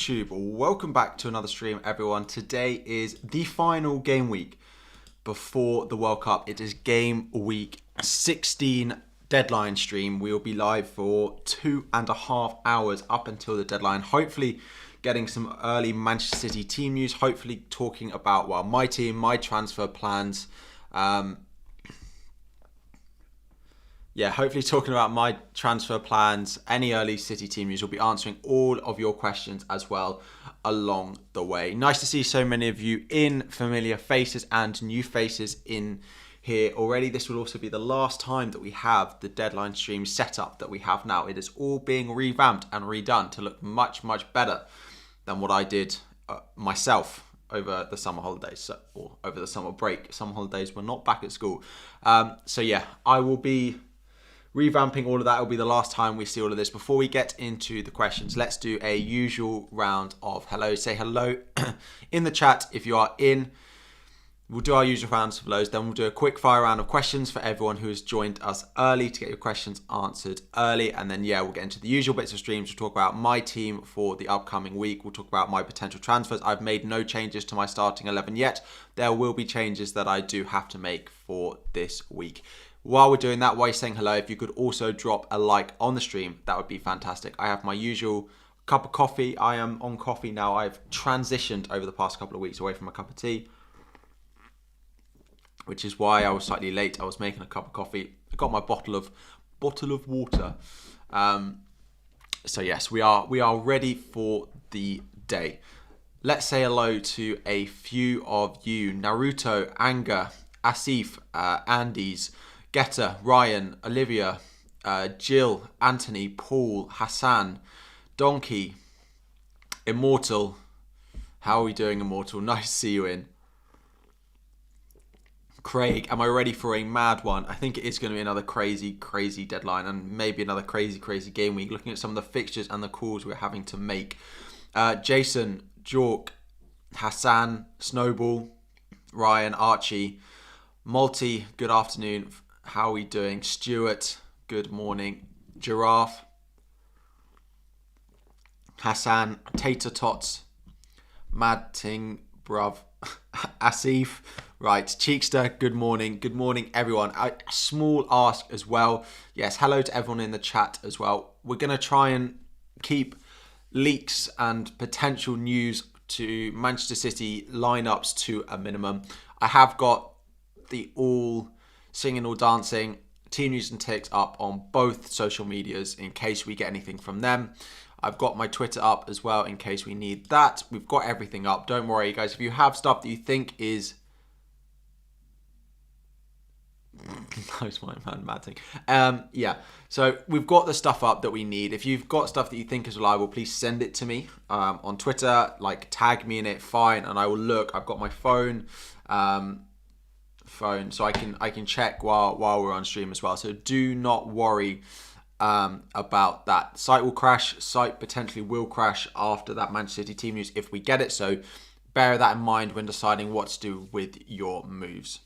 YouTube, welcome back to another stream, everyone. Today is the final game week before the World Cup. It is game week 16 deadline stream. We will be live for 2.5 hours up until the deadline, hopefully getting some early Manchester City team news, hopefully talking about, well, my team, my transfer plans, hopefully talking about my transfer plans, any early City team news. We'll be answering all of your questions as well along the way. Nice to see so many of you in, familiar faces and new faces in here already. This will also be the last time that we have the deadline stream setup that we have now. It is all being revamped and redone to look much, much better than what I did myself over the summer holidays, or over the summer break. Summer holidays were not back at school. I will be revamping all of that. Will be the last time we see all of this. Before we get into the questions, let's do a usual round of hello. Say hello in the chat if you are in. We'll do our usual rounds of hellos. Then we'll do a quick fire round of questions for everyone who has joined us early to get your questions answered early. And then, we'll get into the usual bits of streams. We'll talk about my team for the upcoming week. We'll talk about my potential transfers. I've made no changes to my starting 11 yet. There will be changes that I do have to make for this week. While we're doing that, while you're saying hello, if you could also drop a like on the stream, that would be fantastic. I have my usual cup of coffee. I am on coffee now. I've transitioned over the past couple of weeks away from a cup of tea, which is why I was slightly late. I was making a cup of coffee. I got my bottle of water. Yes, we are ready for the day. Let's say hello to a few of you: Naruto, Anga, Asif, Andes, Geta, Ryan, Olivia, Jill, Anthony, Paul, Hassan, Donkey, Immortal. How are we doing, Immortal? Nice to see you in. Craig, am I ready for a mad one? I think it is going to be another crazy deadline and maybe another crazy game week. Looking at some of the fixtures and the calls we're having to make. Jason, Jork, Hassan, Snowball, Ryan, Archie, Multi, good afternoon. How are we doing? Stuart, good morning. Giraffe, Hassan, Tater Tots, Mad Ting, bruv, Asif, right, Cheekster, good morning. Good morning, everyone. A small ask as well. Yes, hello to everyone in the chat as well. We're going to try and keep leaks and potential news to Manchester City lineups to a minimum. I have got the all singing, all dancing team news and ticks up on both social medias in case we get anything from them. I've got my Twitter up as well in case we need that. We've got everything up. Don't worry, guys. If you have stuff that you think is mad thing. So we've got the stuff up that we need. If you've got stuff that you think is reliable, please send it to me on Twitter. Like, tag me in it, fine, and I will look. I've got my phone, so I can check while we're on stream as well. So do not worry about that. Site will crash. Site potentially will crash after that Manchester City team news if we get it. So bear that in mind when deciding what to do with your moves.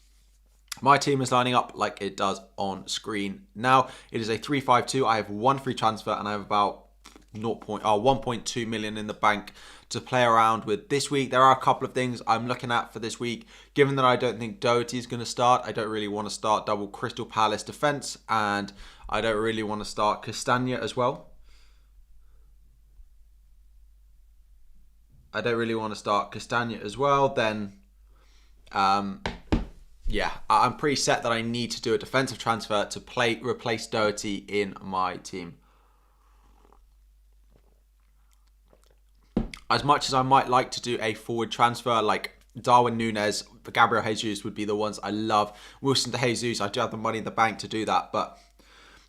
My team is lining up like it does on screen now. It is a 3-5-2. I have one free transfer and I have about 1.2 million in the bank to play around with this week. There are a couple of things I'm looking at for this week. Given that I don't think Doherty is going to start, I don't really want to start double Crystal Palace defence, and I don't really want to start Castagna as well. Then I'm pretty set that I need to do a defensive transfer to replace Doherty in my team. As much as I might like to do a forward transfer, like Darwin Núñez, Gabriel Jesus would be the ones I love. Wilson to Jesus, I do have the money in the bank to do that, but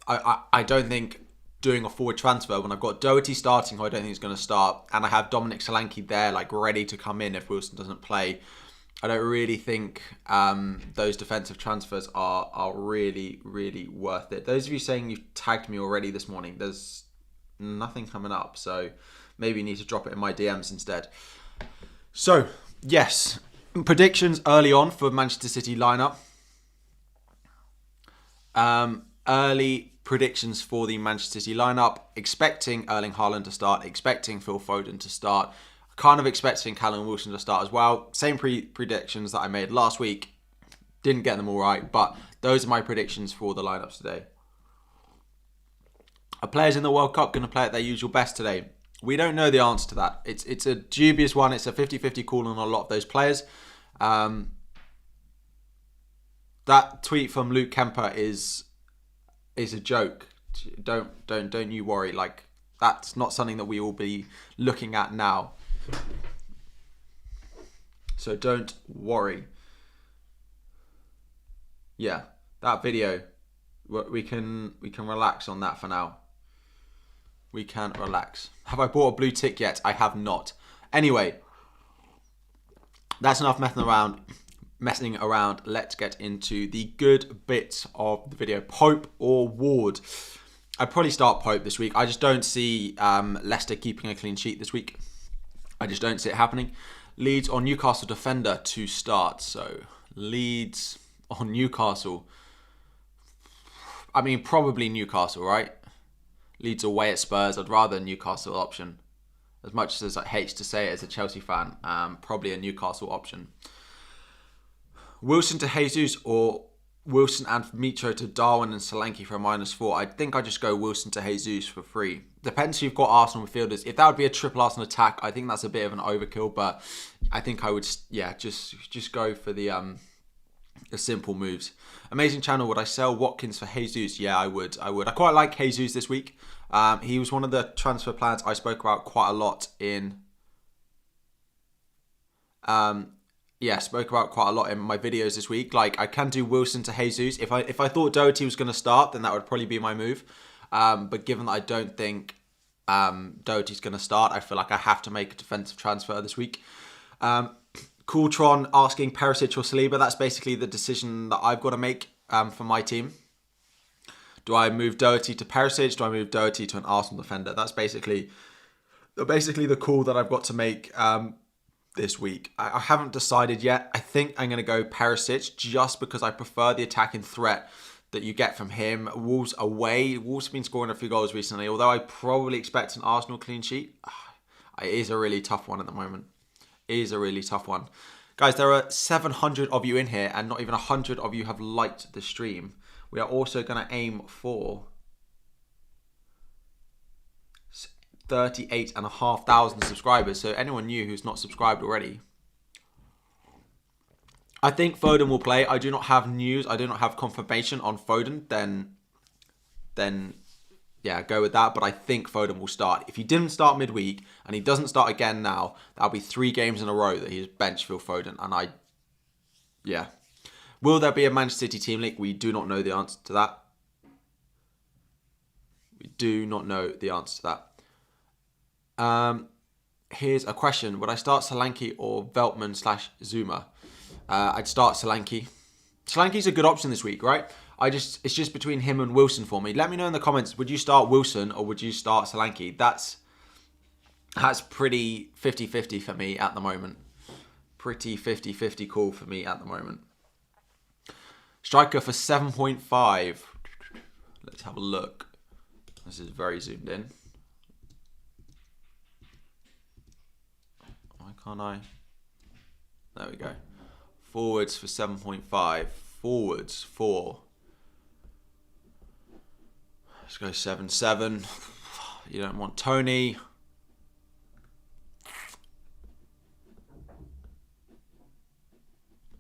I don't think doing a forward transfer when I've got Doherty starting, who I don't think is going to start, and I have Dominic Solanke there, like ready to come in if Wilson doesn't play. I don't really think those defensive transfers are really worth it. Those of you saying you've tagged me already this morning, there's nothing coming up, so maybe you need to drop it in my DMs instead. So, yes, predictions early on for Manchester City lineup. early predictions for the Manchester City lineup. Expecting Erling Haaland to start, expecting Phil Foden to start, kind of expecting Callum Wilson to start as well. Same predictions that I made last week. Didn't get them all right, but those are my predictions for the lineups today. Are players in the World Cup going to play at their usual best today? We don't know the answer to that. It's a dubious one. It's a 50-50 call on a lot of those players. That tweet from Luke Kemper is a joke. Don't you worry. Like, that's not something that we will be looking at now. So don't worry. Yeah, that video, we can relax on that for now. We can relax. Have I bought a blue tick yet? I have not. Anyway, that's enough messing around. Let's get into the good bits of the video. Pope or Ward? I'd probably start Pope this week. I just don't see Leicester keeping a clean sheet this week. I just don't see it happening. Leeds or Newcastle defender to start. So Leeds on Newcastle. I mean, probably Newcastle, right? Leeds away at Spurs. I'd rather a Newcastle option. As much as I hate to say it as a Chelsea fan, probably a Newcastle option. Wilson to Jesus or Wilson and Mitro to Darwin and Solanke for a -4. I think I'd just go Wilson to Jesus for free. Depends who you've got Arsenal midfielders. If that would be a triple Arsenal attack, I think that's a bit of an overkill, but I think I would, just go for the simple moves. Amazing channel. Would I sell Watkins for Jesus? Yeah, I would. I quite like Jesus this week. He was one of the transfer plans I spoke about quite a lot in. Spoke about quite a lot in my videos this week. Like, I can do Wilson to Jesus. If I thought Doherty was going to start, then that would probably be my move. But given that I don't think Doherty's going to start, I feel like I have to make a defensive transfer this week. Cooltron asking Perisic or Saliba. That's basically the decision that I've got to make for my team. Do I move Doherty to Perisic? Do I move Doherty to an Arsenal defender? That's basically the call that I've got to make this week. I haven't decided yet. I think I'm going to go Perisic just because I prefer the attacking threat that you get from him. Wolves away. Wolves have been scoring a few goals recently, although I probably expect an Arsenal clean sheet. It is a really tough one at the moment. It is a really tough one. Guys, there are 700 of you in here and not even 100 of you have liked the stream. We are also going to aim for 38,500 subscribers. So anyone new who's not subscribed already. I think Foden will play. I do not have news. I do not have confirmation on Foden. Then yeah, go with that. But I think Foden will start. If he didn't start midweek and he doesn't start again now, that'll be 3 games in a row that he's benched Phil Foden. And will there be a Manchester City team leak? We do not know the answer to that. We do not know the answer to that. Here's a question. Would I start Solanke or Veltman/Zuma? I'd start Solanke. Solanke's a good option this week, right? It's just between him and Wilson for me. Let me know in the comments. Would you start Wilson or would you start Solanke? That's pretty 50-50 for me at the moment. Pretty 50-50 call for me at the moment. Striker for 7.5. Let's have a look. This is very zoomed in. Why can't I? There we go. Forwards for 7.5. Forwards for... Let's go 7-7. You don't want Tony.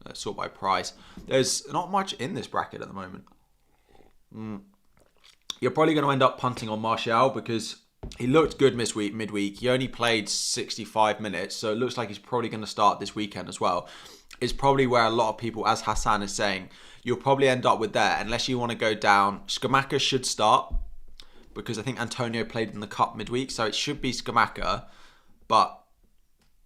Let's sort by price. There's not much in this bracket at the moment. You're probably going to end up punting on Martial because he looked good midweek. He only played 65 minutes, so it looks like he's probably going to start this weekend as well. It's probably where a lot of people, as Hassan is saying, you'll probably end up with there unless you want to go down. Scamacca should start because I think Antonio played in the cup midweek, so it should be Scamacca. But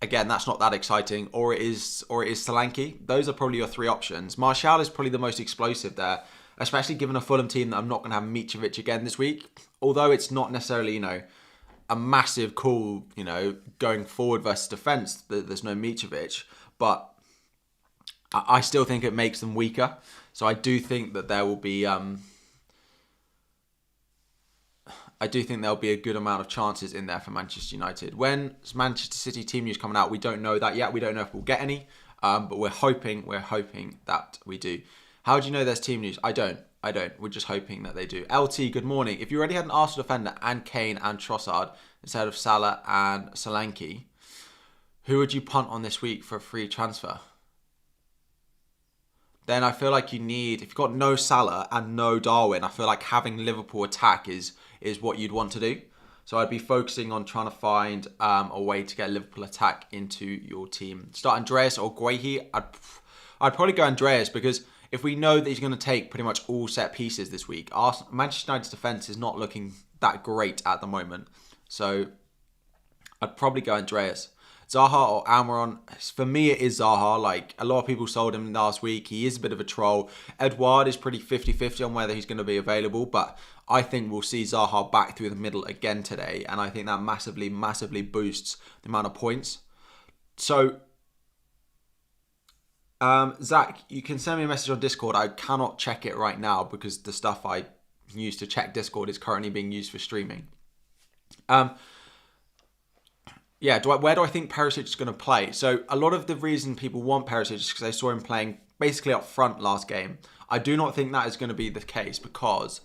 again, that's not that exciting. Or it is Solanke. Those are probably your 3 options. Martial is probably the most explosive there, especially given a Fulham team that I'm not going to have Mitrovic again this week. Although it's not necessarily, a massive call, going forward versus defence. There's no Mitrovic, but I still think it makes them weaker. So I do think that there will be I do think there'll be a good amount of chances in there for Manchester United. When Manchester City team news coming out, we don't know that yet. We don't know if we'll get any, but we're hoping that we do. How do you know there's team news? I don't. We're just hoping that they do. LT, good morning. If you already had an Arsenal defender and Kane and Trossard instead of Salah and Solanke, who would you punt on this week for a free transfer? Then I feel like if you've got no Salah and no Darwin, I feel like having Liverpool attack is what you'd want to do. So I'd be focusing on trying to find a way to get Liverpool attack into your team. Start Andreas or Guehi. I'd probably go Andreas because if we know that he's going to take pretty much all set pieces this week, Manchester United's defence is not looking that great at the moment. So I'd probably go Andreas. Zaha or Almiron. For me, it is Zaha. Like, a lot of people sold him last week. He is a bit of a troll. Edouard is pretty 50-50 on whether he's going to be available, but I think we'll see Zaha back through the middle again today, and I think that massively, massively boosts the amount of points. So, Zach, you can send me a message on Discord. I cannot check it right now because the stuff I use to check Discord is currently being used for streaming. Yeah, where do I think Perisic is going to play? So a lot of the reason people want Perisic is because they saw him playing basically up front last game. I do not think that is going to be the case because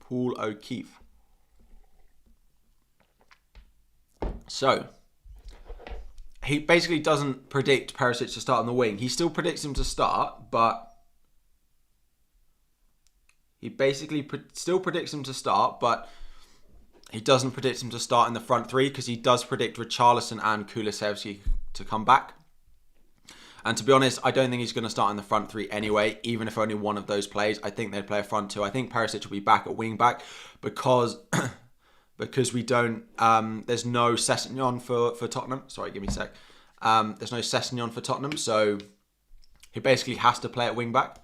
Paul O'Keefe. So he basically doesn't predict Perisic to start on the wing. He still predicts him to start, but he basically still predicts him to start, but he doesn't predict him to start in the front three because he does predict Richarlison and Kulusevski to come back. And to be honest, I don't think he's going to start in the front three anyway, even if only one of those plays. I think they'd play a front two. I think Perisic will be back at wing back because we don't, there's no Sessegnon for Tottenham. Sorry, give me a sec. There's no Sessegnon for Tottenham, so he basically has to play at wing back.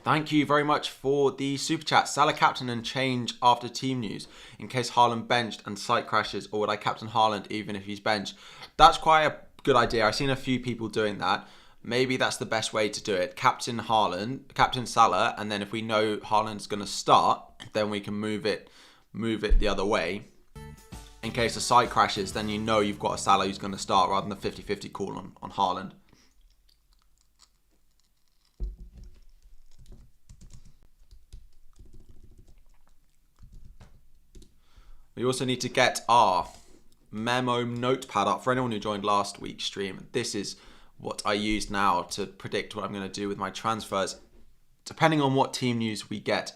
Thank you very much for the super chat. Salah captain and change after team news in case Haaland benched and site crashes, or would I captain Haaland even if he's benched? That's quite a good idea. I've seen a few people doing that. Maybe that's the best way to do it. Captain Haaland, captain Salah, and then if we know Haaland's going to start, then we can move it the other way. In case the site crashes, then you know you've got a Salah who's going to start rather than the 50-50 call on Haaland. We also need to get our memo notepad up for anyone who joined last week's stream. This is what I use now to predict what I'm going to do with my transfers, depending on what team news we get.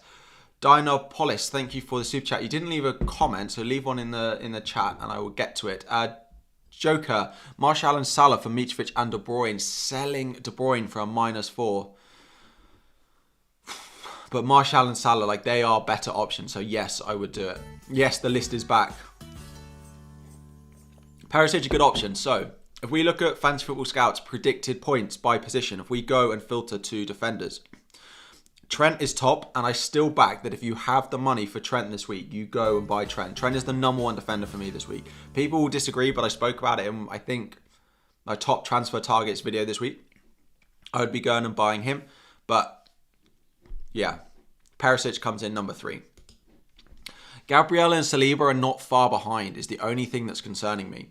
Dinopolis, thank you for the super chat. You didn't leave a comment, so leave one in the chat and I will get to it. Joker, Martial and Salah for Mitrovic and De Bruyne, selling De Bruyne for a -4. But Martial and Salah, like, they are better options. So yes, I would do it. Yes, the list is back. Perisic, a good option. So if we look at Fantasy Football Scout's predicted points by position, if we go and filter to defenders, Trent is top, and I still back that if you have the money for Trent this week, you go and buy Trent. Trent is the #1 defender for me this week. People will disagree, but I spoke about it in, I think, my top transfer targets video this week. I would be going and buying him, but yeah, Perisic comes in #3. Gabriel and Saliba are not far behind is the only thing that's concerning me.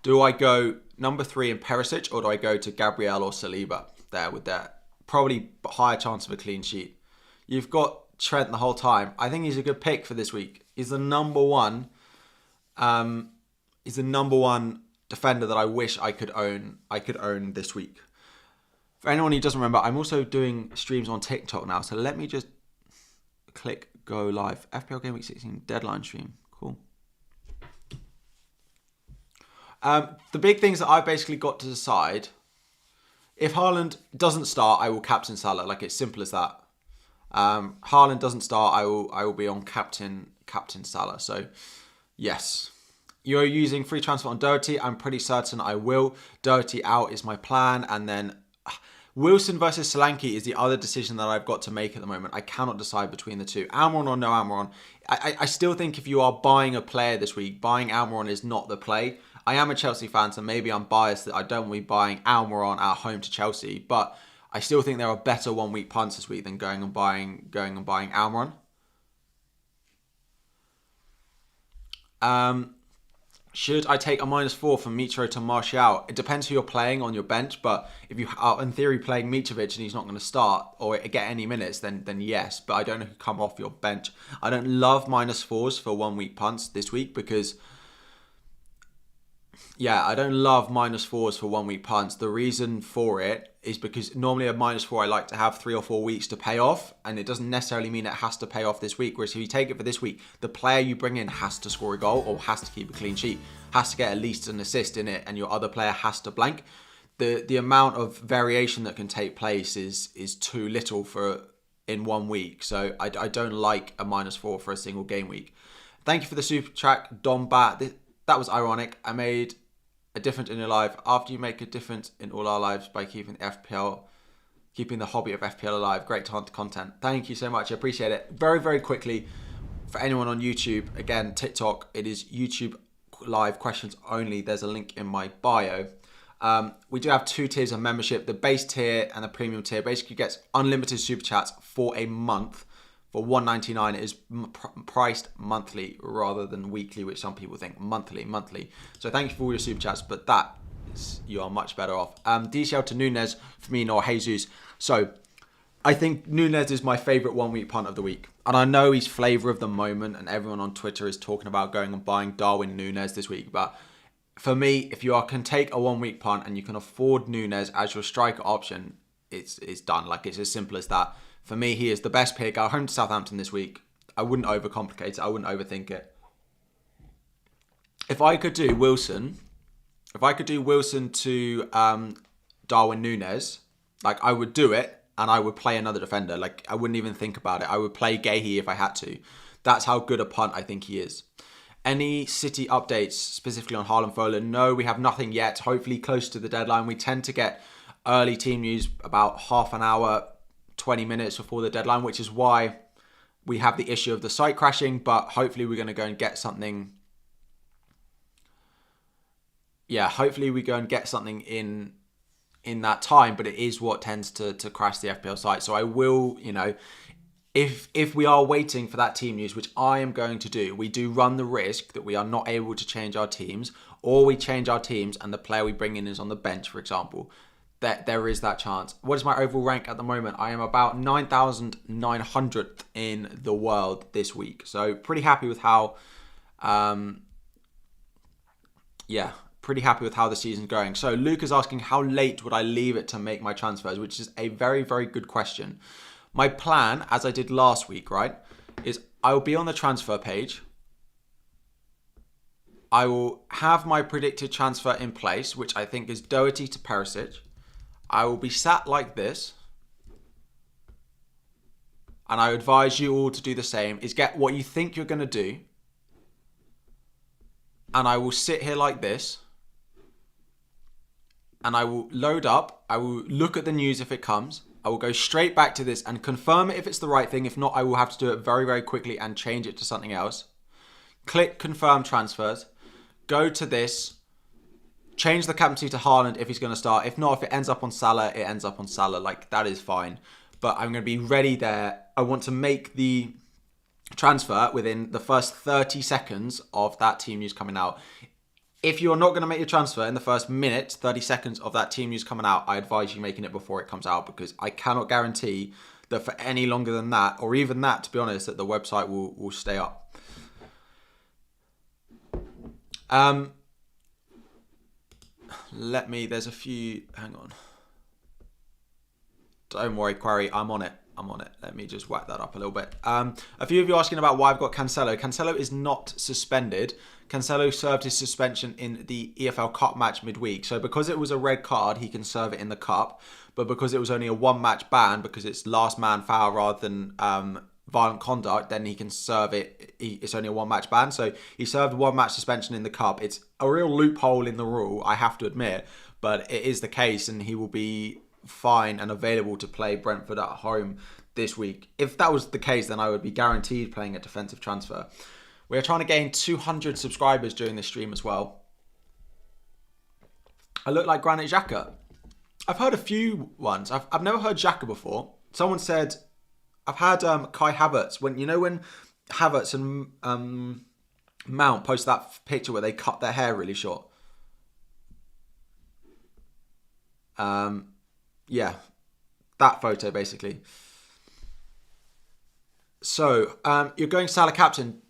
Do I go #3 in Perisic, or do I go to Gabriel or Saliba there with that probably higher chance of a clean sheet? You've got Trent the whole time. I think he's a good pick for this week. He's the #1. He's the #1 defender that I wish I could own. I could own this week. For anyone who doesn't remember, I'm also doing streams on TikTok now. So let me just click go live. FPL Gameweek16 deadline stream. Cool. The big things that I've basically got to decide. If Haaland doesn't start, I will captain Salah. Like, it's simple as that. Haaland doesn't start, I will be on captain Salah. So yes. You're using free transfer on Doherty. I'm pretty certain I will. Doherty out is my plan. And then Wilson versus Solanke is the other decision that I've got to make at the moment. I cannot decide between the two. Almiron or no Almiron. I still think if you are buying a player this week, buying Almiron is not the play. I am a Chelsea fan, so maybe I'm biased that I don't want to be buying Almiron at home to Chelsea, but I still think there are better 1 week punts this week than going and buying Almiron. Should I take a -4 from Mitro to Martial? It depends who you're playing on your bench, but if you are in theory playing Mitrovic and he's not going to start or get any minutes, then yes. But I don't know who come off your bench. I don't love -4s for 1 week punts this week because, yeah, I don't love -4s for 1 week punts. The reason for it is because normally a -4 I like to have 3 or 4 weeks to pay off, and it doesn't necessarily mean it has to pay off this week. Whereas if you take it for this week, the player you bring in has to score a goal or has to keep a clean sheet, has to get at least an assist in it, and your other player has to blank. The amount of variation that can take place is too little for in 1 week. So I don't like a -4 for a single game week. Thank you for the super chat, Dom Bat. That was ironic. I made a difference in your life after you make a difference in all our lives by keeping the hobby of FPL alive. Great content. Thank you so much. I appreciate it. Very, very quickly, for anyone on YouTube, again, TikTok, it is YouTube live questions only. There's a link in my bio. We do have 2 tiers of membership. The base tier and the premium tier basically gets unlimited super chats for a month. For $1.99, it is priced monthly rather than weekly, which some people think monthly. So thank you for all your super chats, but you are much better off. DCL to Nunes, Firmino or Jesus. So I think Nunes is my favourite 1 week punt of the week. And I know he's flavour of the moment and everyone on Twitter is talking about going and buying Darwin Nunes this week. But for me, if you can take a 1 week punt and you can afford Nunes as your striker option, it's done. Like, it's as simple as that. For me, he is the best pick. I'll home to Southampton this week. I wouldn't overcomplicate it. I wouldn't overthink it. If I could do Wilson to Darwin Nunes, like, I would do it and I would play another defender. Like, I wouldn't even think about it. I would play Gahey if I had to. That's how good a punt I think he is. Any City updates specifically on Haaland Foden? No, we have nothing yet. Hopefully close to the deadline. We tend to get early team news about half an hour, 20 minutes before the deadline, which is why we have the issue of the site crashing, but hopefully we're going to go and get something. Yeah, hopefully we go and get something in that time, but it is what tends to crash the FPL site. So I will, if we are waiting for that team news, which I am going to do, we do run the risk that we are not able to change our teams, or we change our teams and the player we bring in is on the bench, for example. That there is that chance. What is my overall rank at the moment? I am about 9,900th in the world this week. So pretty happy with how, pretty happy with how the season's going. So Luke is asking, how late would I leave it to make my transfers? Which is a very, very good question. My plan, as I did last week, right, is I will be on the transfer page. I will have my predicted transfer in place, which I think is Doherty to Perisic. I will be sat like this, and I advise you all to do the same, is get what you think you're going to do, and I will sit here like this, and I will load up, I will look at the news if it comes, I will go straight back to this and confirm it if it's the right thing. If not, I will have to do it very, very quickly and change it to something else. Click confirm transfers, go to this, change the captaincy to Haaland if he's going to start. If not, if it ends up on Salah, it ends up on Salah. Like, that is fine. But I'm going to be ready there. I want to make the transfer within the first 30 seconds of that team news coming out. If you're not going to make your transfer in the first minute, 30 seconds of that team news coming out, I advise you making it before it comes out, because I cannot guarantee that for any longer than that, or even that, to be honest, that the website will stay up. There's a few, hang on. Don't worry, Quarry, I'm on it. Let me just whack that up a little bit. A few of you asking about why I've got Cancelo. Cancelo is not suspended. Cancelo served his suspension in the EFL Cup match midweek. So because it was a red card, he can serve it in the Cup. But because it was only a 1-match ban, because it's last man foul rather than violent conduct, then he can serve it. It's only a 1-match ban. So he served 1-match suspension in the Cup. It's a real loophole in the rule, I have to admit. But it is the case, and he will be fine and available to play Brentford at home this week. If that was the case, then I would be guaranteed playing a defensive transfer. We are trying to gain 200 subscribers during this stream as well. I look like Granit Xhaka. I've heard a few ones. I've never heard Xhaka before. Someone said, I've had Kai Havertz. When Havertz and Mount posted that picture where they cut their hair really short. Yeah, that photo basically. So, you're going Salah captain.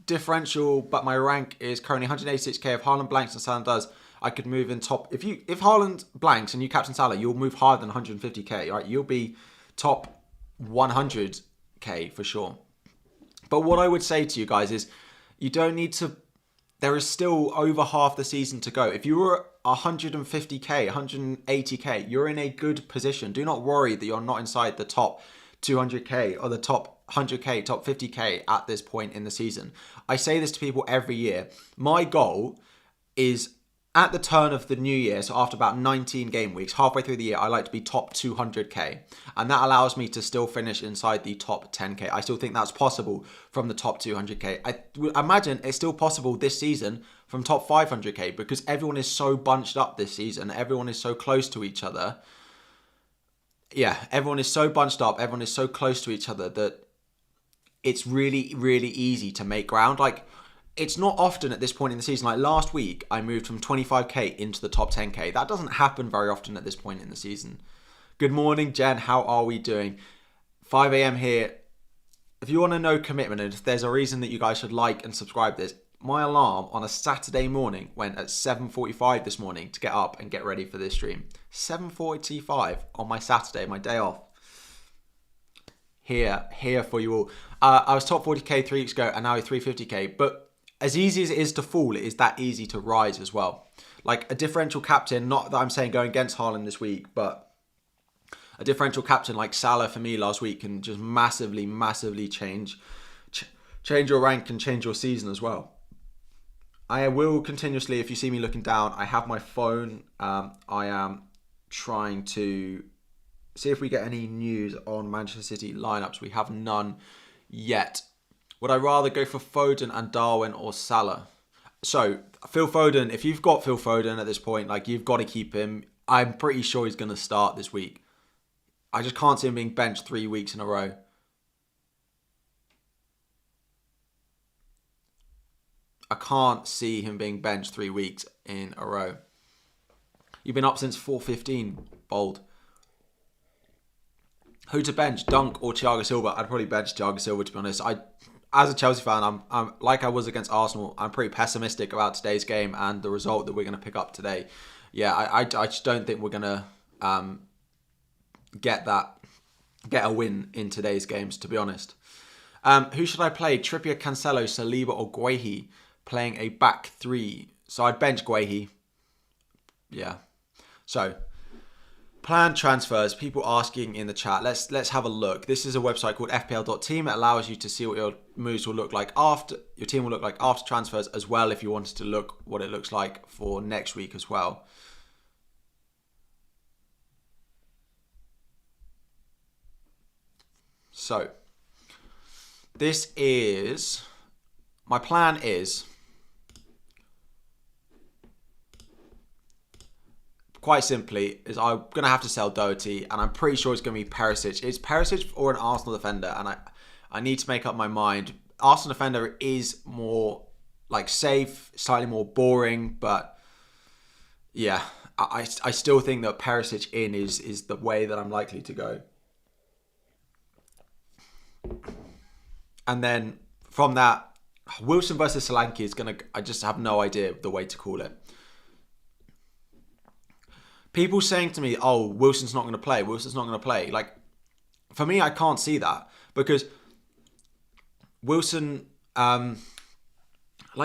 Differential, but my rank is currently 186k. If Haaland blanks and Salah does, I could move in top. If Haaland blanks and you captain Salah, you'll move higher than 150k, right? You'll be top 100k for sure. But what I would say to you guys is, you don't need to. There is still over half the season to go. If you were 150k, 180k, you're in a good position. Do not worry that you're not inside the top 200k or the top 100k, top 50k at this point in the season. I say this to people every year. My goal is at the turn of the new year, so after about 19 game weeks, halfway through the year, I like to be top 200k. And that allows me to still finish inside the top 10k. I still think that's possible from the top 200k. I imagine it's still possible this season from top 500k because everyone is so bunched up this season. Everyone is so close to each other. Yeah, everyone is so bunched up. Everyone is so close to each other that it's really, really easy to make ground. Like, it's not often at this point in the season. Like last week, I moved from 25k into the top 10k. That doesn't happen very often at this point in the season. Good morning, Jen. How are we doing? 5 a.m. here. If you want to know commitment, and if there's a reason that you guys should like and subscribe this, my alarm on a Saturday morning went at 7:45 this morning to get up and get ready for this stream. 7:45 on my Saturday, my day off. Here for you all. I was top 40k 3 weeks ago and now 350k. But as easy as it is to fall, it is that easy to rise as well. Like a differential captain, not that I'm saying going against Haaland this week, but a differential captain like Salah for me last week can just massively, massively change your rank and change your season as well. I will continuously, if you see me looking down, I have my phone. I am trying to see if we get any news on Manchester City lineups. We have none yet. Would I rather go for Foden and Darwin or Salah? So, Phil Foden, if you've got Phil Foden at this point, like you've got to keep him. I'm pretty sure he's going to start this week. I just can't see him being benched 3 weeks in a row. I can't see him being benched 3 weeks in a row. You've been up since 4:15, Bold. Who to bench, Dunk or Thiago Silva? I'd probably bench Thiago Silva, to be honest. As a Chelsea fan, I'm like I was against Arsenal. I'm pretty pessimistic about today's game and the result that we're going to pick up today. Yeah, I just don't think we're going to get a win in today's games, to be honest. Who should I play? Trippier, Cancelo, Saliba or Guehi? Playing a back three. So I'd bench Guehi. Yeah. So, planned transfers. People asking in the chat. Let's have a look. This is a website called FPL.team. It allows you to see what your moves will look like after your team will look like after transfers, as well if you wanted to look what it looks like for next week as well. So, this is my plan is quite simply is I'm going to have to sell Doherty, and I'm pretty sure it's going to be Perisic. It's Perisic or an Arsenal defender, and I need to make up my mind. Arsenal defender is more like safe, slightly more boring, but yeah, I still think that Perisic in is the way that I'm likely to go. And then from that, Wilson versus Solanke is going to, I just have no idea the way to call it. People saying to me, oh, Wilson's not going to play. Wilson's not going to play. Like, for me, I can't see that because Wilson, like,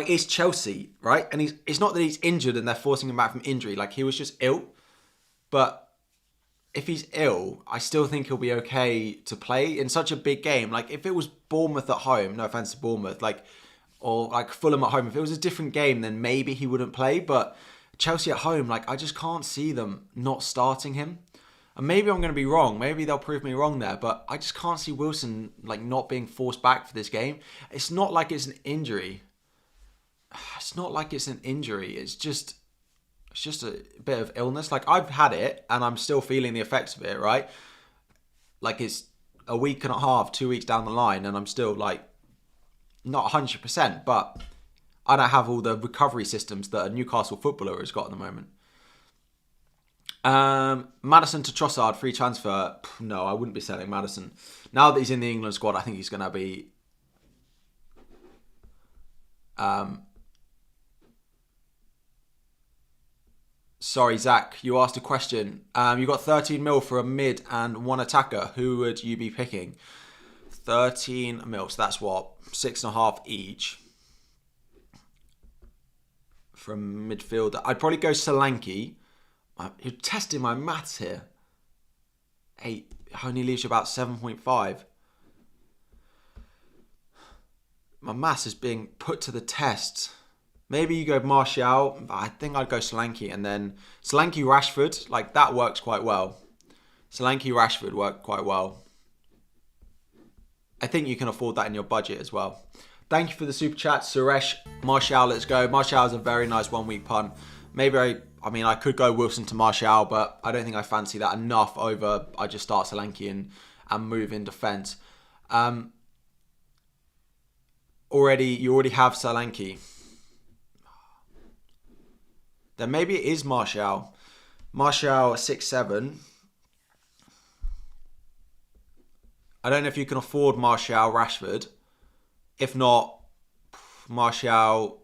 it's Chelsea, right? And it's not that he's injured and they're forcing him back from injury. Like, he was just ill. But if he's ill, I still think he'll be okay to play in such a big game. Like, if it was Bournemouth at home, no offense to Bournemouth, like, or like Fulham at home, if it was a different game, then maybe he wouldn't play. But Chelsea at home, like, I just can't see them not starting him. And maybe I'm going to be wrong. Maybe they'll prove me wrong there. But I just can't see Wilson like not being forced back for this game. It's not like it's an injury. It's not like it's an injury. It's just a bit of illness. Like, I've had it and I'm still feeling the effects of it, right? Like, it's a week and a half, 2 weeks down the line, and I'm still like not 100%, but I don't have all the recovery systems that a Newcastle footballer has got at the moment. Maddison to Trossard, free transfer. No, I wouldn't be selling Maddison. Now that he's in the England squad, I think he's going to be... Sorry, Zach, you asked a question. You got 13 mil for a mid and one attacker. Who would you be picking? 13 mil, so that's what? 6.5 each. From midfielder. I'd probably go Solanke. You're testing my maths here. 8 only leaves you about 7.5. My maths is being put to the test. Maybe you go Martial. I think I'd go Solanke, and then Solanke Rashford. Like, that works quite well. Solanke Rashford worked quite well. I think you can afford that in your budget as well. Thank you for the super chat, Suresh. Martial, let's go. Martial is a very nice 1 week punt. Maybe I could go Wilson to Martial, but I don't think I fancy that enough over I just start Solanke and move in defence. You already have Solanke. Then maybe it is Martial. Martial 6'7". I don't know if you can afford Martial Rashford. If not, Martial...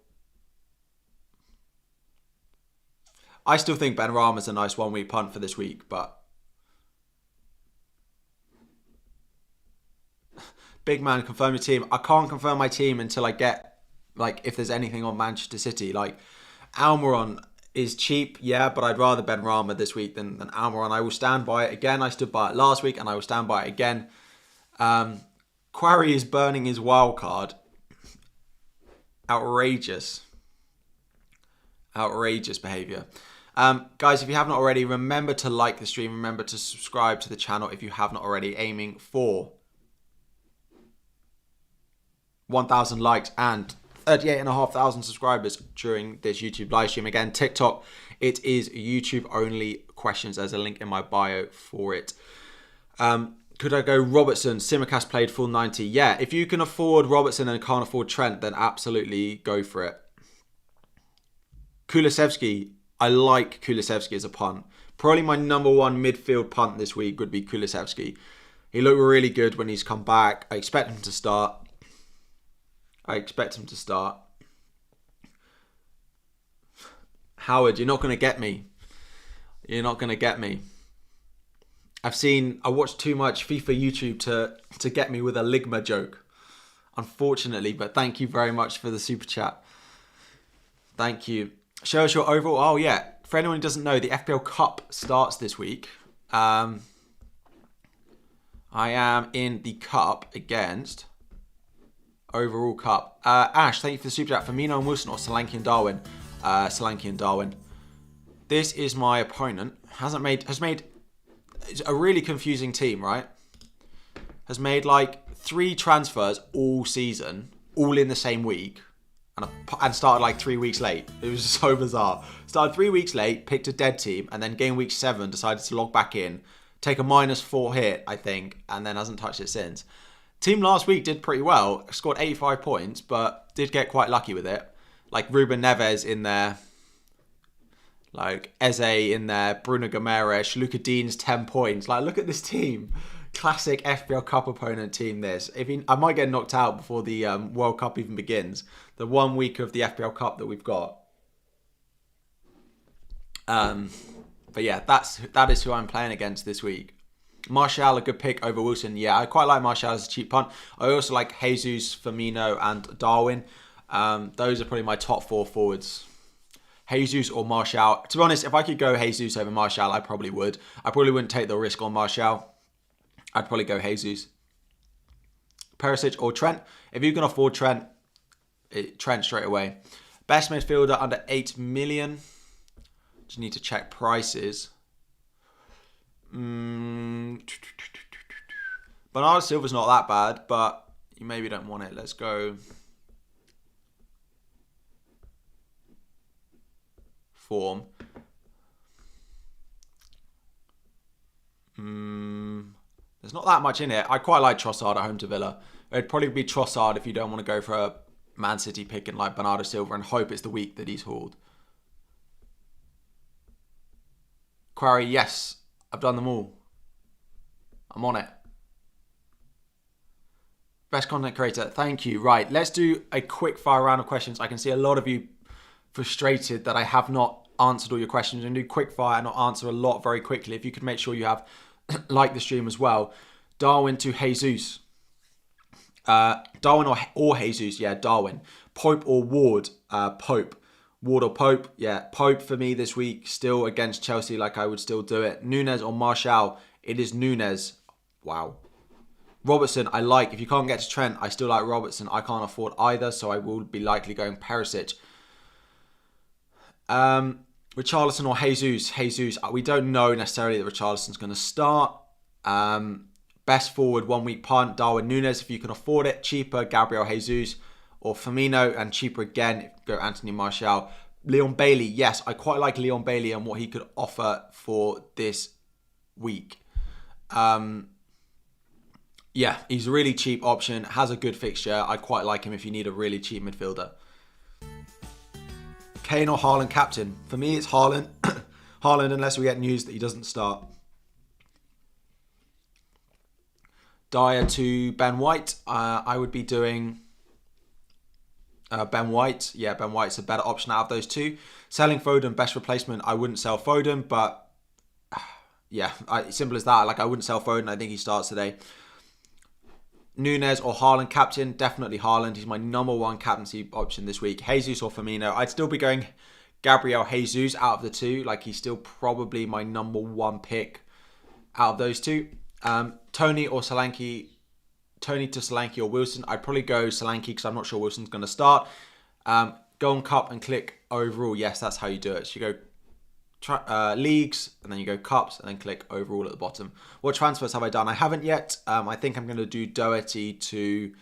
I still think Benrahma's a nice 1 week punt for this week, but... Big man, confirm your team. I can't confirm my team until I get, like, if there's anything on Manchester City. Like, Almiron is cheap, yeah, but I'd rather Benrahma this week than Almiron. I will stand by it again. I stood by it last week and I will stand by it again. Quarry is burning his wild card. Outrageous behaviour. Guys, if you haven't already, remember to like the stream. Remember to subscribe to the channel if you have not already. Aiming for 1,000 likes and 38,500 subscribers during this YouTube live stream. Again, TikTok, it is YouTube only questions. There's a link in my bio for it. Could I go Robertson? Simicast played full 90. Yeah, if you can afford Robertson and can't afford Trent, then absolutely go for it. Kulusevski, I like Kulusevski as a punt. Probably my number one midfield punt this week would be Kulusevski. He looked really good when he's come back. I expect him to start. Howard, you're not going to get me. I watched too much FIFA YouTube to get me with a Ligma joke, unfortunately, but thank you very much for the super chat. Thank you. Show us your overall. Oh, yeah. For anyone who doesn't know, the FPL Cup starts this week. I am in the Cup against overall Cup. Ash, thank you for the super chat. Firmino and Wilson or Solanke and Darwin? Solanke and Darwin. This is my opponent. Has made it's a really confusing team, right? Has made like 3 transfers all season, all in the same week, and started like 3 weeks late. It was so bizarre. Started 3 weeks late, picked a dead team, and then game week 7 decided to log back in, take a -4 hit, I think, and then hasn't touched it since. Team last week did pretty well, scored 85 points, but did get quite lucky with it. Like Ruben Neves in there, like Eze in there, Bruno Guimaraes, Luka Dean's 10 points. Like, look at this team. Classic FPL Cup opponent team, this. I might get knocked out before the World Cup even begins. The 1 week of the FPL Cup that we've got. But yeah, that is who I'm playing against this week. Martial, a good pick over Wilson. Yeah, I quite like Martial as a cheap punt. I also like Jesus, Firmino, and Darwin. Those are probably my top 4 forwards. Jesus or Martial. To be honest, if I could go Jesus over Martial, I probably would. I probably wouldn't take the risk on Martial. I'd probably go Jesus. Perisic or Trent. If you can afford Trent, Trent straight away. Best midfielder under 8 million. Just need to check prices. Bernardo Silva's not that bad, but you maybe don't want it. Let's go form. There's not that much in it. I quite like Trossard at home to Villa. It'd probably be Trossard if you don't want to go for a Man City pick in like Bernardo Silva and hope it's the week that he's hauled. Quarry, yes. I've done them all. I'm on it. Best content creator. Thank you. Right, let's do a quick fire round of questions. I can see a lot of you frustrated that I have not answered all your questions, and do quick fire and I'll answer a lot very quickly. If you could make sure you have liked the stream as well. Darwin to Jesus. Darwin or Jesus. Yeah, Darwin. Pope or Ward? Pope. Ward or Pope? Yeah, Pope for me this week. Still against Chelsea, like I would still do it. Nunes or Martial? It is Nunes. Wow. Robertson, I like. If you can't get to Trent, I still like Robertson. I can't afford either, so I will be likely going Perisic. Richarlison or Jesus? Jesus. We don't know necessarily that Richarlison's going to start. Best forward 1 week punt, Darwin Nunes if you can afford it. Cheaper, Gabriel Jesus or Firmino, and cheaper again, go Anthony Martial. Leon Bailey, yes, I quite like Leon Bailey and what he could offer for this week. Yeah, he's a really cheap option, has a good fixture. I quite like him if you need a really cheap midfielder. Kane or Haaland captain? For me, it's Haaland. Haaland, unless we get news that he doesn't start. Dyer to Ben White. I would be doing Ben White. Yeah, Ben White's a better option out of those two. Selling Foden, best replacement. I wouldn't sell Foden, but yeah, simple as that. Like, I wouldn't sell Foden. I think he starts today. Nunes or Haaland captain? Definitely Haaland. He's my number one captaincy option this week. Jesus or Firmino? I'd still be going Gabriel Jesus out of the two. Like, he's still probably my number one pick out of those two. Tony or Solanke? Tony to Solanke or Wilson? I'd probably go Solanke because I'm not sure Wilson's going to start. Go on cup and click overall. Yes, that's how you do it. So you go leagues, and then you go cups, and then click overall at the bottom. What transfers have I done? I haven't yet. I think I'm going to do Doherty to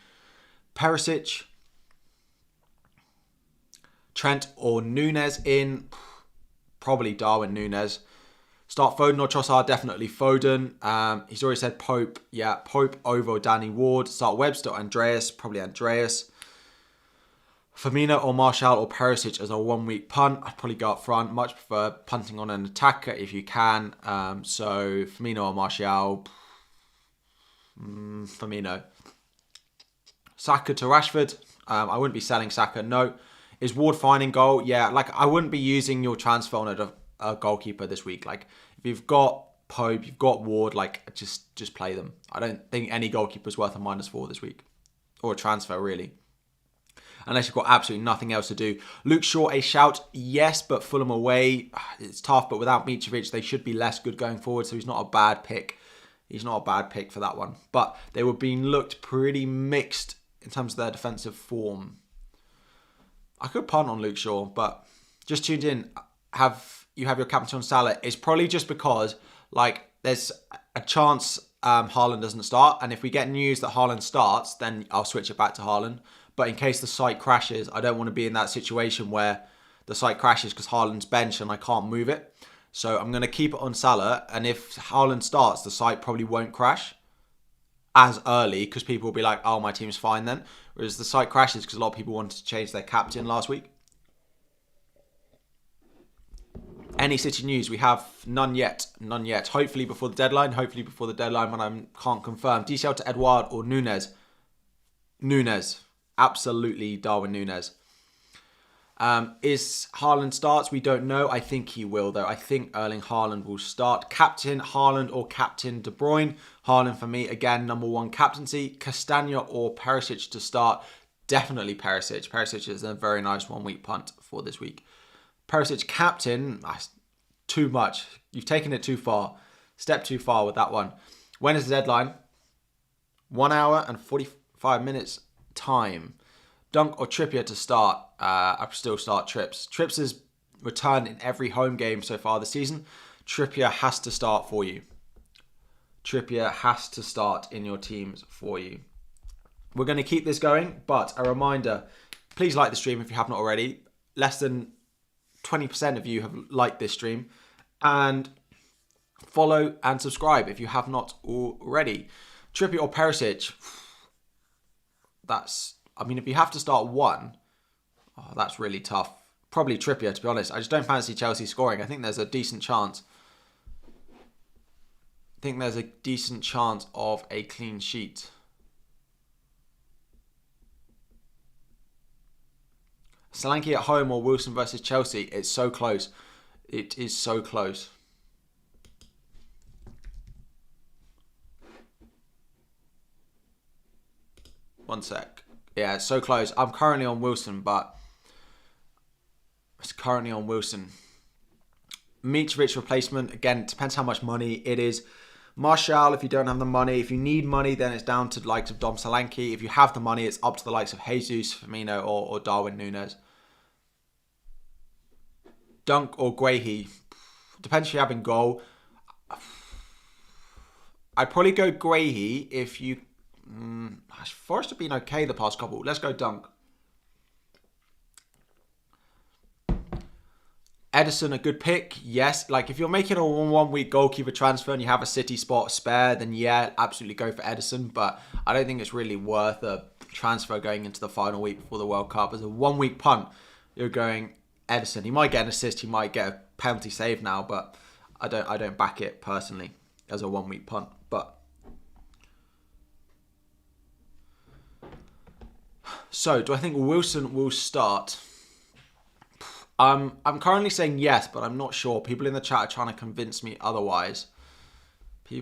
Perisic. Trent or Nunes in? Probably Darwin Nunes. Start Foden or Trossard? Definitely Foden. He's already said Pope. Yeah, Pope over Danny Ward. Start Webster or Andreas? Probably Andreas. Firmino or Martial or Perisic as a 1 week punt? I'd probably go up front. Much prefer punting on an attacker if you can. So Firmino or Martial? Firmino. Saka to Rashford? I wouldn't be selling Saka. No. Is Ward fine in goal? Yeah. Like, I wouldn't be using your transfer on a goalkeeper this week. Like, if you've got Pope, you've got Ward, like, just play them. I don't think any goalkeeper's worth a -4 this week. Or a transfer, really. Unless you've got absolutely nothing else to do. Luke Shaw, a shout? Yes, but Fulham away, it's tough. But without Mitrovic, they should be less good going forward. So he's not a bad pick. He's not a bad pick for that one. But they were being looked pretty mixed in terms of their defensive form. I could punt on Luke Shaw, but just tuned in. You have your captain on Salah? It's probably just because, like, there's a chance Haaland doesn't start. And if we get news that Haaland starts, then I'll switch it back to Haaland. But in case the site crashes, I don't want to be in that situation where the site crashes because Haaland's benched and I can't move it. So I'm going to keep it on Salah. And if Haaland starts, the site probably won't crash as early because people will be like, oh, my team's fine then. Whereas the site crashes because a lot of people wanted to change their captain last week. Any City news? We have none yet. None yet. Hopefully before the deadline. Hopefully before the deadline, but I can't confirm. DCL to Edouard or Nunes? Nunes. Absolutely Darwin Nunes. Is Haaland starts? We don't know. I think he will, though. I think Erling Haaland will start. Captain Haaland or Captain De Bruyne? Haaland for me. Again, number one captaincy. Castagna or Perisic to start? Definitely Perisic. Perisic is a very nice 1 week punt for this week. Perisic captain? Too much. You've taken it too far. Step too far with that one. When is the deadline? 1 hour and 45 minutes time. Dunk or Trippier to start? I still start Trips. Trips has returned in every home game so far this season. Trippier has to start for you. Trippier has to start in your teams for you. We're going to keep this going, but a reminder, please like the stream if you have not already. Less than 20% of you have liked this stream. And follow and subscribe if you have not already. Trippier or Perisic, if you have to start one, that's really tough. Probably Trippier, to be honest. I just don't fancy Chelsea scoring. I think there's a decent chance. Of a clean sheet. Solanke at home or Wilson versus Chelsea? It's so close. It is so close. One sec. Yeah, it's so close. I'm currently on Wilson, but it's currently on Wilson. Mitrovic replacement. Again, it depends how much money it is. Martial, if you don't have the money. If you need money, then it's down to the likes of Dom Solanke. If you have the money, it's up to the likes of Jesus, Firmino, or Darwin Núñez. Dunk or Guehi. Depends if you have in goal. I'd probably go Guehi if you... Forrest have been okay the past couple. Let's go Dunk. Ederson, a good pick? Yes. Like, if you're making a 1 week goalkeeper transfer and you have a City spot spare, then yeah, absolutely go for Ederson. But I don't think it's really worth a transfer going into the final week before the World Cup. As a 1 week punt, you're going Ederson. He might get an assist. He might get a penalty save now, but I don't back it personally as a 1 week punt. But so, do I think Wilson will start? I'm currently saying yes, but I'm not sure. People in the chat are trying to convince me otherwise. He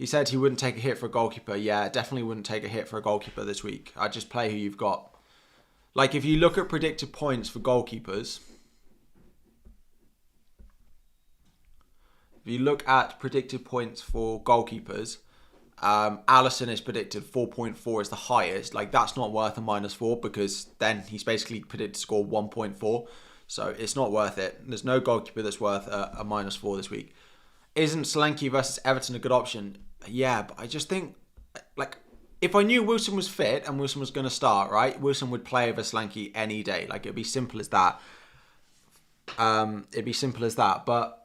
said he wouldn't take a hit for a goalkeeper. Yeah, definitely wouldn't take a hit for a goalkeeper this week. I'd just play who you've got. Like, if you look at predicted points for goalkeepers... Alisson is predicted 4.4 is the highest. Like, that's not worth a -4 because then he's basically predicted to score 1.4. So it's not worth it. There's no goalkeeper that's worth a -4 this week. Isn't Solanke versus Everton a good option? Yeah, but I just think, like, if I knew Wilson was fit and Wilson was going to start, right, Wilson would play over Solanke any day. Like, it'd be simple as that. But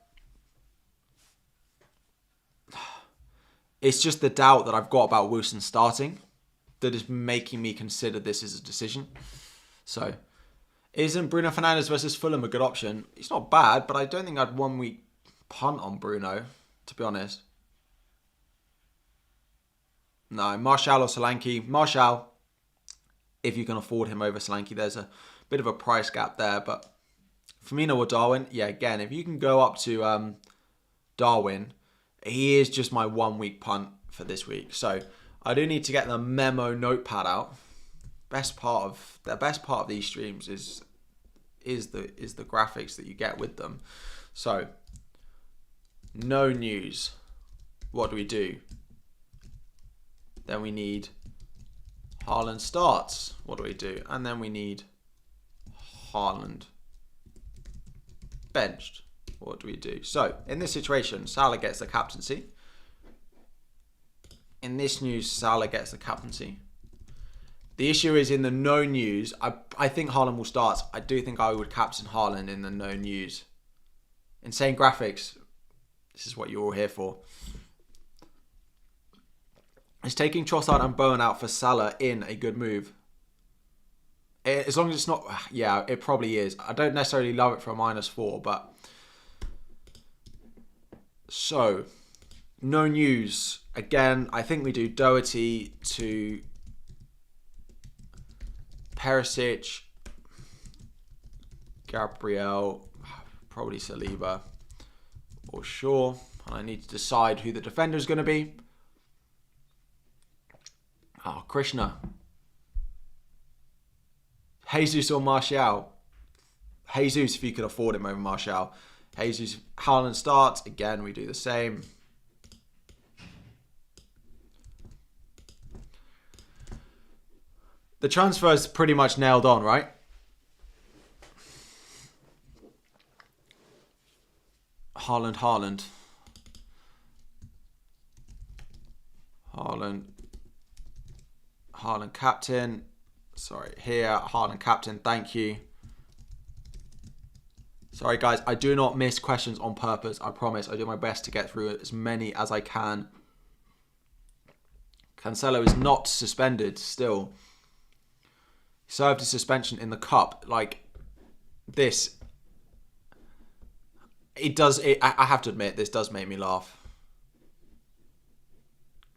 it's just the doubt that I've got about Wilson starting that is making me consider this as a decision. So, isn't Bruno Fernandes versus Fulham a good option? It's not bad, but I don't think I'd 1 week punt on Bruno, to be honest. No, Martial or Solanke. Martial, if you can afford him over Solanke. There's a bit of a price gap there, but Firmino or Darwin, yeah, again, if you can go up to Darwin, he is just my 1 week punt for this week. So I do need to get the memo notepad out. The best part of these streams is the graphics that you get with them. So no news. What do we do? Then we need Haaland starts. What do we do? And then we need Haaland benched. What do we do? So, in this situation, Salah gets the captaincy. In this news, Salah gets the captaincy. The issue is in the no news, I think Haaland will start. I do think I would captain Haaland in the no news. Insane graphics. This is what you're all here for. Is taking Trossard and Bowen out for Salah in a good move? As long as it's not... Yeah, it probably is. I don't necessarily love it for a -4, but... So, no news. Again, I think we do Doherty to Perisic, Gabriel, probably Saliba or Shaw. And I need to decide who the defender is going to be. Oh, Krishna. Jesus or Martial? Jesus, if you could afford him over Martial. Jesus, Haaland starts. Again, we do the same. The transfer is pretty much nailed on, right? Haaland. Haaland captain. Sorry, here, Haaland captain. Thank you. Sorry, guys. I do not miss questions on purpose. I promise. I do my best to get through as many as I can. Cancelo is not suspended still. He served a suspension in the cup. Like, this... I have to admit, this does make me laugh.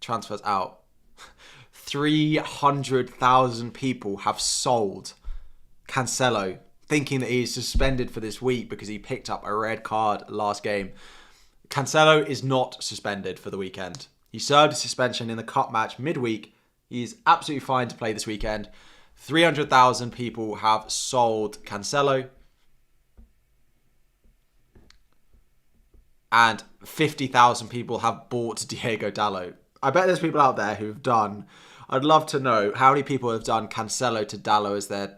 Transfers out. 300,000 people have sold Cancelo, thinking that he's suspended for this week because he picked up a red card last game. Cancelo is not suspended for the weekend. He served a suspension in the cup match midweek. He's absolutely fine to play this weekend. 300,000 people have sold Cancelo. And 50,000 people have bought Diego Dalot. I bet there's people out there who've done... I'd love to know how many people have done Cancelo to Dalot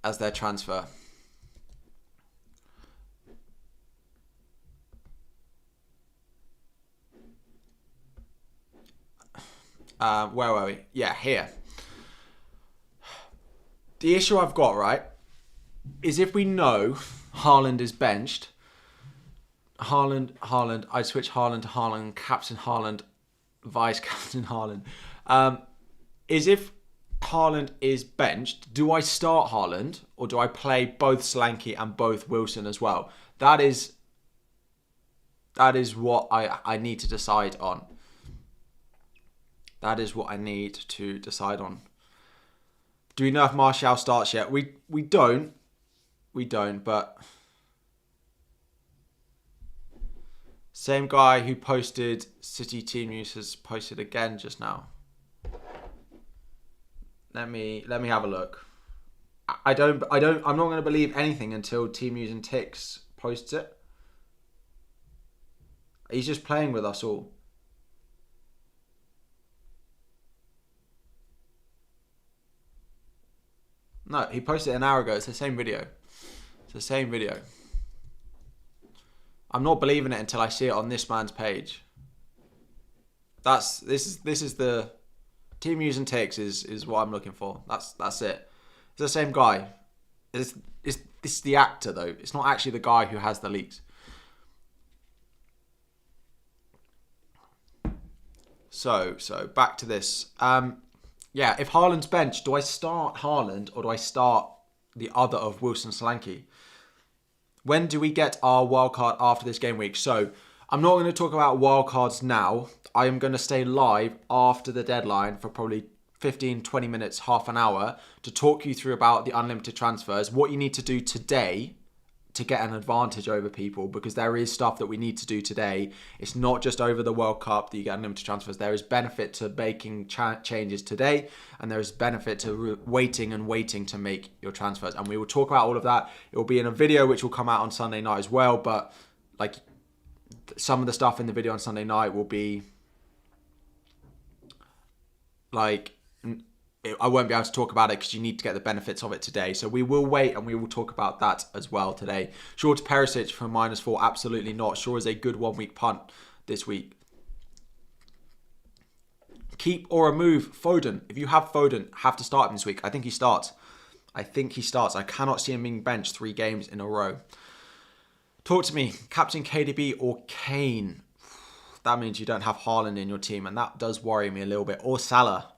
as their transfer. Where were we? Yeah, here. The issue I've got, right, is if we know Haaland is benched, Haaland, I'd switch Haaland to Haaland, captain Haaland, vice captain Haaland. Is if Haaland is benched, do I start Haaland or do I play both Solanke and both Wilson as well? That is what I need to decide on. That is what I need to decide on. Do we know if Martial starts yet? We don't. We don't, but... Same guy who posted City team news has posted again just now. Let me have a look. I'm not going to believe anything until Team News and Ticks posts it. He's just playing with us all. No, he posted it an hour ago. It's the same video. It's the same video. I'm not believing it until I see it on this man's page. This is the Team News and Ticks is what I'm looking for. That's it. It's the same guy. This is the actor though. It's not actually the guy who has the leaks. So back to this. Yeah, if Haaland's benched, do I start Haaland or do I start the other of Wilson Solanke? When do we get our wildcard after this game week? So I'm not going to talk about wildcards now. I am going to stay live after the deadline for probably 15, 20 minutes, half an hour to talk you through about the unlimited transfers, what you need to do today to get an advantage over people, because there is stuff that we need to do today. It's not just over the World Cup that you get unlimited transfers. There is benefit to making changes today, and there is benefit to waiting to make your transfers. And we will talk about all of that. It will be in a video which will come out on Sunday night as well, but like some of the stuff in the video on Sunday night will be like... I won't be able to talk about it because you need to get the benefits of it today. So we will wait and we will talk about that as well today. Shaw to Perisic for -4. Absolutely not. Shaw is a good 1 week punt this week. Keep or remove Foden. If you have Foden, have to start him this week. I think he starts. I cannot see him being benched 3 games in a row. Talk to me. Captain KDB or Kane? That means you don't have Haaland in your team, and that does worry me a little bit. Or Salah.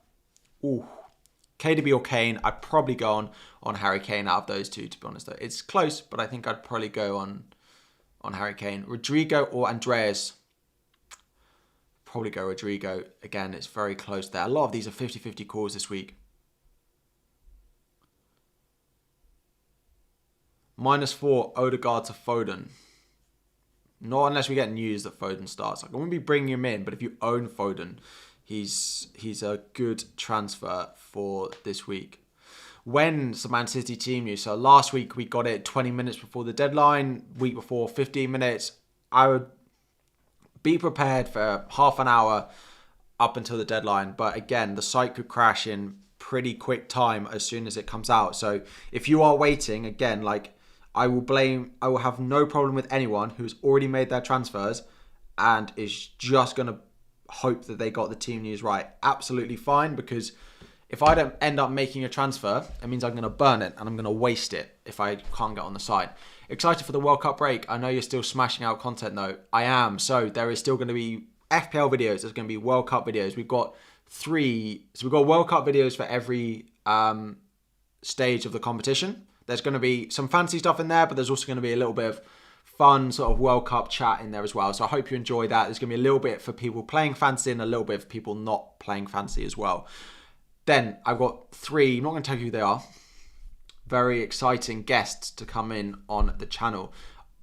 Ooh. KDB or Kane, I'd probably go on Harry Kane out of those two, to be honest. Though it's close, but I think I'd probably go on Harry Kane. Rodrigo or Andreas? Probably go Rodrigo. Again, it's very close there. A lot of these are 50-50 calls this week. -4, Odegaard to Foden. Not unless we get news that Foden starts. Like, I wouldn't be bringing him in, but if you own Foden, he's a good transfer for this week. When's the Man City team news? So last week we got it 20 minutes before the deadline. Week before 15 minutes. I would be prepared for half an hour up until the deadline. But again, the site could crash in pretty quick time as soon as it comes out. So if you are waiting, again, like I will have no problem with anyone who's already made their transfers and is just going to hope that they got the team news right, absolutely fine, because if I don't end up making a transfer, it means I'm going to burn it and I'm going to waste it if I can't get on the side. Excited for the World Cup break. I know you're still smashing out content though. I am. So there is still going to be FPL videos. There's going to be World Cup videos. We've got 3. So we've got World Cup videos for every stage of the competition. There's going to be some fancy stuff in there, but there's also going to be a little bit of fun sort of World Cup chat in there as well. So I hope you enjoy that. There's going to be a little bit for people playing fantasy and a little bit for people not playing fantasy as well. Then I've got 3, I'm not going to tell you who they are, very exciting guests to come in on the channel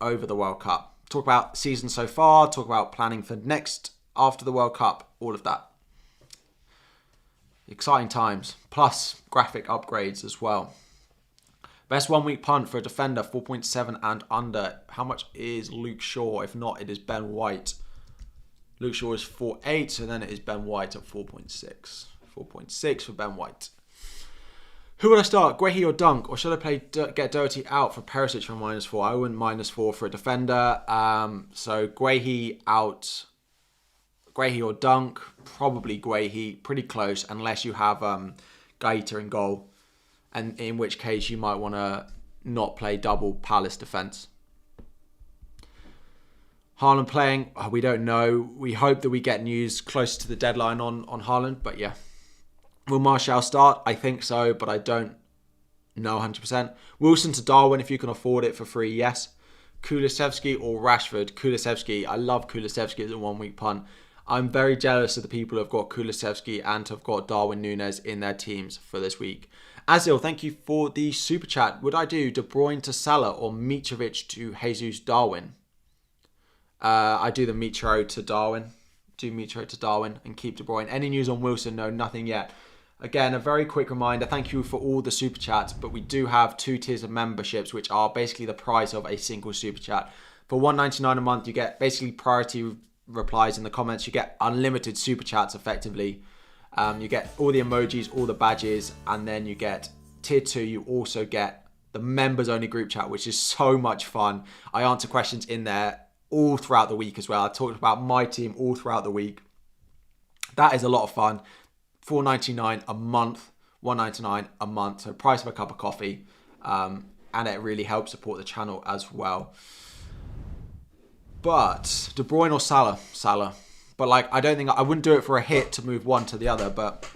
over the World Cup. Talk about season so far, talk about planning for next after the World Cup, all of that. Exciting times, plus graphic upgrades as well. Best 1 week punt for a defender, 4.7 and under. How much is Luke Shaw? If not, it is Ben White. Luke Shaw is 4.8, so then it is Ben White at 4.6. 4.6 for Ben White. Who would I start? Guehi or Dunk? Or should I play get Doherty out for Perisic for -4? I wouldn't -4 for a defender. So Guehi out. Guehi or Dunk? Probably Guehi. Pretty close, unless you have Gaeta in goal. And in which case you might want to not play double Palace defence. Haaland playing? Oh, we don't know. We hope that we get news close to the deadline on Haaland. But yeah. Will Martial start? I think so, but I don't know 100%. Wilson to Darwin if you can afford it for free, yes. Kulusevski or Rashford? Kulusevski. I love Kulusevski as a 1 week punt. I'm very jealous of the people who have got Kulusevski and have got Darwin Núñez in their teams for this week. Azil, thank you for the super chat. Would I do De Bruyne to Salah or Mitrovic to Jesus Darwin? I do the Mitro to Darwin. Do Mitro to Darwin and keep De Bruyne. Any news on Wilson? No, nothing yet. Again, a very quick reminder, thank you for all the super chats, but we do have 2 tiers of memberships, which are basically the price of a single super chat. For $1.99 a month, you get basically priority replies in the comments. You get unlimited super chats, effectively. You get all the emojis, all the badges, and then you get tier 2. You also get the members-only group chat, which is so much fun. I answer questions in there all throughout the week as well. I talked about my team all throughout the week. That is a lot of fun. $4.99 a month, $1.99 a month. So price of a cup of coffee. And it really helps support the channel as well. But De Bruyne or Salah? Salah. But like, I don't think I wouldn't do it for a hit to move one to the other. But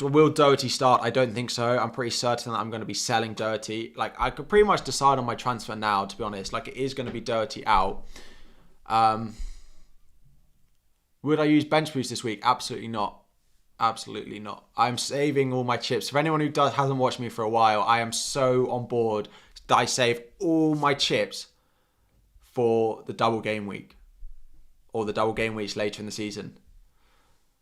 will Doherty start? I don't think so. I'm pretty certain that I'm going to be selling Doherty. Like, I could pretty much decide on my transfer now, to be honest. Like, it is going to be Doherty out. Would I use bench boost this week? Absolutely not. Absolutely not. I'm saving all my chips. For anyone who hasn't watched me for a while, I am so on board that I save all my chips for the double game week. Or the double game weeks later in the season.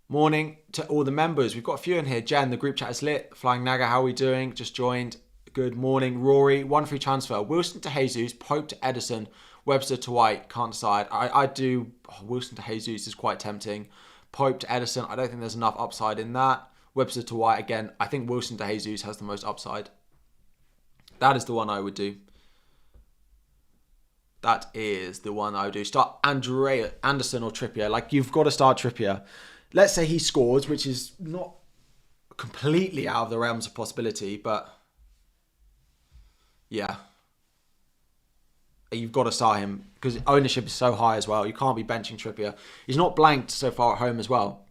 Morning to all the members. We've got a few in here. Jen, the group chat is lit. Flying Naga, how are we doing? Just joined. Good morning. Rory, 1 free transfer. Wilson to Jesus, Pope to Edison, Webster to White, can't decide. I do. Wilson to Jesus is quite tempting. Pope to Edison, I don't think there's enough upside in that. Webster to White, again, I think Wilson to Jesus has the most upside. That is the one I would do. That is the one I would do. Start Anderson or Trippier. Like, you've got to start Trippier. Let's say he scores, which is not completely out of the realms of possibility, but yeah. You've got to start him because ownership is so high as well. You can't be benching Trippier. He's not blanked so far at home as well.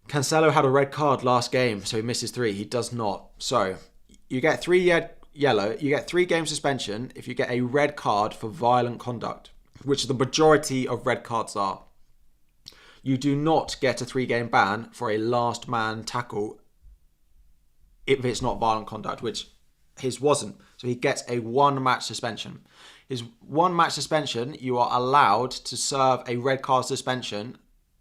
Cancelo had a red card last game, so he misses 3. He does not. So you get 3 yellow. You get 3 game suspension if you get a red card for violent conduct, which the majority of red cards are. You do not get a 3-game ban for a last man tackle if it's not violent conduct, which his wasn't. So he gets a 1-match suspension. His 1-match suspension, you are allowed to serve a red card suspension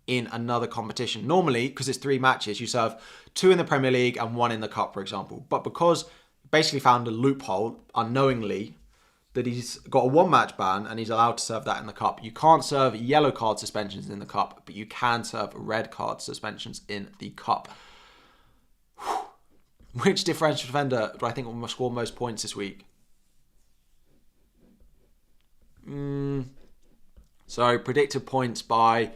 in another competition. Normally, because it's 3 matches, you serve 2 in the Premier League and 1 in the Cup, for example. But because he basically found a loophole unknowingly that he's got a 1-match ban and he's allowed to serve that in the Cup. You can't serve yellow card suspensions in the Cup, but you can serve red card suspensions in the Cup. Which differential defender do I think will score most points this week? So predicted points by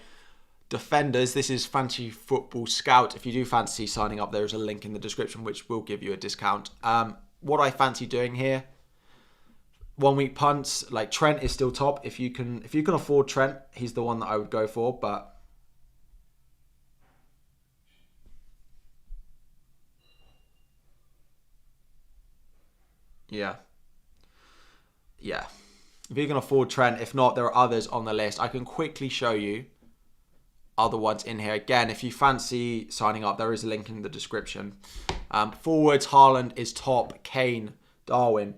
defenders. This is Fantasy Football Scout. If you do fancy signing up, there is a link in the description which will give you a discount. What I fancy doing here, 1 week punts, like Trent is still top. If you can afford Trent, he's the one that I would go for. But yeah. If you can afford Trent, if not, there are others on the list. I can quickly show you other ones in here. Again, if you fancy signing up, there is a link in the description. Forwards, Haaland is top, Kane, Darwin.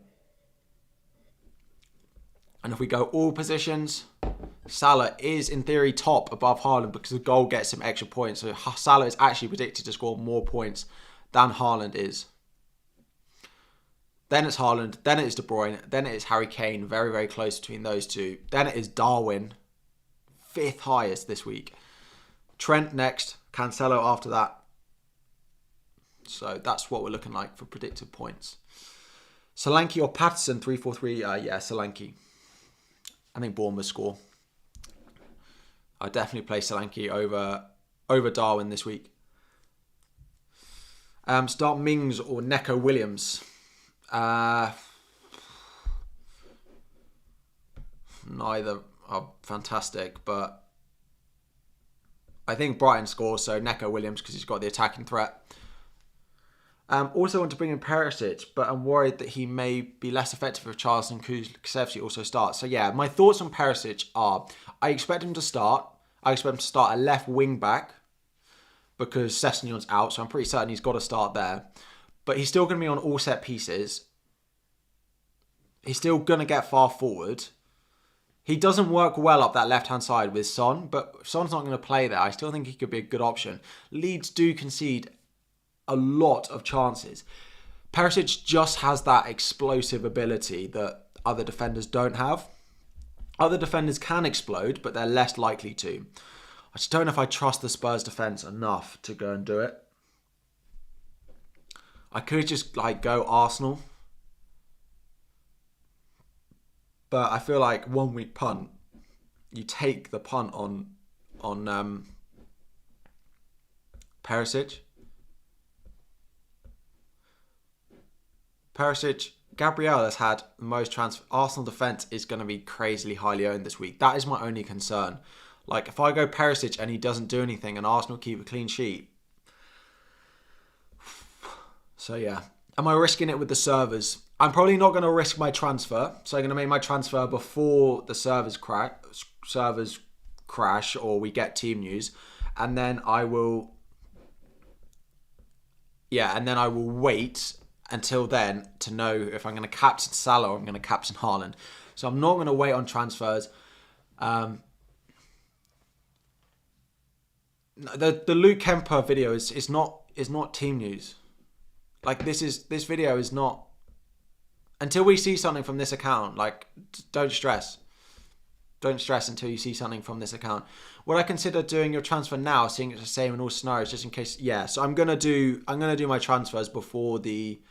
And if we go all positions, Salah is in theory top above Haaland because the goal gets him extra points. So Salah is actually predicted to score more points than Haaland is. Then it's Haaland, then it is De Bruyne, then it is Harry Kane, very, very close between those two. Then it is Darwin, 5th highest this week. Trent next, Cancelo after that. So that's what we're looking like for predicted points. Solanke or Patterson, 3-4-3. Yeah, Solanke. I think Bournemouth score. I definitely play Solanke over Darwin this week. Start Mings or Neco Williams. Neither are fantastic, but I think Brighton scores, so Neco Williams because he's got the attacking threat. Also want to bring in Perisic, but I'm worried that he may be less effective if Charleston Kulusevski also starts. So yeah, my thoughts on Perisic are, I expect him to start. I expect him to start a left wing back because Sessegnon's out, so I'm pretty certain he's got to start there. But he's still going to be on all set pieces. He's still going to get far forward. He doesn't work well up that left-hand side with Son, but if Son's not going to play there, I still think he could be a good option. Leeds do concede a lot of chances. Perisic just has that explosive ability that other defenders don't have. Other defenders can explode, but they're less likely to. I just don't know if I trust the Spurs defence enough to go and do it. I could just go Arsenal. But I feel like 1 week punt, you take the punt on Perisic. Gabriel has had the most transfer. Arsenal defence is going to be crazily highly owned this week. That is my only concern. Like, if I go Perisic and he doesn't do anything and Arsenal keep a clean sheet. So, yeah. Am I risking it with the servers? I'm probably not going to risk my transfer. So, I'm going to make my transfer before the servers crash or we get team news. And then I will... Yeah, and then I will wait until then to know if I'm going to captain Salah or I'm going to captain Haaland. So, I'm not going to wait on transfers. The Luke Kemper video is not team news. Like this video is not, until we see something from this account. Like, don't stress until you see something from this account. Would I consider doing your transfer now, seeing it's the same in all scenarios, just in case? Yeah. So I'm gonna do my transfers before the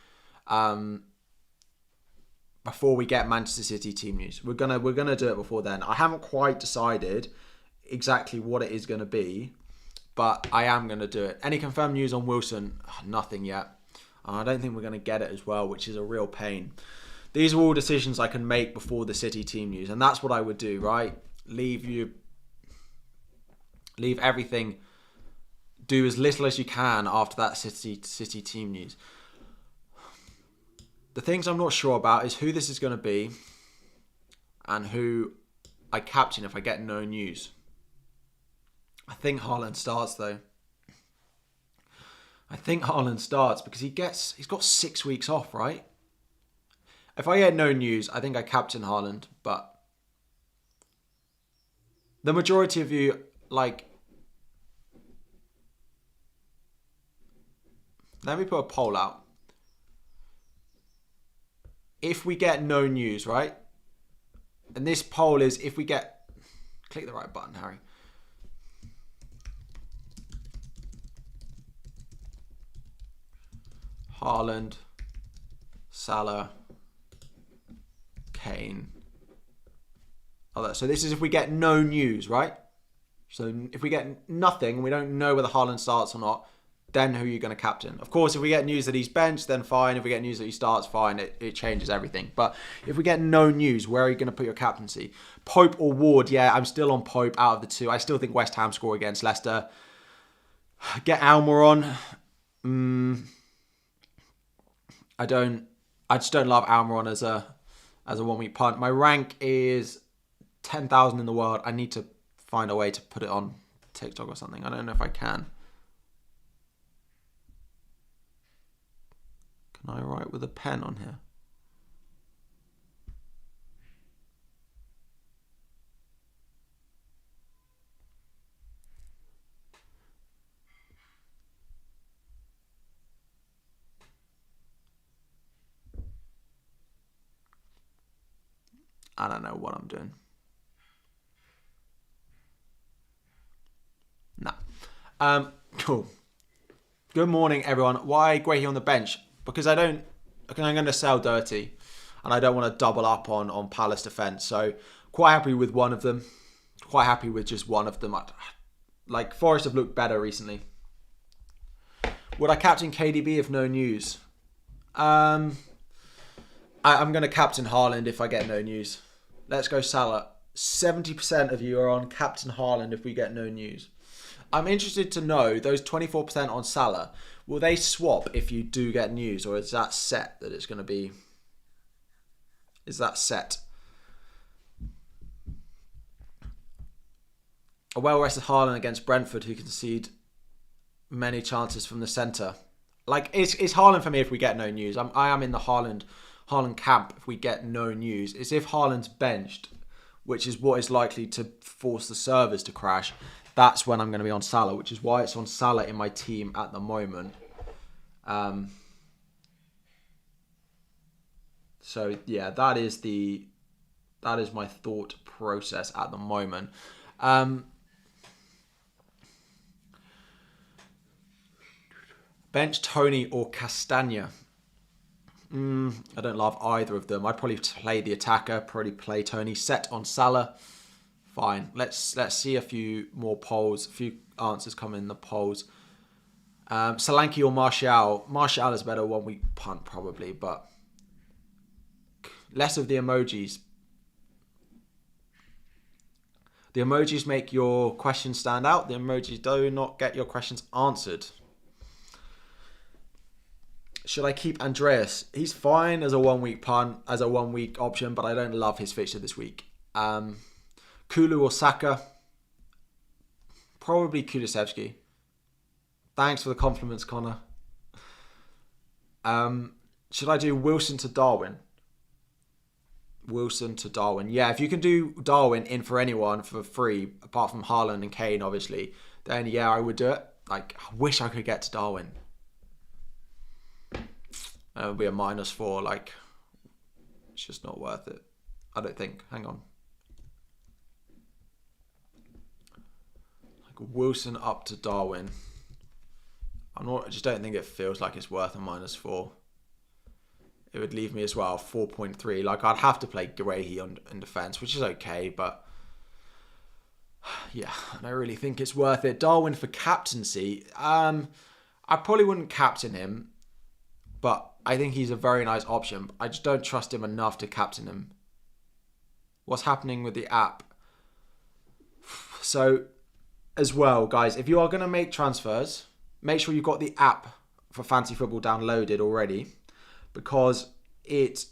before we get Manchester City team news. We're gonna do it before then. I haven't quite decided exactly what it is gonna be, but I am gonna do it. Any confirmed news on Wilson? Nothing yet. I don't think we're going to get it as well, which is a real pain. These are all decisions I can make before the City team news, and that's what I would do, right? Leave everything. Do as little as you can after that City team news. The things I'm not sure about is who this is going to be and who I captain if I get no news. I think Haaland starts though. I think Haaland starts because he's got 6 weeks off, right? If I get no news, I think I captain Haaland, but the majority of you, like, let me put a poll out. If we get no news, right? And this poll is if we get, click the right button, Harry. Haaland, Salah, Kane, So this is if we get no news, right? So if we get nothing, we don't know whether Haaland starts or not, then who are you going to captain? Of course, if we get news that he's benched, then fine. If we get news that he starts, fine. It changes everything. But if we get no news, where are you going to put your captaincy? Pope or Ward? Yeah, I'm still on Pope out of the two. I still think West Ham score against Leicester. Get Almiron. I just don't love Almiron as a 1 week punt. My rank is 10,000 in the world. I need to find a way to put it on TikTok or something. I don't know if I can. Can I write with a pen on here? I don't know what I'm doing. No. Cool. Good morning, everyone. Why Guehi on the bench? Because I'm going to sell Dirty, and I don't want to double up on Palace defence. So quite happy with one of them. Quite happy with just one of them. Like Forest have looked better recently. Would I captain KDB if no news? I'm going to captain Haaland if I get no news. Let's go Salah. 70% of you are on captain Haaland if we get no news. I'm interested to know, those 24% on Salah, will they swap if you do get news, or is that set that it's going to be? Is that set? A well-rested Haaland against Brentford, who concede many chances from the centre. Like, it's Haaland for me if we get no news. I am in the Haaland camp if we get no news. It's if Haaland's benched, which is what is likely to force the servers to crash. That's when I'm going to be on Salah, which is why it's on Salah in my team at the moment. So yeah, that is my thought process at the moment. Bench Tony or Castagna? I don't love either of them. I'd probably play the attacker, probably play Tony. Set on Salah. Fine. Let's see a few more polls. A few answers come in the polls. Solanke or Martial? Martial is better 1 week punt probably, but less of the emojis. The emojis make your questions stand out. The emojis do not get your questions answered. Should I keep Andreas? He's fine as a 1 week punt, as a 1 week option, but I don't love his fixture this week. Kulu or Saka? Probably Kulusevski. Thanks for the compliments, Connor. Should I do Wilson to Darwin? Wilson to Darwin. Yeah, if you can do Darwin in for anyone for free, apart from Haaland and Kane, obviously, then yeah, I would do it. Like, I wish I could get to Darwin. It would be a -4. Like, it's just not worth it. I don't think. Hang on. Like Wilson up to Darwin. I just don't think it feels like it's worth a -4. It would leave me as well 4.3. Like, I'd have to play Guehi in defence, which is okay, but yeah, I don't really think it's worth it. Darwin for captaincy. I probably wouldn't captain him, but I think he's a very nice option. I just don't trust him enough to captain him. What's happening with the app? So, as well, guys, if you are going to make transfers, make sure you've got the app for Fantasy Football downloaded already, because it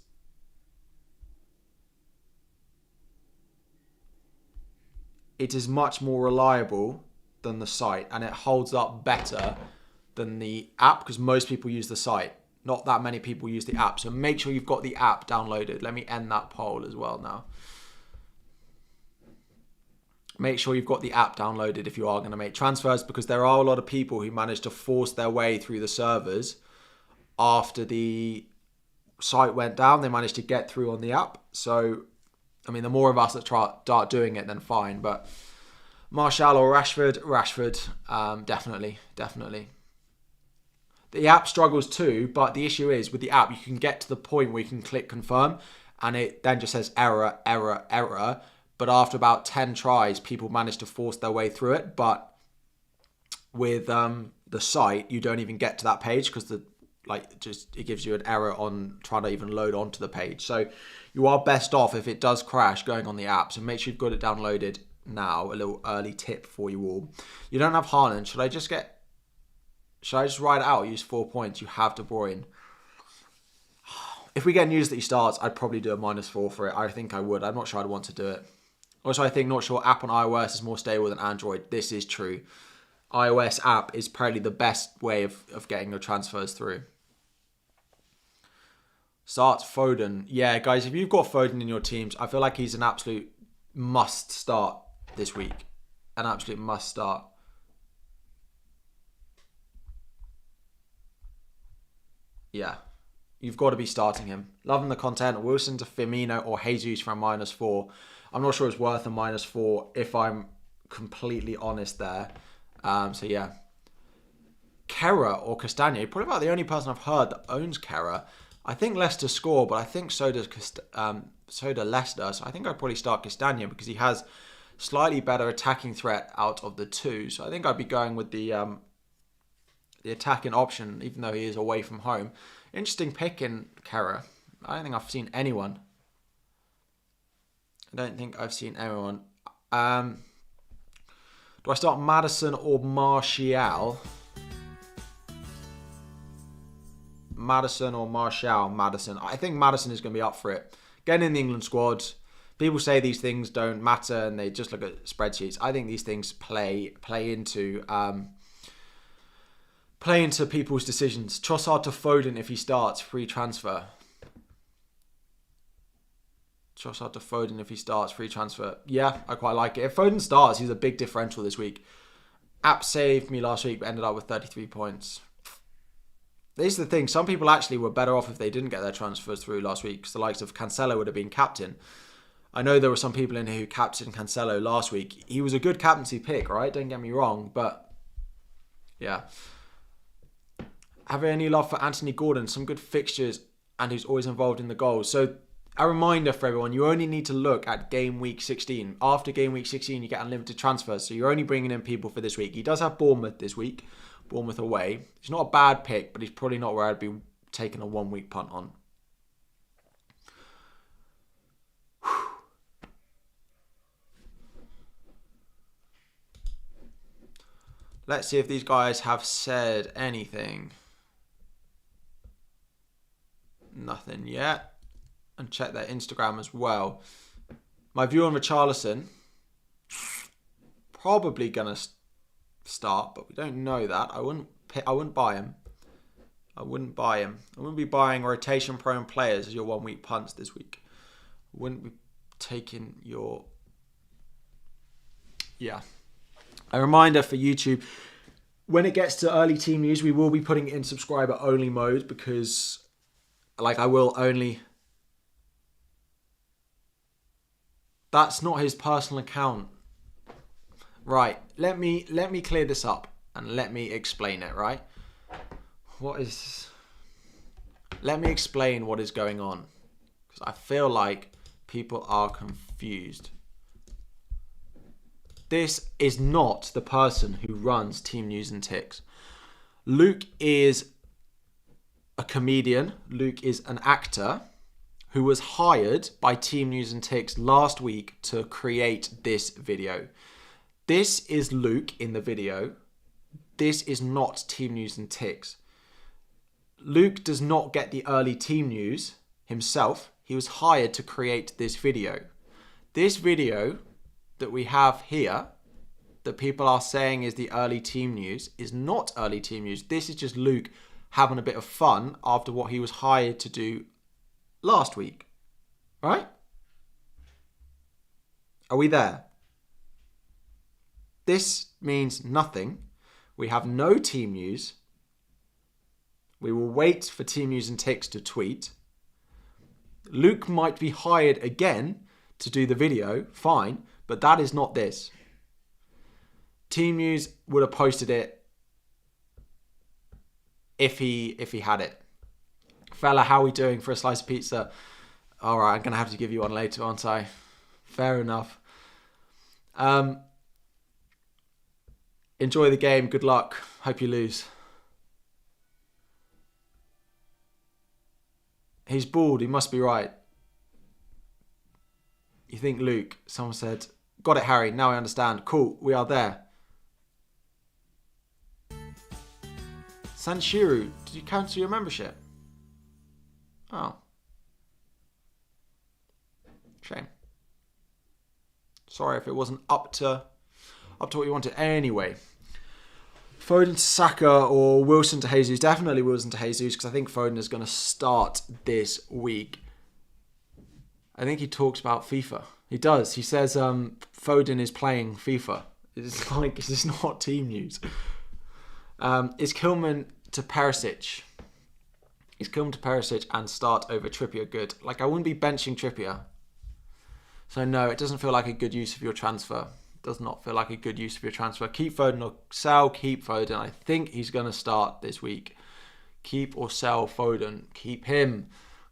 is much more reliable than the site, and it holds up better than the app because most people use the site. Not that many people use the app, so make sure you've got the app downloaded. Let me end that poll as well now. Make sure you've got the app downloaded if you are going to make transfers, because there are a lot of people who manage to force their way through the servers after the site went down. They managed to get through on the app. So, I mean, the more of us that start doing it, then fine. But Martial or Rashford? Rashford, definitely. The app struggles too, but the issue is with the app, you can get to the point where you can click confirm and it then just says error. But after about 10 tries, people managed to force their way through it. But with the site, you don't even get to that page because it gives you an error on trying to even load onto the page. So you are best off, if it does crash, going on the app. So make sure you've got it downloaded now. A little early tip for you all. You don't have Haaland. Should I just ride it out? Use 4 points. You have De Bruyne. If we get news that he starts, I'd probably do a -4 for it. I think I would. I'm not sure I'd want to do it. Also, not sure app on iOS is more stable than Android. This is true. iOS app is probably the best way of getting your transfers through. Starts Foden. Yeah, guys, if you've got Foden in your teams, I feel like he's an absolute must start this week. An absolute must start. Yeah. You've got to be starting him. Loving the content. Wilson to Firmino or Jesus for a -4. I'm not sure it's worth a -4 if I'm completely honest there. So yeah. Kera or Castagna. Probably about the only person I've heard that owns Kera. I think Leicester score, but I think so does Leicester. So I think I'd probably start Castagna because he has slightly better attacking threat out of the two. So I think I'd be going with the attacking option, even though he is away from home. Interesting pick in Kera. I don't think I've seen anyone. Do I start Maddison or Martial? Maddison. I think Maddison is going to be up for it. Getting in the England squad. People say these things don't matter and they just look at spreadsheets. I think these things play into people's decisions. Trossard to Foden if he starts, free transfer. Yeah, I quite like it. If Foden starts, he's a big differential this week. App saved me last week, but ended up with 33 points. This is the thing. Some people actually were better off if they didn't get their transfers through last week because the likes of Cancelo would have been captain. I know there were some people in here who captained Cancelo last week. He was a good captaincy pick, right? Don't get me wrong, but yeah. Have any love for Anthony Gordon? Some good fixtures and who's always involved in the goals. So a reminder for everyone, you only need to look at game week 16. After game week 16, you get unlimited transfers. So you're only bringing in people for this week. He does have Bournemouth this week. Bournemouth away. He's not a bad pick, but he's probably not where I'd be taking a 1 week punt on. Let's see if these guys have said anything. Nothing yet. And check their Instagram as well. My view on Richarlison. Probably going to start, but we don't know that. I wouldn't buy him. I wouldn't be buying rotation prone players as your 1 week punts this week. I wouldn't be taking your... Yeah. A reminder for YouTube, when it gets to early team news, we will be putting it in subscriber only mode because I will only... That's not his personal account. Right, let me clear this up and let me explain it, right? Let me explain what is going on because I feel like people are confused. This is not the person who runs Team News and Ticks. Luke is a comedian. Luke is an actor who was hired by Team News and Ticks last week to create this video. This is Luke in the video. This is not Team News and Ticks. Luke does not get the early team news himself. He was hired to create this video. This video that we have here, that people are saying is the early team news, is not early team news. This is just Luke having a bit of fun after what he was hired to do last week. Right? Are we there? This means nothing. We have no team news. We will wait for Team News and Ticks to tweet. Luke might be hired again to do the video, fine, but that is not this. Team News would have posted it if he had it. Fella, how are we doing for a slice of pizza? All right, I'm going to have to give you one later, aren't I? Fair enough. Enjoy the game. Good luck. Hope you lose. He's bald. He must be right. You think Luke? Someone said, got it, Harry. Now I understand. Cool. We are there. Sanshiru, did you cancel your membership? Oh. Shame. Sorry if it wasn't up to what you wanted. Anyway. Foden to Saka or Wilson to Jesus. Definitely Wilson to Jesus because I think Foden is going to start this week. I think he talks about FIFA. He does. He says Foden is playing FIFA. It's like, this is not team news. Is Kilman to Perisic? Is Kilman to Perisic and start over Trippier good? Like, I wouldn't be benching Trippier. So no, it doesn't feel like a good use of your transfer. Does not feel like a good use of your transfer. Keep Foden or sell. Keep Foden. I think he's going to start this week. Keep or sell Foden. Keep him.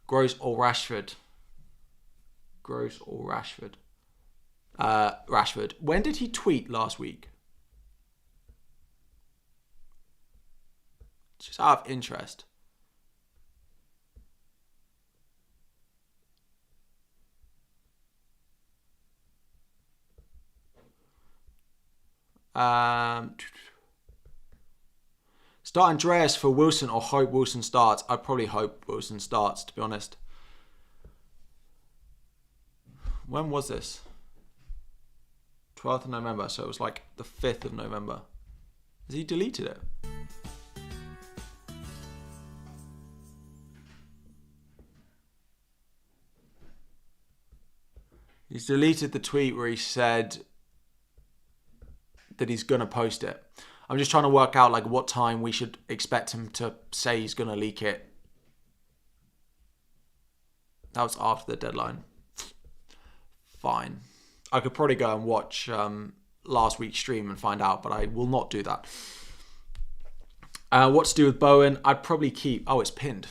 Gross or Rashford. Gross or Rashford. Rashford. When did he tweet last week? Just out of interest. Start Andreas for Wilson or hope Wilson starts. I'd probably hope Wilson starts, to be honest. When was this? 12th of November, so it was like the 5th of November. Has he deleted it? He's deleted the tweet where he said that he's going to post it. I'm just trying to work out like what time we should expect him to say he's going to leak it. That was after the deadline. Fine. I could probably go and watch last week's stream and find out, but I will not do that. What to do with Bowen? I'd probably keep... Oh, it's pinned.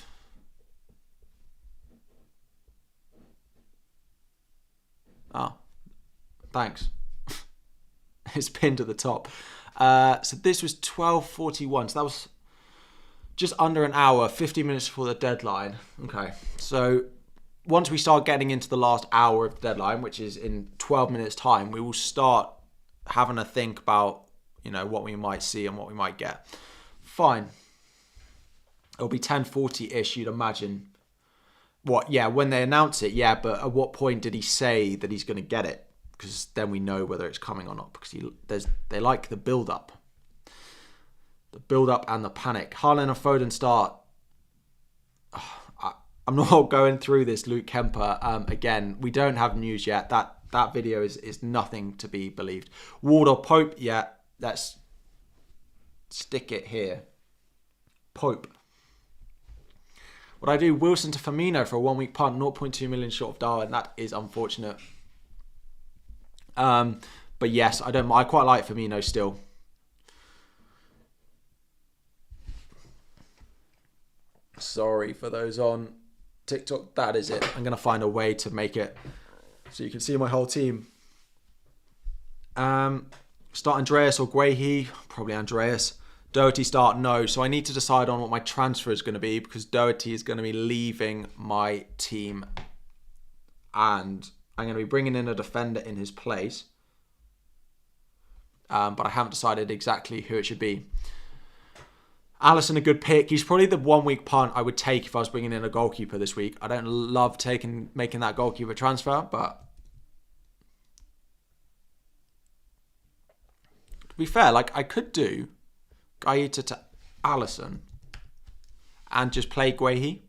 Oh, thanks. It's pinned at the top. So this was 12:41. So that was just under an hour, 50 minutes before the deadline. Okay. So once we start getting into the last hour of the deadline, which is in 12 minutes time, we will start having a think about, you know, what we might see and what we might get. Fine. It'll be 10:40-ish, you'd imagine. What? Yeah, when they announce it, yeah, but at what point did he say that he's going to get it? Because then we know whether it's coming or not. Because they like the build-up. The build-up and the panic. Haaland and Foden start. I'm not going through this, Luke Kemper. Again, we don't have news yet. That video is nothing to be believed. Ward or Pope? Yeah, let's stick it here. Pope. Would I do Wilson to Firmino for a 1 week punt? 0.2 million short of Darwin. That is unfortunate. But yes, I quite like Firmino still. Sorry for those on TikTok. That is it. I'm going to find a way to make it so you can see my whole team. Start Andreas or Guehi? Probably Andreas. Doherty start? No. So I need to decide on what my transfer is going to be because Doherty is going to be leaving my team. And I'm going to be bringing in a defender in his place. But I haven't decided exactly who it should be. Alisson, a good pick. He's probably the 1 week punt I would take if I was bringing in a goalkeeper this week. I don't love making that goalkeeper transfer, but to be fair, like I could do Gaeta to Alisson and just play Guehi.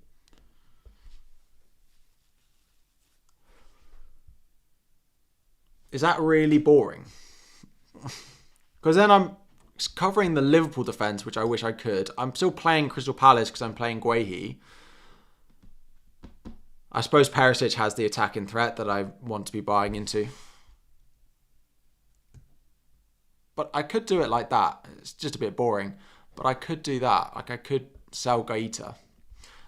Is that really boring? Because then I'm covering the Liverpool defence, which I wish I could. I'm still playing Crystal Palace because I'm playing Guehi. I suppose Perisic has the attacking threat that I want to be buying into. But I could do it like that. It's just a bit boring. But I could do that. Like I could sell Gaeta.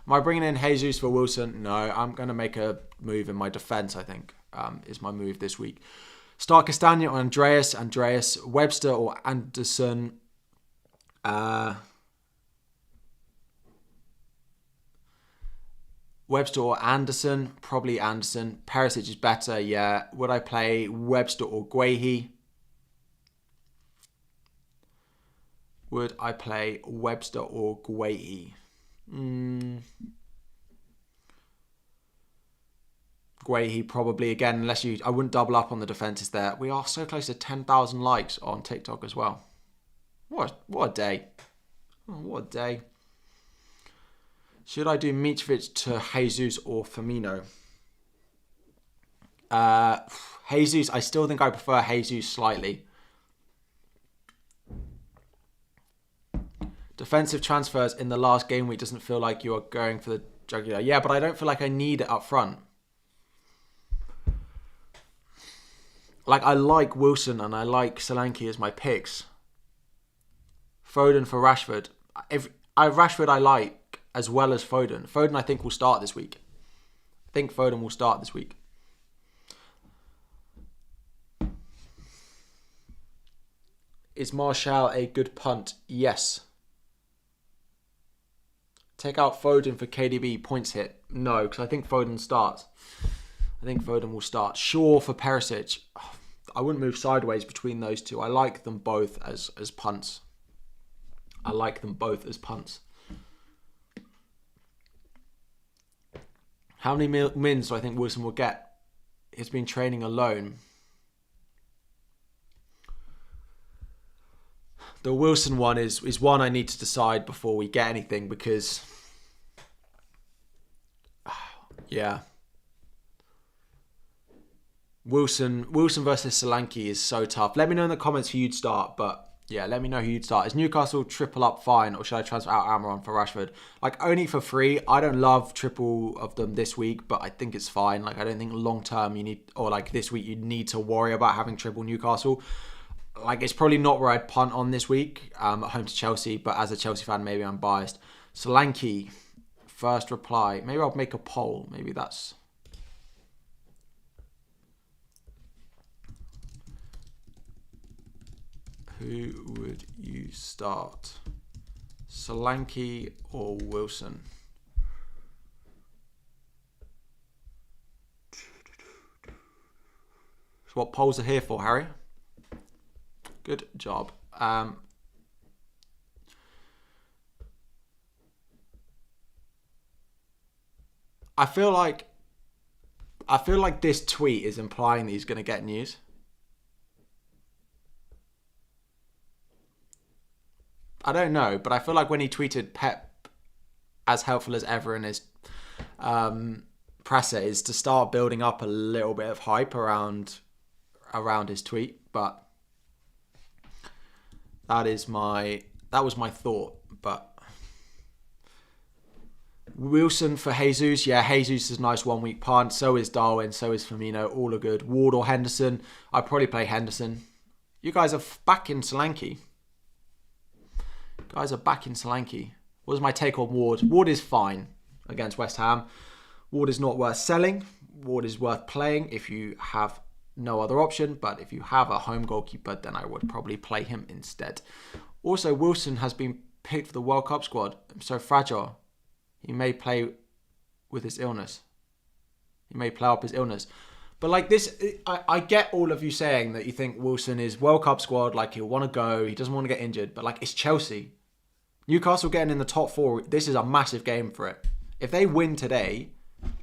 Am I bringing in Jesus for Wilson? No, I'm going to make a move in my defence, I think, is my move this week. Start Castagna or Andreas. Webster or Anderson. Webster or Anderson. Probably Anderson. Perisic is better, yeah. Would I play Webster or Guehi? Would I play Webster or Guehi? Guehi probably, again, unless I wouldn't double up on the defences there. We are so close to 10,000 likes on TikTok as well. What a day. Oh, what a day. Should I do Mitrovic to Jesus or Firmino? Jesus, I still think I prefer Jesus slightly. Defensive transfers in the last game week doesn't feel like you are going for the jugular. Yeah, but I don't feel like I need it up front. Like, I like Wilson and I like Solanke as my picks. Foden for Rashford. Rashford I like as well as Foden. Foden I think will start this week. Is Martial a good punt? Yes. Take out Foden for KDB, points hit. No, because I think Foden starts. I think Foden will start. Shaw for Perisic. I wouldn't move sideways between those two. I like them both as punts. How many mins do I think Wilson will get? He's been training alone. The Wilson one is one I need to decide before we get anything because... yeah. Wilson versus Solanke is so tough. Let me know in the comments who you'd start, but yeah, let me know who you'd start. Is Newcastle triple up fine, or should I transfer out Amaron for Rashford? Like, only for free. I don't love triple of them this week, but I think it's fine. Like, I don't think long term you need, or like this week you need to worry about having triple Newcastle. Like, it's probably not where I'd punt on this week at home to Chelsea, but as a Chelsea fan, maybe I'm biased. Solanke, first reply. Maybe I'll make a poll. Maybe that's... Who would you start? Solanke or Wilson? That's what polls are here for, Harry. Good job. I feel like this tweet is implying that he's going to get news. I don't know, but I feel like when he tweeted Pep as helpful as ever in his presser is to start building up a little bit of hype around his tweet, but that was my thought. But Wilson for Jesus, yeah, Jesus is a nice 1 week punt. So is Darwin, so is Firmino, all are good. Ward or Henderson, I'd probably play Henderson. You guys are back in Solanke. What was my take on Ward? Ward is fine against West Ham. Ward is not worth selling. Ward is worth playing if you have no other option. But if you have a home goalkeeper, then I would probably play him instead. Also, Wilson has been picked for the World Cup squad. I'm so fragile. He may play with his illness. He may play up his illness. But like this, I get all of you saying that you think Wilson is World Cup squad, like he'll want to go, he doesn't want to get injured. But like, it's Chelsea. Newcastle getting in the top 4, this is a massive game for it. If they win today,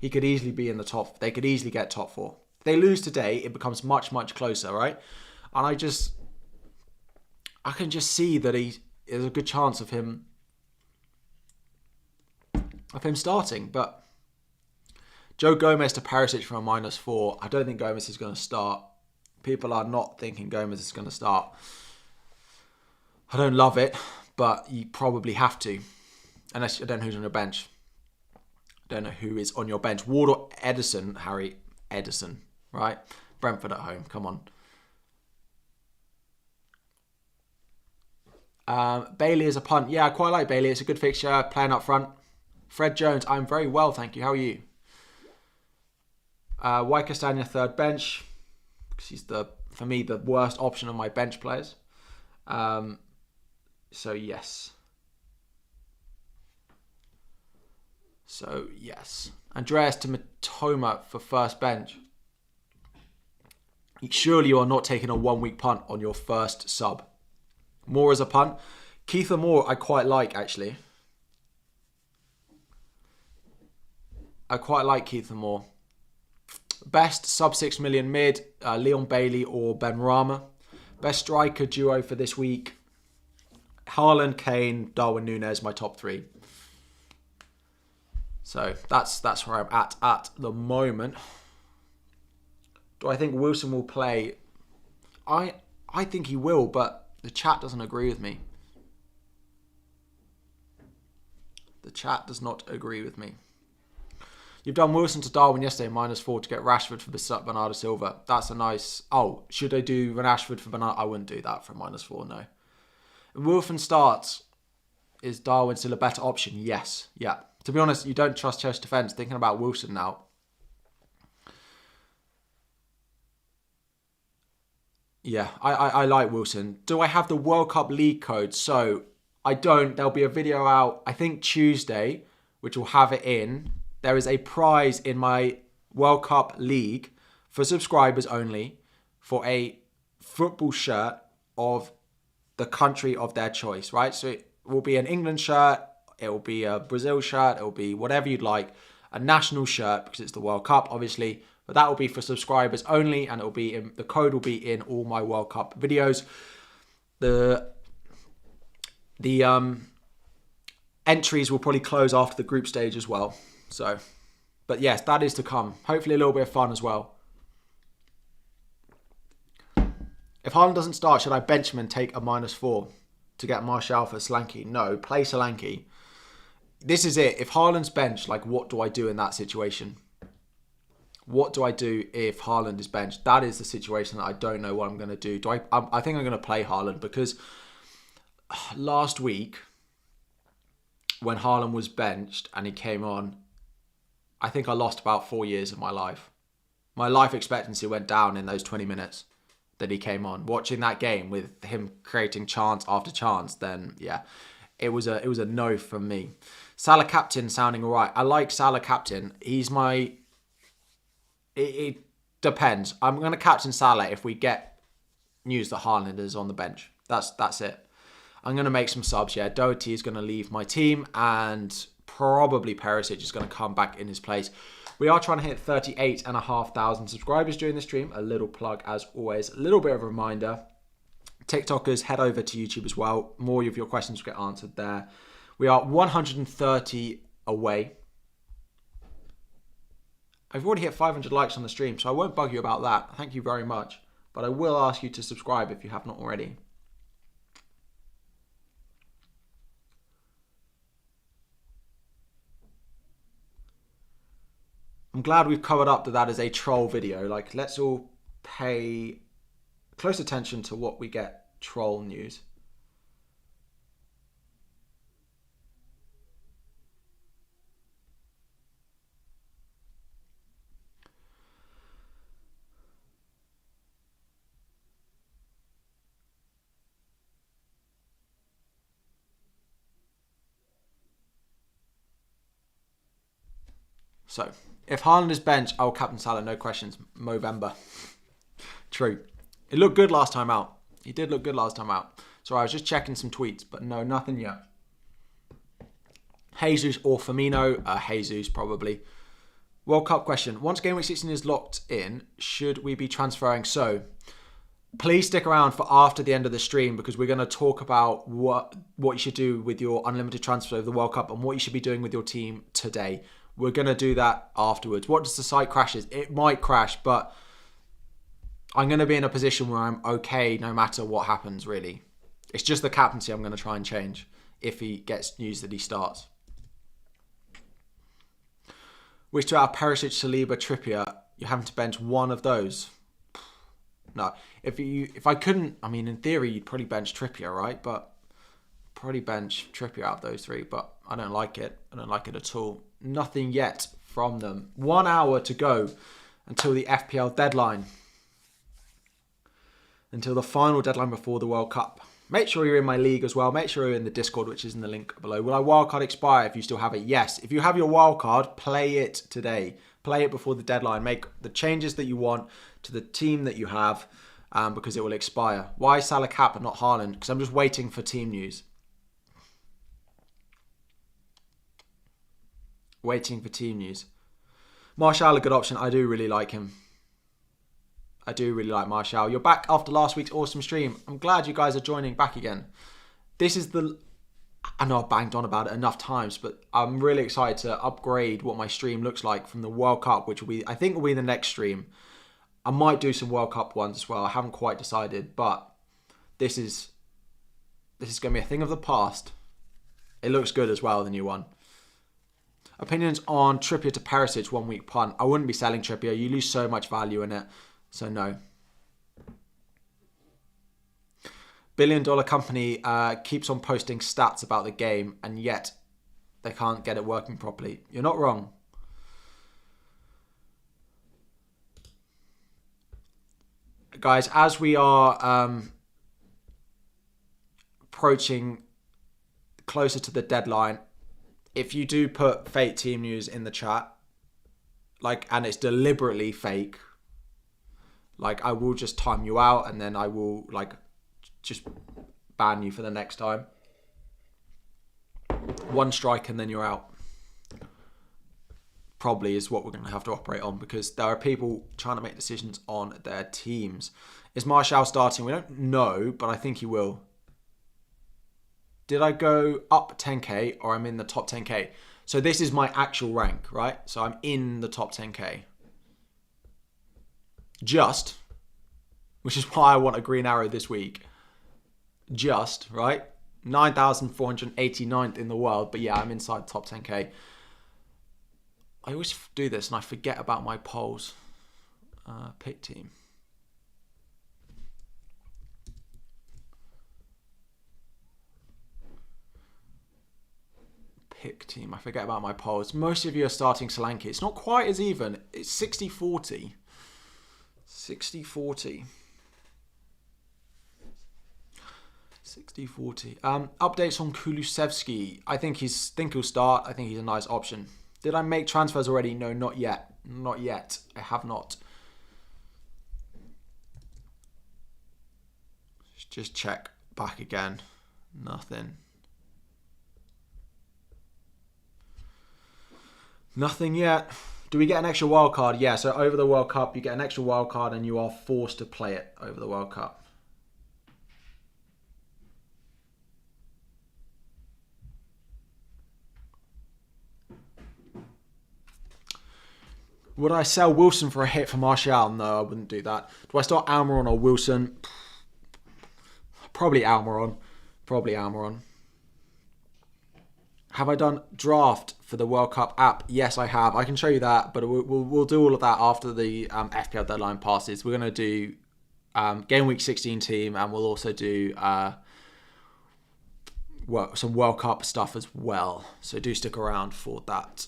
he could easily be in the top. They could easily get top 4. If they lose today, it becomes much, much closer, right? And I can just see that there's a good chance of him starting. But Joe Gomez to Perisic for a -4. I don't think Gomez is going to start. People are not thinking Gomez is going to start. I don't love it, but you probably have to. Unless I don't know who's on your bench. I don't know who is on your bench. Ward or Edison, Harry? Edison, right? Brentford at home, come on. Bailey is a punt. Yeah, I quite like Bailey. It's a good fixture, playing up front. Fred Jones, I'm very well, thank you. How are you? White Castagna, third bench. Because he's the for me, the worst option of my bench players. So yes. Andreas to Matoma for first bench. Surely you are not taking a 1 week punt on your first sub. Moore as a punt. Keith Moore I quite like, actually. I quite like Keith Moore. Best sub 6 million mid, Leon Bailey or Ben Rama. Best striker duo for this week, Haaland, Kane, Darwin Núñez, my top 3. So that's where I'm at the moment. Do I think Wilson will play? I think he will, but the chat doesn't agree with me. The chat does not agree with me. You've done Wilson to Darwin yesterday, -4 to get Rashford for Bernardo Silva. That's a nice... Oh, should I do Rashford for Bernardo? I wouldn't do that for -4, no. If Wilson starts, is Darwin still a better option? Yes. Yeah. To be honest, you don't trust Chelsea defence. Thinking about Wilson now. Yeah, I like Wilson. Do I have the World Cup League code? So, I don't. There'll be a video out, I think Tuesday, which will have it in. There is a prize in my World Cup League for subscribers only for a football shirt of the country of their choice, right? So it will be an England shirt, it will be a Brazil shirt, it will be whatever you'd like, a national shirt because it's the World Cup, obviously. But that will be for subscribers only, and it will be the code will be in all my World Cup videos. The entries will probably close after the group stage as well. So, but yes, that is to come. Hopefully a little bit of fun as well. If Haaland doesn't start, should I bench him and take a -4 to get Martial for Solanke? No, play Solanke. This is it. If Haaland's benched, like, what do I do in that situation? What do I do if Haaland is benched? That is the situation that I don't know what I'm going to do. I think I'm going to play Haaland because last week when Haaland was benched and he came on, I think I lost about 4 years of my life. My life expectancy went down in those 20 minutes that he came on. Watching that game with him creating chance after chance, then yeah, it was a no from me. Salah captain sounding all right. I like Salah captain. He's my... It depends. I'm going to captain Salah if we get news that Haaland is on the bench. That's it. I'm going to make some subs, yeah. Doherty is going to leave my team and probably Perisic is going to come back in his place. We are trying to hit 38,500 subscribers during the stream. A little plug as always. A little bit of a reminder. TikTokers, head over to YouTube as well. More of your questions will get answered there. We are 130 away. I've already hit 500 likes on the stream, so I won't bug you about that. Thank you very much. But I will ask you to subscribe if you have not already. I'm glad we've covered up that is a troll video. Like, let's all pay close attention to what we get troll news. So, if Haaland is benched, I will captain Salah, no questions. Movember. True. It looked good last time out. He did look good last time out. Sorry, I was just checking some tweets, but no, nothing yet. Jesus or Firmino? Jesus, probably. World Cup question. Once Gameweek16 is locked in, should we be transferring? So, please stick around for after the end of the stream because we're going to talk about what you should do with your unlimited transfer of the World Cup and what you should be doing with your team today. We're going to do that afterwards. What does the site crashes? It might crash, but I'm going to be in a position where I'm okay no matter what happens, really. It's just the captaincy I'm going to try and change if he gets news that he starts. Wish to have Perisic, Saliba, Trippier. You're having to bench one of those. No. If I couldn't, I mean, in theory, you'd probably bench Trippier, right? But probably bench Trippier out of those three, but I don't like it. I don't like it at all. Nothing yet from them. 1 hour to go until the FPL deadline. until the final deadline before the World Cup. Make sure you're in my league as well. Make sure you're in the Discord, which is in the link below. Will our wildcard expire if you still have it? Yes. If you have your wildcard, play it today. Play it before the deadline. Make the changes that you want to the team that you have, because it will expire. Why Salah cap and not Haaland? Because I'm just waiting for team news. Waiting for team news. Martial, a good option. I do really like him. I do really like Martial. You're back after last week's awesome stream. I'm glad you guys are joining back again. This is I know I've banged on about it enough times, but I'm really excited to upgrade what my stream looks like from the World Cup, which I think will be the next stream. I might do some World Cup ones as well. I haven't quite decided, but this is going to be a thing of the past. It looks good as well, the new one. Opinions on Trippier to Perisic 1 week punt. I wouldn't be selling Trippier. You lose so much value in it. So no. $1 billion company keeps on posting stats about the game, and yet they can't get it working properly. You're not wrong. Guys, as we are approaching closer to the deadline, if you do put fake team news in the chat, and it's deliberately fake, I will just time you out, and then I will just ban you for the next time. 1 strike and then you're out. Probably is what we're going to have to operate on, because there are people trying to make decisions on their teams. Is Martial starting? We don't know, but I think he will. Did I go up 10k or I'm in the top 10k? So this is my actual rank, right? So I'm in the top 10k. Just, which is why I want a green arrow this week. Just, right? 9,489th in the world. But yeah, I'm inside top 10k. I always do this and I forget about my polls. Pick team. Pick team. I forget about my polls. Most of you are starting Solanke. It's not quite as even. It's 60-40. 60-40. 60-40. Updates on Kulusevski. I think he'll start. I think he's a nice option. Did I make transfers already? No, not yet. Not yet. I have not. Just check back again. Nothing. Nothing yet. Do we get an extra wild card? Yeah, so over the World Cup, you get an extra wild card and you are forced to play it over the World Cup. Would I sell Wilson for a hit for Martial? No, I wouldn't do that. Do I start Almiron or Wilson? Probably Almiron. Probably Almiron. Have I done draft for the World Cup app? Yes, I have. I can show you that, but we'll do all of that after the FPL deadline passes. We're going to do Gameweek16 team, and we'll also do some World Cup stuff as well. So do stick around for that.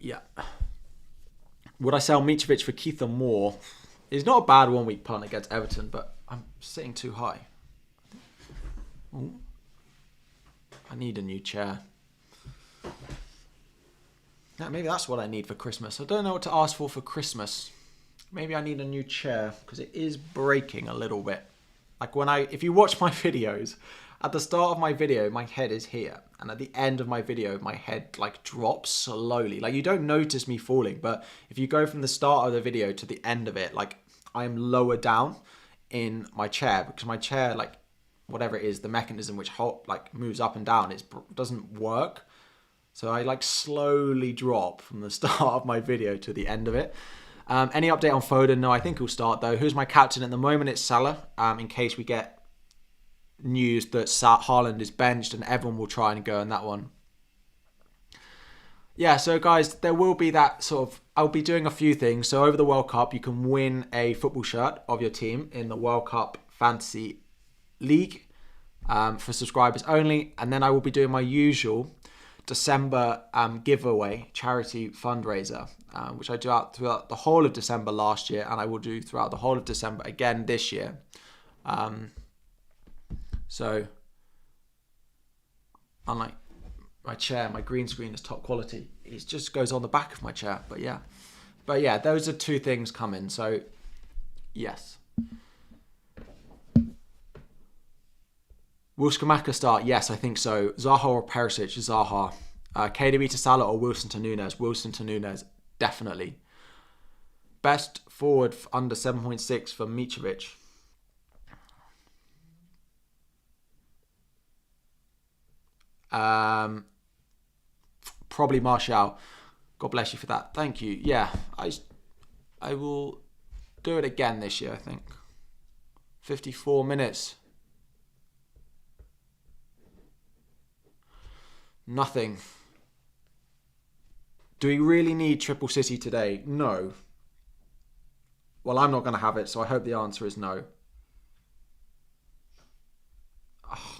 Yeah. Would I sell Mitrovic for Keith or Moore? It's not a bad 1 week punt against Everton, but I'm sitting too high. Ooh. I need a new chair. Yeah, maybe that's what I need for Christmas. I don't know what to ask for Christmas. Maybe I need a new chair because it is breaking a little bit. If you watch my videos, at the start of my video, my head is here. And at the end of my video, my head drops slowly. You don't notice me falling, but if you go from the start of the video to the end of it, I am lower down in my chair because my chair, whatever it is, the mechanism which moves up and down, it doesn't work. So I slowly drop from the start of my video to the end of it. Any update on Foden? No, I think he'll start though. Who's my captain at the moment? It's Salah. In case we get news that Haaland is benched, and everyone will try and go on that one. Yeah, so guys, there will be that I'll be doing a few things. So over the World Cup, you can win a football shirt of your team in the World Cup Fantasy League for subscribers only. And then I will be doing my usual December giveaway, charity fundraiser, which I do out throughout the whole of December last year, and I will do throughout the whole of December again this year. So, unlike my chair, my green screen is top quality. It just goes on the back of my chair, but yeah, those are 2 things coming. So, yes. Will Skamaka start? Yes, I think so. Zaha or Perisic? Zaha. KDB to Salah or Wilson to Nunes? Wilson to Nunes, definitely. Best forward under 7.6 for Mitrovic. Probably Martial. God bless you for that. Thank you. Yeah, I will do it again this year, I think. 54 minutes. Nothing. Do we really need Triple City today? No. Well, I'm not going to have it, so I hope the answer is no.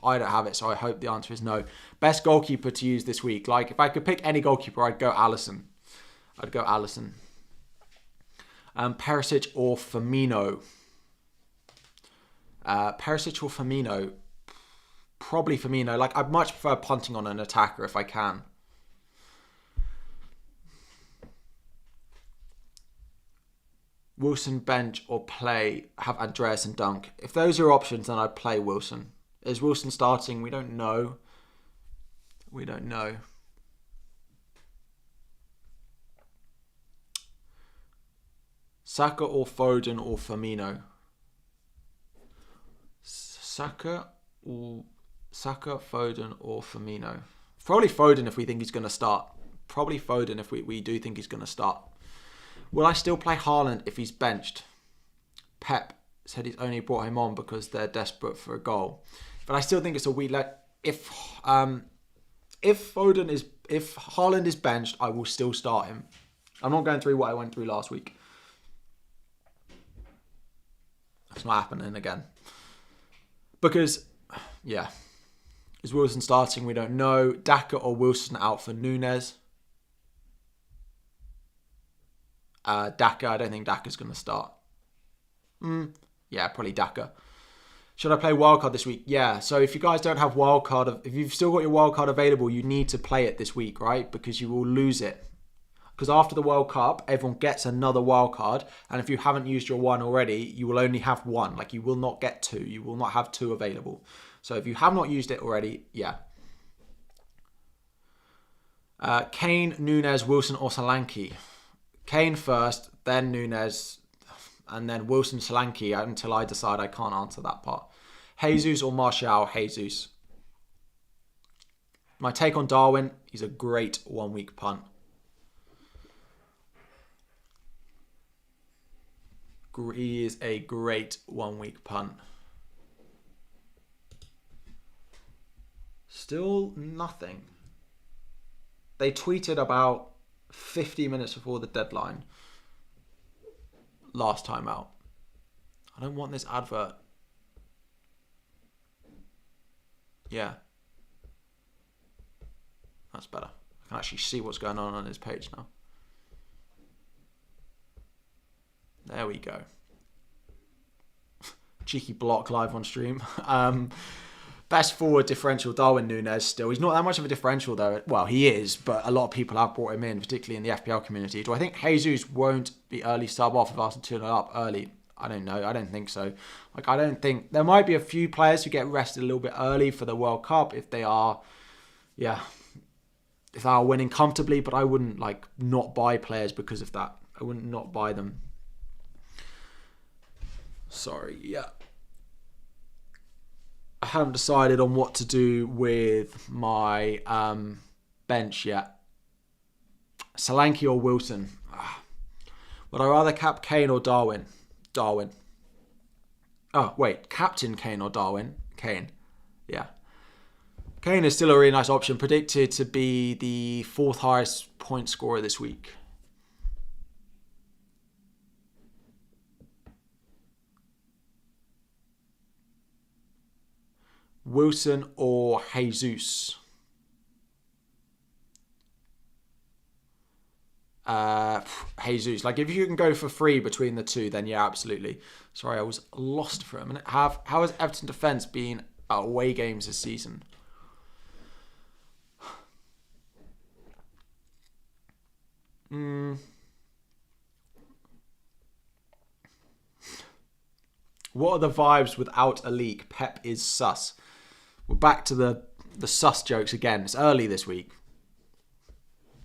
I don't have it, so I hope the answer is no. Best goalkeeper to use this week. Like, if I could pick any goalkeeper, I'd go Alisson. Perisic or Firmino? Perisic or Firmino? Probably Firmino. Like, I'd much prefer punting on an attacker if I can. Wilson bench or play, have Andreas and Dunk. If those are options, then I'd play Wilson. Is Wilson starting? We don't know. Saka or Foden or Firmino? Saka, Foden or Firmino? Probably Foden if we think he's going to start. Probably Foden if we do think he's going to start. Will I still play Haaland if he's benched? Pep said he's only brought him on because they're desperate for a goal. But I still think it's a weak... If Haaland is benched, I will still start him. I'm not going through what I went through last week. It's not happening again. Because, yeah. Is Wilson starting? We don't know. Daka or Wilson out for Nunes? Daka, I don't think Daka's going to start. Yeah, probably Daka. Should I play wildcard this week? Yeah, so if you guys don't have wildcard, if you've still got your wildcard available, you need to play it this week, right? Because you will lose it. Because after the World Cup, everyone gets another wildcard, and if you haven't used your one already, you will only have one. Like, you will not get 2. You will not have 2 available. So if you have not used it already, yeah. Kane, Nunes, Wilson or Solanke? Kane first, then Nunes, and then Wilson, Solanke until I decide I can't answer that part. Jesus or Martial? Jesus. My take on Darwin, he's a great 1-week punt. He is a great 1-week punt. Still nothing. They tweeted about 50 minutes before the deadline last time out. I don't want this advert. Yeah. That's better. I can actually see what's going on his page now. There we go. Cheeky block live on stream. Best forward differential, Darwin Núñez still. He's not that much of a differential though. Well, he is, but a lot of people have brought him in, particularly in the FPL community. Do I think Jesus won't be early sub off if Arsenal 2-0 up early? I don't know. I don't think so. Like, I don't think... There might be a few players who get rested a little bit early for the World Cup if they are... Yeah. If they are winning comfortably, but I wouldn't, like, not buy players because of that. I wouldn't not buy them. Sorry, yeah. I haven't decided on what to do with my bench yet. Solanke or Wilson? Would I rather cap Kane or Darwin? Darwin. Oh, wait. Captain Kane or Darwin? Kane. Yeah. Kane is still a really nice option. Predicted to be the 4th highest point scorer this week. Wilson or Jesus? Jesus. Like, if you can go for free between the two, then yeah, absolutely. Sorry, I was lost for a minute. How has Everton defence been at away games this season? What are the vibes without a leak? Pep is sus. We're back to the sus jokes again. It's early this week.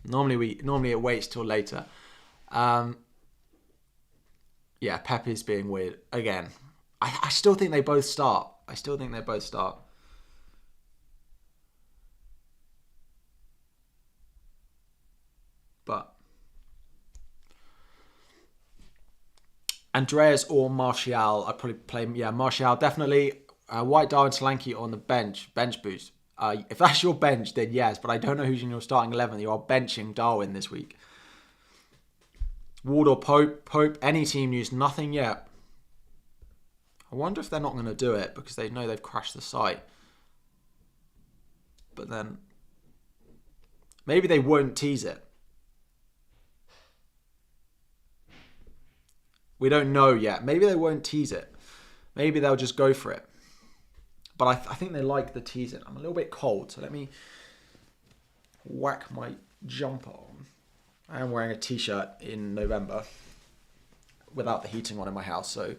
Normally it waits till later. Yeah, Pep is being weird again. I still think they both start. But Andreas or Martial, I'd probably play. Yeah, Martial definitely. White, Darwin, Solanke on the bench boost. If that's your bench, then yes. But I don't know who's in your starting 11. You are benching Darwin this week. Ward or Pope, any team news? Nothing yet. I wonder if they're not going to do it because they know they've crashed the site. But then maybe they won't tease it. We don't know yet. Maybe they won't tease it. Maybe they'll just go for it. But I think they like the teasing. I'm a little bit cold, so let me whack my jumper on. I am wearing a t-shirt in November without the heating on in my house, so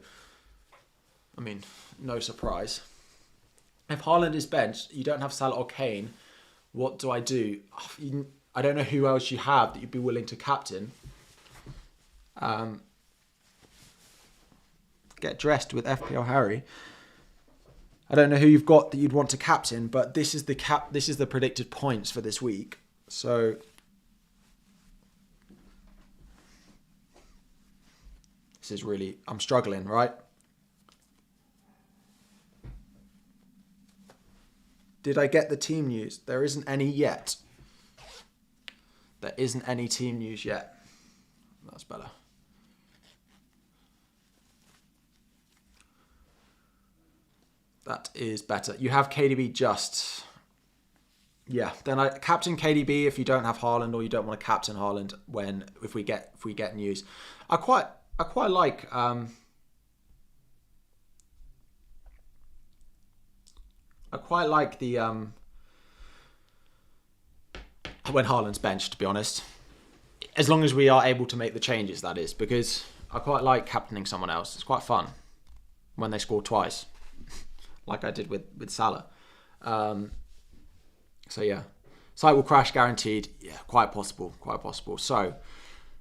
I mean, no surprise. If Haaland is benched, you don't have Salah or Kane, what do? I don't know who else you have that you'd be willing to captain. Get dressed with FPL Harry. I don't know who you've got that you'd want to captain, but this is the predicted points for this week. So this is really, I'm struggling, right? Did I get the team news? There isn't any yet. There isn't any team news yet. That's better. That is better. You have KDB just. Yeah, then I captain KDB if you don't have Haaland or you don't want to captain Haaland if we get news. I quite like the when Haaland's benched, to be honest. As long as we are able to make the changes, that is, because I quite like captaining someone else. It's quite fun when they score twice. Like I did with Salah. So yeah. Site will crash guaranteed. Yeah, quite possible. So,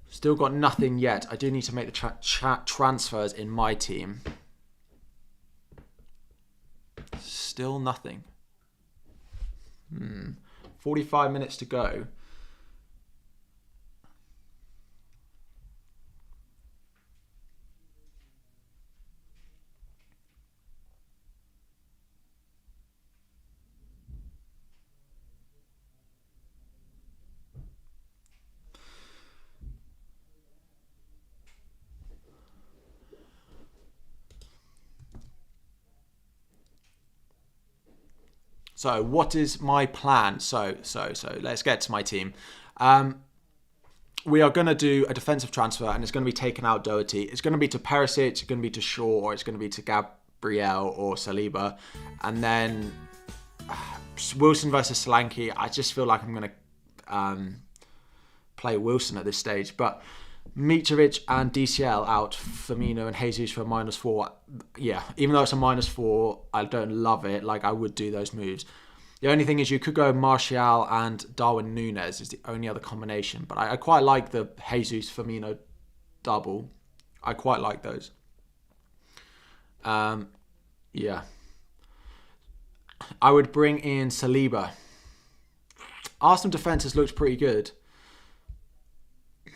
still got nothing yet. I do need to make the transfers in my team. Still nothing. 45 minutes to go. So what is my plan? So let's get to my team. We are going to do a defensive transfer and it's going to be taken out Doherty. It's going to be to Perisic, it's going to be to Shaw, or it's going to be to Gabriel or Saliba. And then Wilson versus Solanke. I just feel like I'm going to play Wilson at this stage. But Mitrovic and DCL out, Firmino and Jesus for a -4. Yeah, even though it's a -4, I don't love it. Like, I would do those moves. The only thing is you could go Martial and Darwin Núñez is the only other combination. But I quite like the Jesus Firmino double. I quite like those. Yeah. I would bring in Saliba. Arsenal defence has looked pretty good.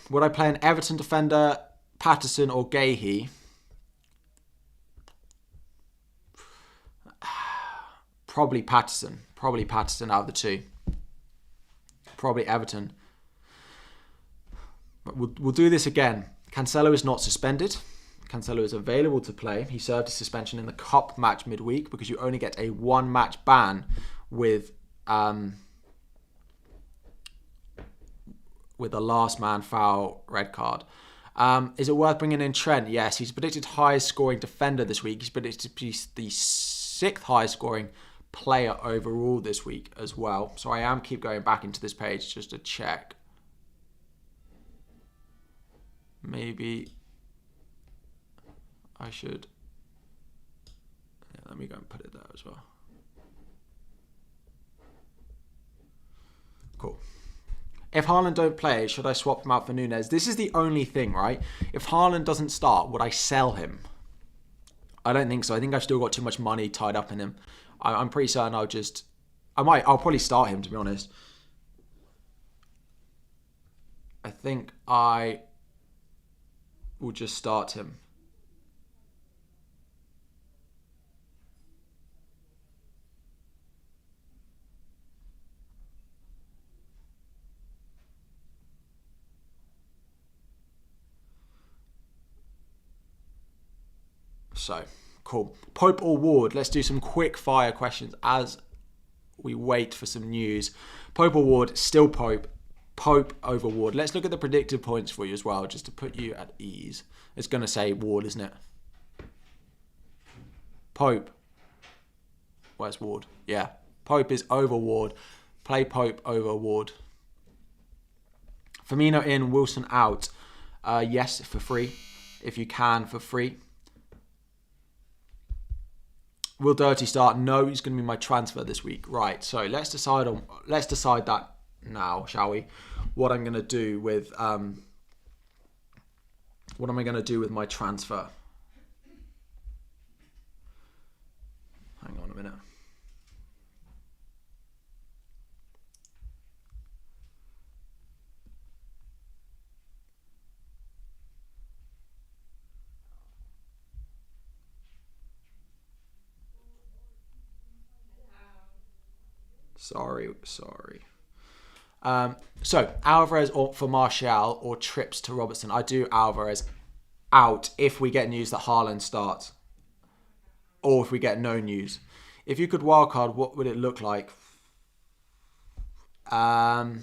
Would I play an Everton defender, Patterson or Gahey? Probably Patterson. Out of the two. Probably Everton. But we'll do this again. Cancelo is not suspended. Cancelo is available to play. He served his suspension in the cup match midweek because you only get a one-match ban with with a last man foul red card. Is it worth bringing in Trent? Yes, he's predicted highest scoring defender this week. He's predicted to be the 6th highest scoring player overall this week as well. So I am keep going back into this page just to check. Maybe I should. Yeah, let me go and put it there as well. Cool. If Haaland don't play, should I swap him out for Núñez? This is the only thing, right? If Haaland doesn't start, would I sell him? I don't think so. I think I've still got too much money tied up in him. I'm pretty certain I'll probably start him, to be honest. I think I will just start him. So, cool. Pope or Ward? Let's do some quick fire questions as we wait for some news. Pope or Ward? Still Pope. Pope over Ward. Let's look at the predicted points for you as well, just to put you at ease. It's going to say Ward, isn't it? Pope. Where's Ward? Yeah. Pope is over Ward. Play Pope over Ward. Firmino in, Wilson out. Yes, for free. If you can, for free. Will Dirty start? No, he's going to be my transfer this week. Right, so let's decide that now, shall we? What I'm going to do with what am I going to do with my transfer? Hang on a minute. Sorry. So, Alvarez for Martial or trips to Robertson. I do Alvarez out if we get news that Haaland starts. Or if we get no news. If you could wildcard, what would it look like? If I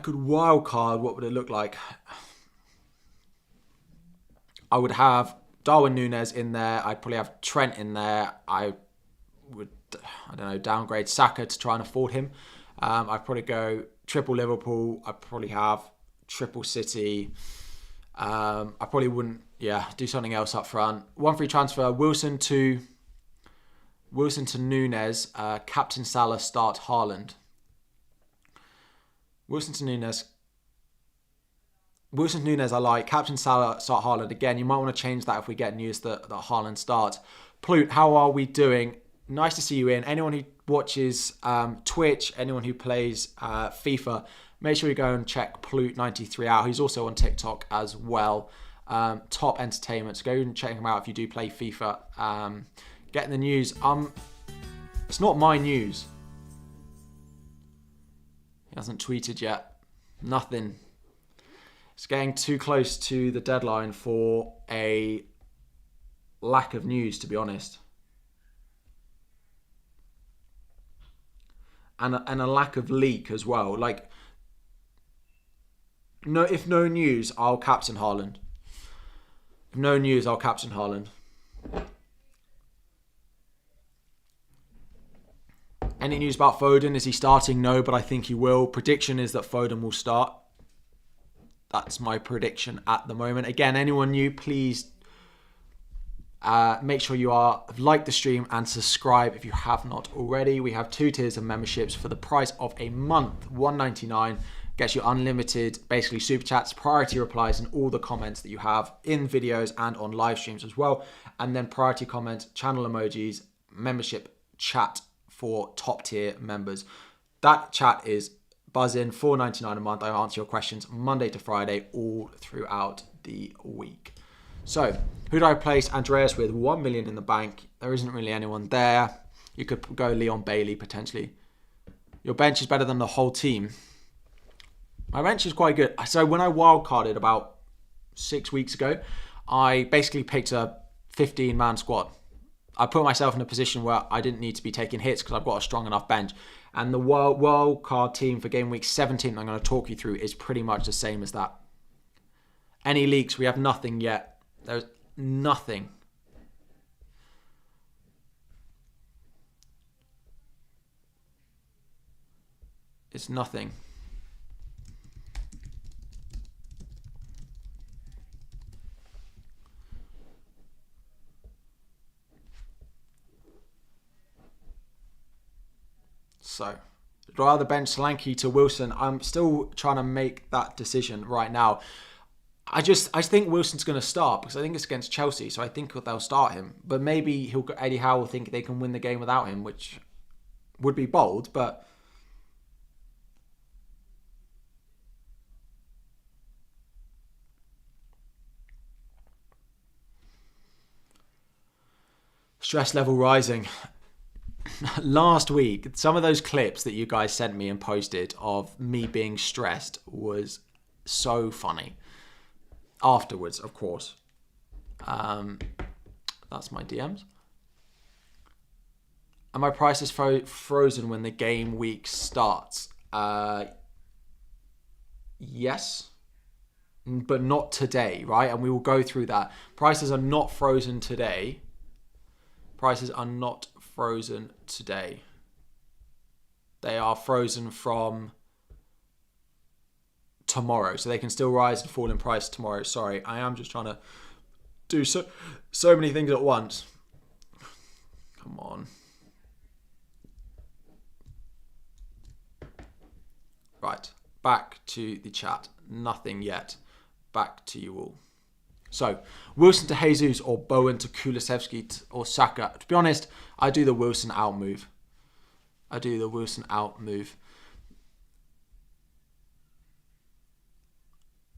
could wildcard, what would it look like? I would have Darwin Núñez in there. I'd probably have Trent in there. I would, downgrade Saka to try and afford him. I'd probably go triple Liverpool. I'd probably have triple City. I probably wouldn't, do something else up front. One free transfer, Wilson to Núñez. Captain Salah, start Haaland. Wilson to Núñez, I like. Captain Salah, start Haaland. Again, you might want to change that if we get news that Haaland starts. Plute, how are we doing? Nice to see you in. Anyone who watches Twitch, anyone who plays FIFA, make sure you go and check Plute93 out. He's also on TikTok as well. Top entertainment. So go and check him out if you do play FIFA. Getting the news. It's not my news. He hasn't tweeted yet. Nothing. It's getting too close to the deadline for a lack of news, to be honest. And a lack of leak as well. Like, no, if no news, I'll captain Haaland. If no news, I'll captain Haaland. Any news about Foden? Is he starting? No, but I think he will. Prediction is that Foden will start. That's my prediction at the moment. Again, anyone new, please make sure you like the stream and subscribe if you have not already. We have 2 tiers of memberships for the price of a month. $1.99 gets you unlimited, basically super chats, priority replies, and all the comments that you have in videos and on live streams as well. And then priority comments, channel emojis, membership chat for top tier members. That chat is buzzing. $4.99 a month. I answer your questions Monday to Friday all throughout the week. So, who do I place Andreas with? 1 million in the bank. There isn't really anyone there. You could go Leon Bailey potentially. Your bench is better than the whole team. My bench is quite good. So when I wildcarded about 6 weeks ago, I basically picked a 15-man squad. I put myself in a position where I didn't need to be taking hits because I've got a strong enough bench. And the wild card team for game week 17 I'm going to talk you through is pretty much the same as that. Any leaks? We have nothing yet. There's nothing. It's nothing. So, do I either bench Solanke to Wilson? I'm still trying to make that decision right now. I think Wilson's going to start because I think it's against Chelsea, so I think they'll start him. But maybe Eddie Howe will think they can win the game without him, which would be bold, but stress level rising. Last week, some of those clips that you guys sent me and posted of me being stressed was so funny. Afterwards, of course. That's my DMs. And my price is frozen when the game week starts. Yes. But not today, right? And we will go through that. Prices are not frozen today. Prices are not frozen today. They are frozen from tomorrow, so they can still rise and fall in price tomorrow. Sorry, I am just trying to do so many things at once. Come on. Right, back to the chat. Nothing yet. Back to you all. So, Wilson to Jesus or Bowen to Kulusevski or Saka. To be honest, I do the Wilson out move.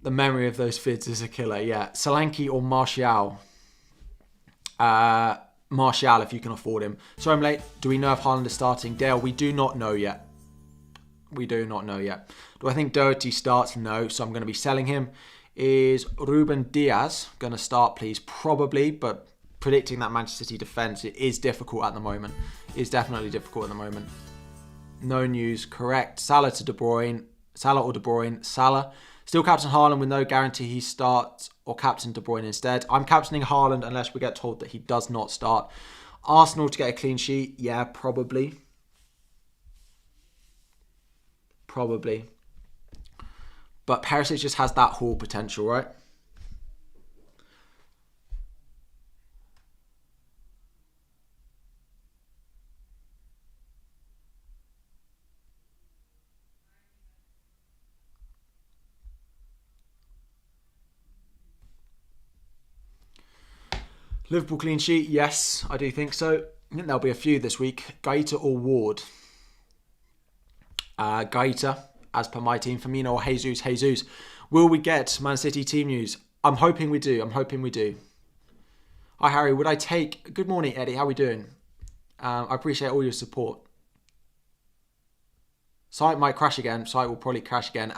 The memory of those vids is a killer, yeah. Solanke or Martial? Martial, if you can afford him. Sorry I'm late. Do we know if Haaland is starting? Dale, we do not know yet. Do I think Doherty starts? No, so I'm going to be selling him. Is Ruben Diaz going to start, please? Probably, but predicting that Manchester City defence, it is difficult at the moment. It's definitely difficult at the moment. No news, correct. Salah to De Bruyne. Salah or De Bruyne. Salah. Still captain Haaland with no guarantee he starts, or captain De Bruyne instead. I'm captaining Haaland unless we get told that he does not start. Arsenal to get a clean sheet. Yeah, probably. But Perisic just has that haul potential, right? Liverpool clean sheet, yes, I do think so. I think there'll be a few this week. Gaeta or Ward? Gaeta, as per my team. Firmino or Jesus. Will we get Man City team news? I'm hoping we do. Hi, Harry. Would I take... Good morning, Eddie. How are we doing? I appreciate all your support. Site might crash again. Site will probably crash again.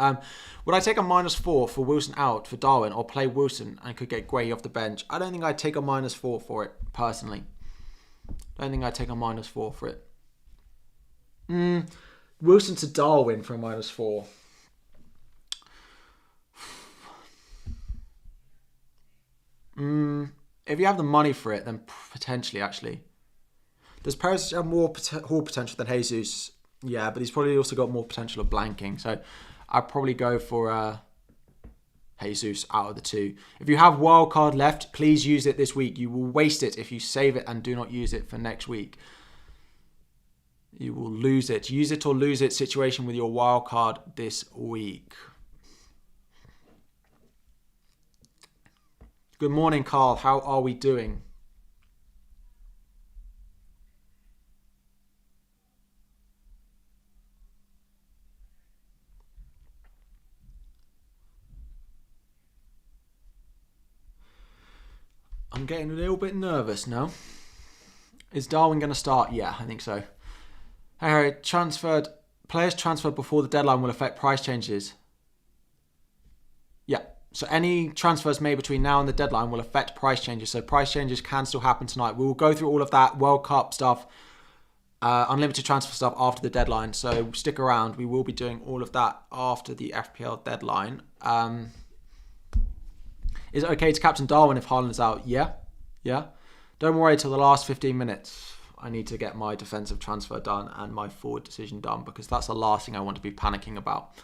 Would I take a -4 for Wilson out for Darwin or play Wilson and could get Gray off the bench? I don't think I'd take a -4 for it, personally. Wilson to Darwin for a -4. If you have the money for it, then potentially, actually. Does Perez have more haul potential than Jesus? Yeah, but he's probably also got more potential of blanking. So I'd probably go for Jesus out of the two. If you have wildcard left, please use it this week. You will waste it if you save it and do not use it for next week. You will lose it. Use it or lose it situation with your wildcard this week. Good morning, Carl. How are we doing? I'm getting a little bit nervous now. Is Darwin going to start? Yeah, I think so. Hey, Harry, players transferred before the deadline will affect price changes. Yeah, So any transfers made between now and the deadline will affect price changes. So price changes can still happen tonight. We will go through all of that World Cup stuff, unlimited transfer stuff after the deadline. So stick around. We will be doing all of that after the FPL deadline. Is it okay to captain Darwin if Haaland is out? Yeah. Don't worry till the last 15 minutes. I need to get my defensive transfer done and my forward decision done because that's the last thing I want to be panicking about.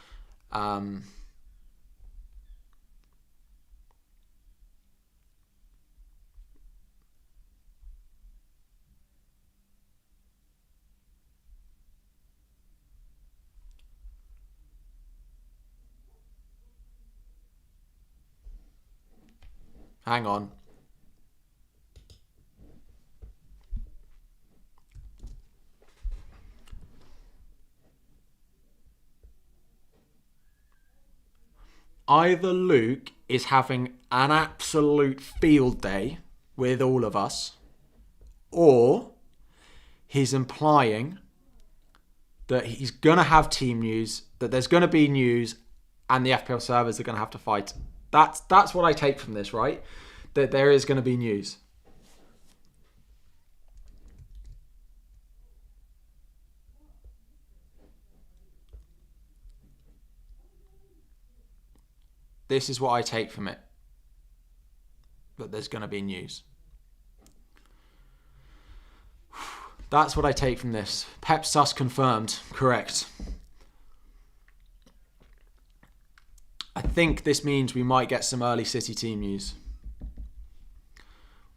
Hang on. Either Luke is having an absolute field day with all of us, or he's implying that he's going to have team news, that there's going to be news, and the FPL servers are going to have to fight. That's what I take from this, right? That there is going to be news. This is what I take from it. That there's going to be news. That's what I take from this. Pep sus confirmed. Correct. I think this means we might get some early City team news.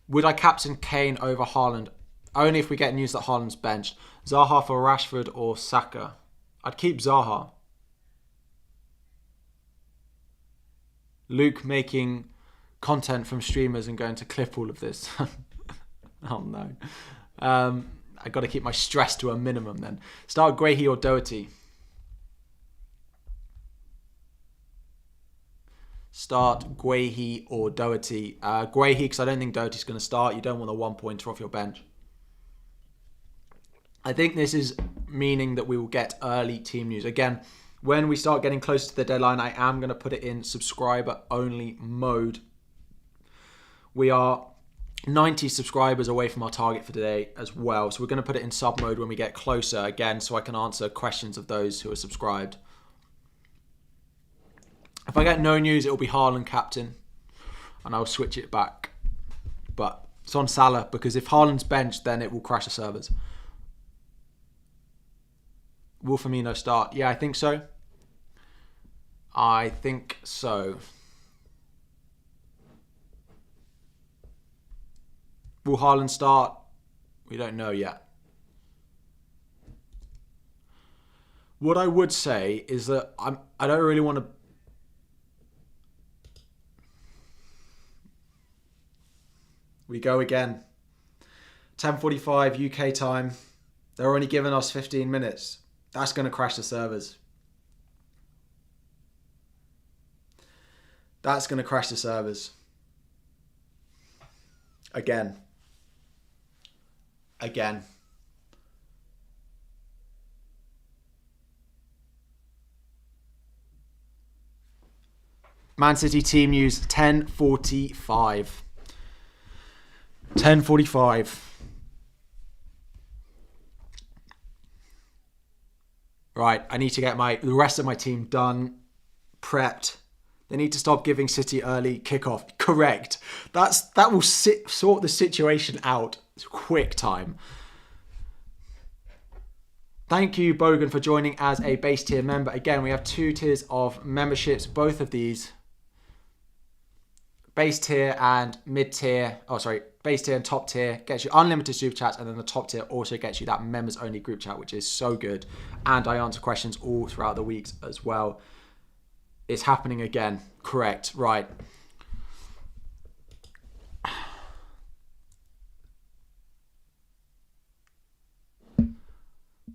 Would I captain Kane over Haaland? Only if we get news that Haaland's benched. Zaha for Rashford or Saka? I'd keep Zaha. Luke making content from streamers and going to clip all of this. Oh no. I got to keep my stress to a minimum then. Start Guehi or Doherty? Start Guehi or Doherty? Guehi, because I don't think Doherty's going to start. You don't want a 1-pointer off your bench. I think this is meaning that we will get early team news. Again, when we start getting close to the deadline, I am going to put it in subscriber-only mode. We are 90 subscribers away from our target for today as well. So we're going to put it in sub mode when we get closer again so I can answer questions of those who are subscribed. If I get no news, it will be Haaland captain and I'll switch it back. But it's on Salah because if Haaland's benched, then it will crash the servers. Will Firmino start? Yeah, I think so. I think so. Will Haaland start? We don't know yet. What I would say is that I don't really want to... We go again. 10:45 UK time. They're only giving us 15 minutes. That's going to crash the servers. That's going to crash the servers. Again. Man City team news, 10:45. 10:45. Right, I need to get the rest of my team done, prepped. They need to stop giving City early kickoff. Correct. That will sort the situation out. It's quick time. Thank you, Bogan, for joining as a base tier member. Again, we have 2 tiers of memberships. Both of these, base tier and mid tier. Oh, sorry. Base tier and top tier gets you unlimited super chats, and then the top tier also gets you that members only group chat, which is so good. And I answer questions all throughout the weeks as well. It's happening again. Correct. Right.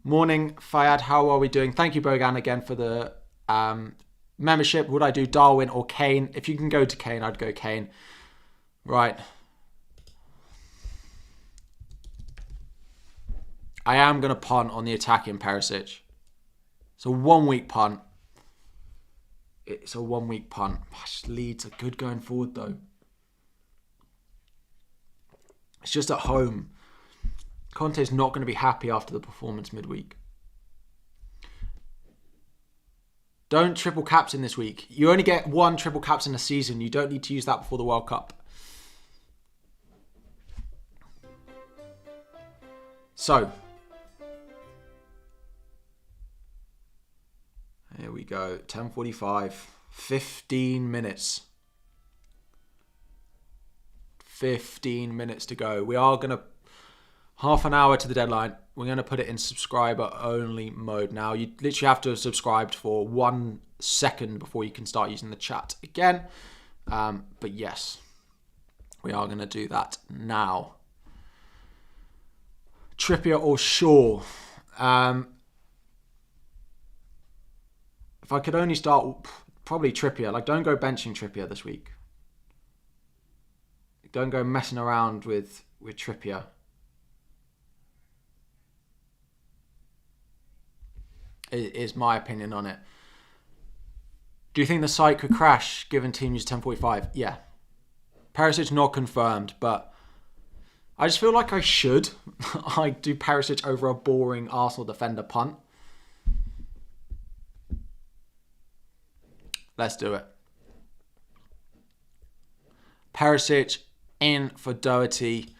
Morning, Fayad. How are we doing? Thank you, Bogan, again for the membership. Would I do Darwin or Kane? If you can go to Kane, I'd go Kane. Right. I am going to punt on the attacking Perisic. So 1 week punt. It's a 1 week punt. Leeds are good going forward though. It's just at home. Conte's not going to be happy after the performance midweek. Don't triple captain this week. You only get 1 triple captain a season. You don't need to use that before the World Cup. So, here we go. 10:45. 15 minutes. 15 minutes to go. We are going to... half an hour to the deadline. We're going to put it in subscriber only mode now. You literally have to have subscribed for 1 second before you can start using the chat again. But yes, we are going to do that now. Trippier or Shaw? If I could only start, probably Trippier. Like, don't go benching Trippier this week. Don't go messing around with Trippier. Is my opinion on it. Do you think the site could crash given team use 10:45? Yeah. Perisic not confirmed, but I just feel like I should. I do Perisic over a boring Arsenal defender punt. Let's do it. Perisic in for Doherty.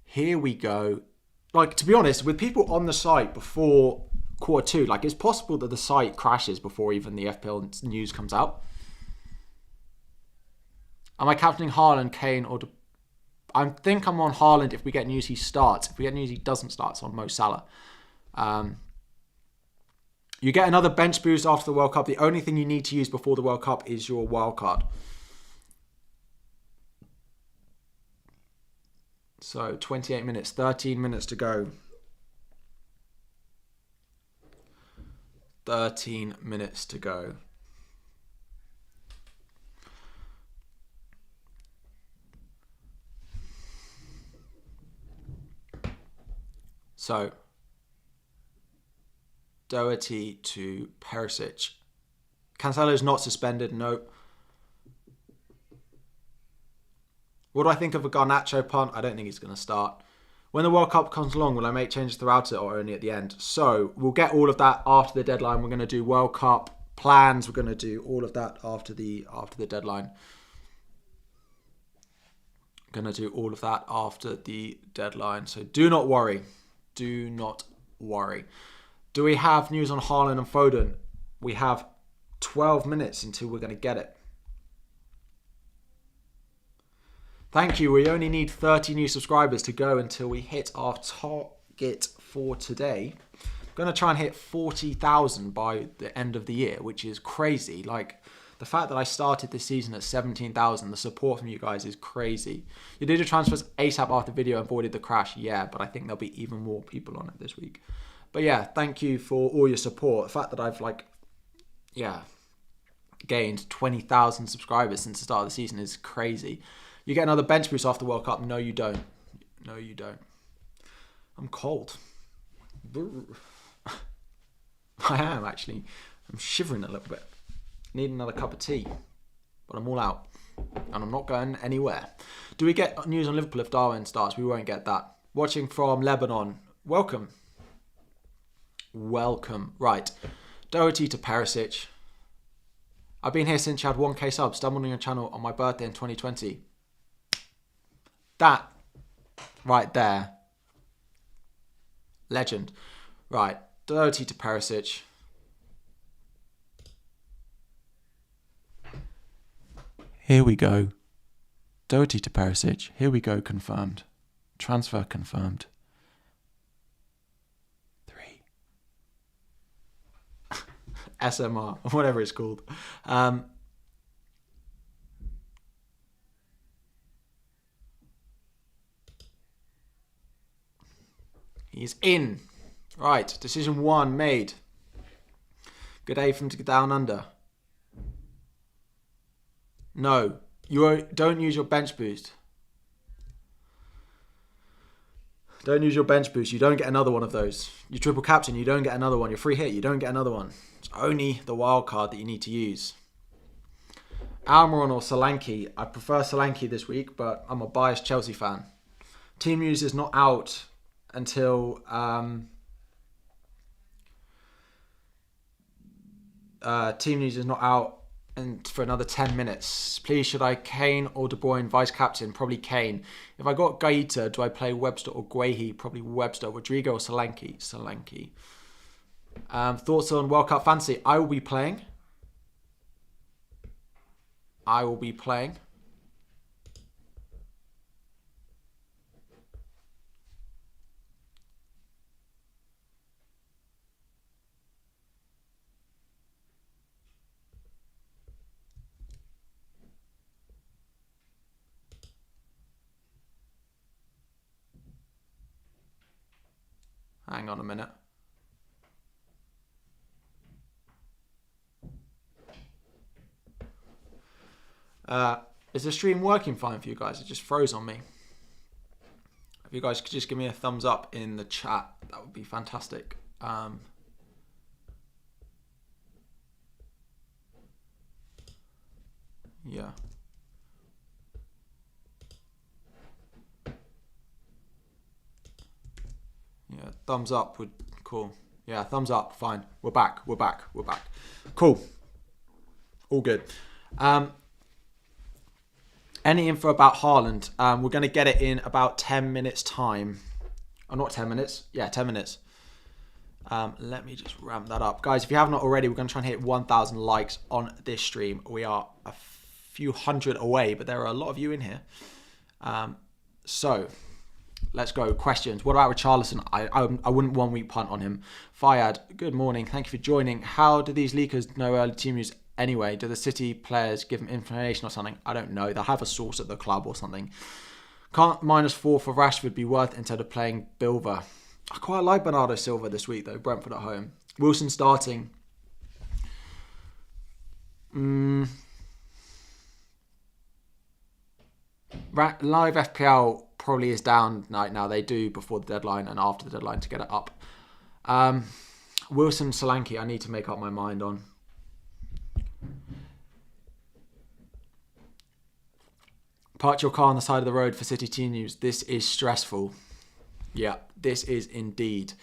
Here we go. Like, to be honest, with people on the site before Q2, like, it's possible that the site crashes before even the FPL news comes out. Am I captaining Haaland, Kane, or... I think I'm on Haaland if we get news he starts. If we get news he doesn't start, it's on Mo Salah. You get another bench boost after the World Cup. The only thing you need to use before the World Cup is your wild card. So 28 minutes, 13 minutes to go. 13 minutes to go. So, Doherty to Perisic. Cancelo's not suspended, no. What do I think of a Garnacho punt? I don't think he's going to start. When the World Cup comes along, will I make changes throughout it or only at the end? So, we'll get all of that after the deadline. We're going to do World Cup plans. We're going to do all of that after the deadline. Going to do all of that after the deadline. So, do not worry. Do not worry. Do we have news on Haaland and Foden? We have 12 minutes until we're going to get it. Thank you. We only need 30 new subscribers to go until we hit our target for today. I'm going to try and hit 40,000 by the end of the year, which is crazy. Like, the fact that I started this season at 17,000, the support from you guys is crazy. You did your transfers ASAP after the video and avoided the crash. Yeah, but I think there'll be even more people on it this week. But yeah, thank you for all your support. The fact that I've gained 20,000 subscribers since the start of the season is crazy. You get another bench boost after the World Cup. No, you don't. No, you don't. I'm cold. I am, actually. I'm shivering a little bit. Need another cup of tea. But I'm all out. And I'm not going anywhere. Do we get news on Liverpool if Darwin starts? We won't get that. Watching from Lebanon. Welcome. Welcome. Right. Doherty to Perisic. I've been here since you had 1k subs. Stumbled on your channel on my birthday in 2020. That right there. Legend. Right. Doherty to Perisic. Here we go. Doherty to Perisic. Here we go. Confirmed. Transfer confirmed. 3. SMR. Whatever it's called. He's in. Right. Decision 1 made. Good day from down under. No, don't use your bench boost. Don't use your bench boost. You don't get another one of those. You triple captain, you don't get another one. Your free hit, you don't get another one. It's only the wild card that you need to use. Almiron or Solanke. I prefer Solanke this week, but I'm a biased Chelsea fan. Team news is not out until team news is not out and for another 10 minutes. Please, should I Kane or De Bruyne vice captain? Probably Kane. If I got Gaeta, do I play Webster or Guehi? Probably Webster. Rodrigo or Solanke? Solanke. Thoughts on World Cup fantasy? I will be playing. Hang on a minute. Is the stream working fine for you guys? It just froze on me. If you guys could just give me a thumbs up in the chat, that would be fantastic. Yeah. Yeah, thumbs up would cool. Yeah, thumbs up, fine. We're back. Cool. All good. Any info about Haaland? We're going to get it in about 10 minutes time. Oh, not 10 minutes. Yeah, 10 minutes. Let me just ramp that up. Guys, if you have not already, we're going to try and hit 1,000 likes on this stream. We are a few hundred away, but there are a lot of you in here. So, let's go. Questions. What about Richarlison? I wouldn't 1 week punt on him. Fayad, good morning. Thank you for joining. How do these leakers know early team news anyway? Do the City players give them information or something? I don't know. They'll have a source at the club or something. Can't -4 for Rashford be worth instead of playing Bilva? I quite like Bernardo Silva this week though. Brentford at home. Wilson starting. Live FPL probably is down right now. They do before the deadline and after the deadline to get it up. Wilson, Solanke, I need to make up my mind on. Park your car on the side of the road for City team news. This is stressful. Yeah, this is indeed.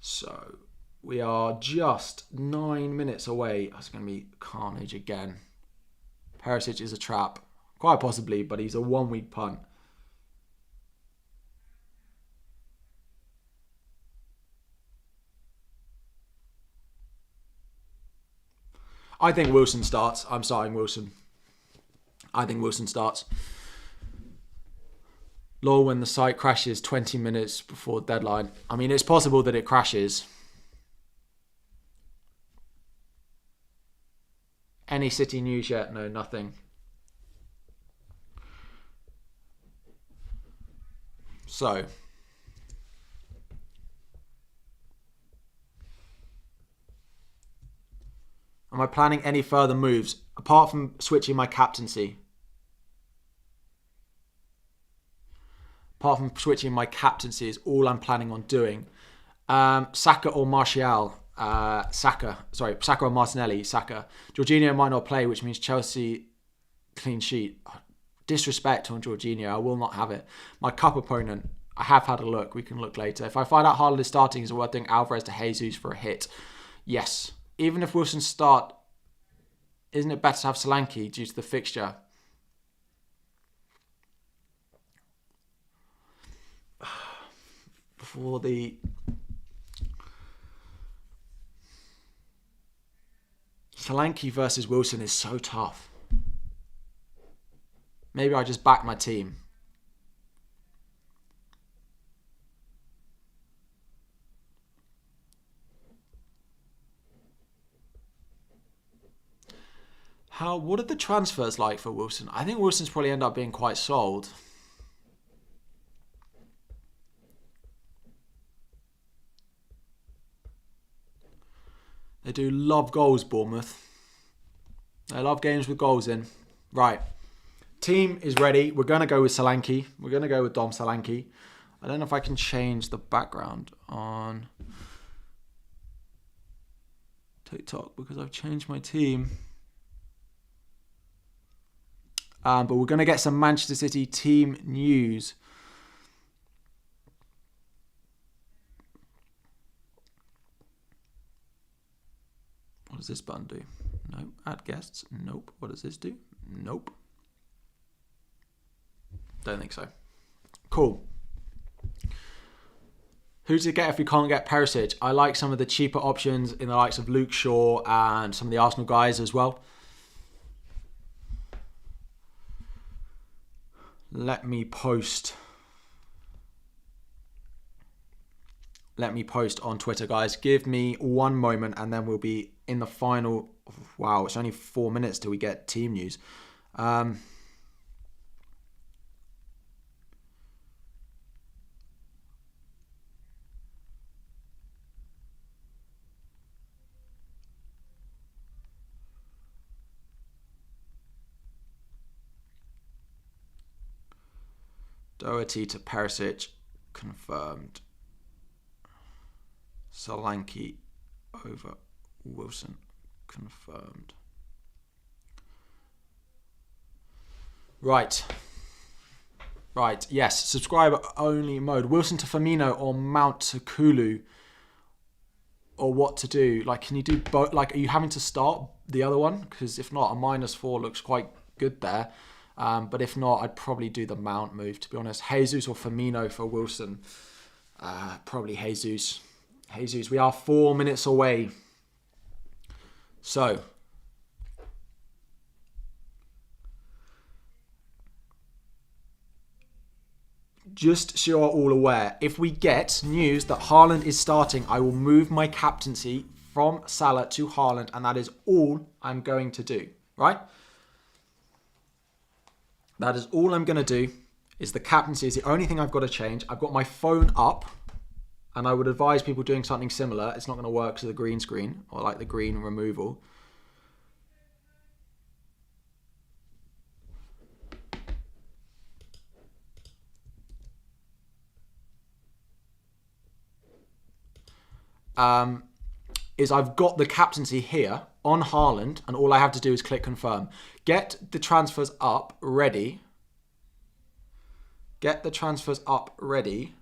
So, we are just 9 minutes away. That's going to be carnage again. Perisic is a trap. Quite possibly, but he's a 1 week punt. I think Wilson starts. I'm starting Wilson. I think Wilson starts. Lol, when the site crashes 20 minutes before deadline. I mean, it's possible that it crashes. Any City news yet? No, nothing. So, am I planning any further moves apart from switching my captaincy? Apart from switching my captaincy is all I'm planning on doing. Saka or Martial? Saka or Martinelli? Saka. Jorginho might not play, which means Chelsea clean sheet. Disrespect on Jorginho. I will not have it. My cup opponent. I have had a look. We can look later. If I find out Haaland is starting, is it worth doing Alvarez to Jesus for a hit? Yes. Even if Wilson start, isn't it better to have Solanke due to the fixture? Before the Solanke versus Wilson is so tough. Maybe I just back my team. What are the transfers like for Wilson? I think Wilson's probably end up being quite sold. They do love goals, Bournemouth. They love games with goals in. Right. Team is ready. We're going to go with Solanke. We're going to go with Dom Solanke. I don't know if I can change the background on TikTok because I've changed my team. But we're going to get some Manchester City team news. What does this button do? Nope. Add guests. Nope. What does this do? Nope. Don't think so. Cool. Who to get if we can't get Perisic? I like some of the cheaper options in the likes of Luke Shaw and some of the Arsenal guys as well. Let me post on Twitter, guys. Give me one moment and then we'll be in the final. Wow, it's only 4 minutes till we get team news. Doherty to Perisic, confirmed. Solanke over Wilson, confirmed. Right, yes, subscriber only mode. Wilson to Firmino or Mount to Kulu, or what to do? Like, can you do both? Like, are you having to start the other one? Because if not, a -4 looks quite good there. But if not, I'd probably do the Mount move, to be honest. Jesus or Firmino for Wilson. Probably Jesus. We are 4 minutes away. So, just so you're all aware, if we get news that Haaland is starting, I will move my captaincy from Salah to Haaland, and that is all I'm going to do, right? That is all I'm going to do. Is the captaincy is the only thing I've got to change. I've got my phone up, and I would advise people doing something similar. It's not going to work to the green screen or like the green removal. Is I've got the captaincy here on Haaland, and all I have to do is click confirm. Get the transfers up ready. Get the transfers up ready.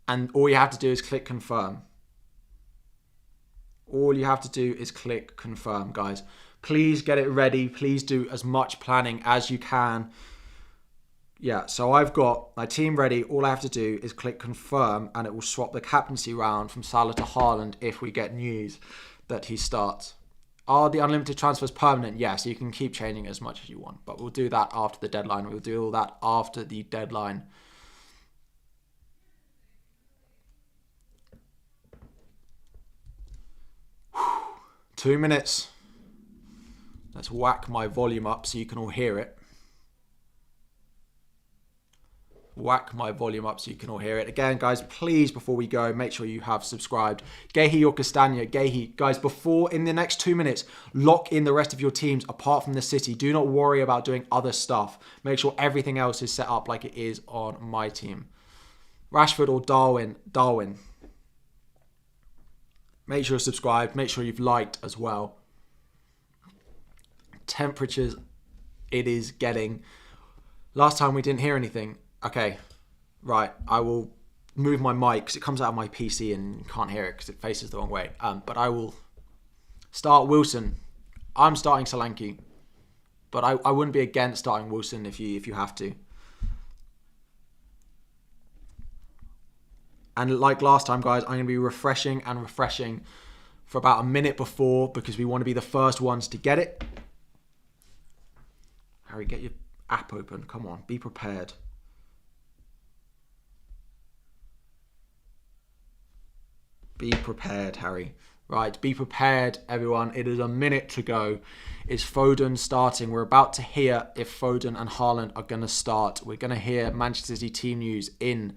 And all you have to do is click confirm. All you have to do is click confirm, guys. Please get it ready. Please do as much planning as you can. Yeah, so I've got my team ready. All I have to do is click confirm, and it will swap the captaincy round from Salah to Haaland if we get news that he starts. Are the unlimited transfers permanent? Yes, you can keep changing as much as you want, but we'll do that after the deadline. We'll do all that after the deadline. Whew. 2 minutes. Let's whack my volume up so you can all hear it. Whack my volume up so you can all hear it. Again, guys, please, before we go, make sure you have subscribed. Gehi or Castagna. Gehi. Guys, in the next 2 minutes, lock in the rest of your teams apart from the City. Do not worry about doing other stuff. Make sure everything else is set up like it is on my team. Rashford or Darwin. Darwin. Make sure you're subscribed. Make sure you've liked as well. Temperatures, it is getting. Last time we didn't hear anything. Okay, right. I will move my mic because it comes out of my PC and you can't hear it because it faces the wrong way. But I will start Wilson. I'm starting Solanke, but I wouldn't be against starting Wilson if you have to. And like last time, guys, I'm going to be refreshing for about a minute before because we want to be the first ones to get it. Harry, get your app open. Come on, be prepared. Be prepared, Harry. Right, be prepared, everyone. It is a minute to go. Is Foden starting? We're about to hear if Foden and Haaland are going to start. We're going to hear Manchester City team news in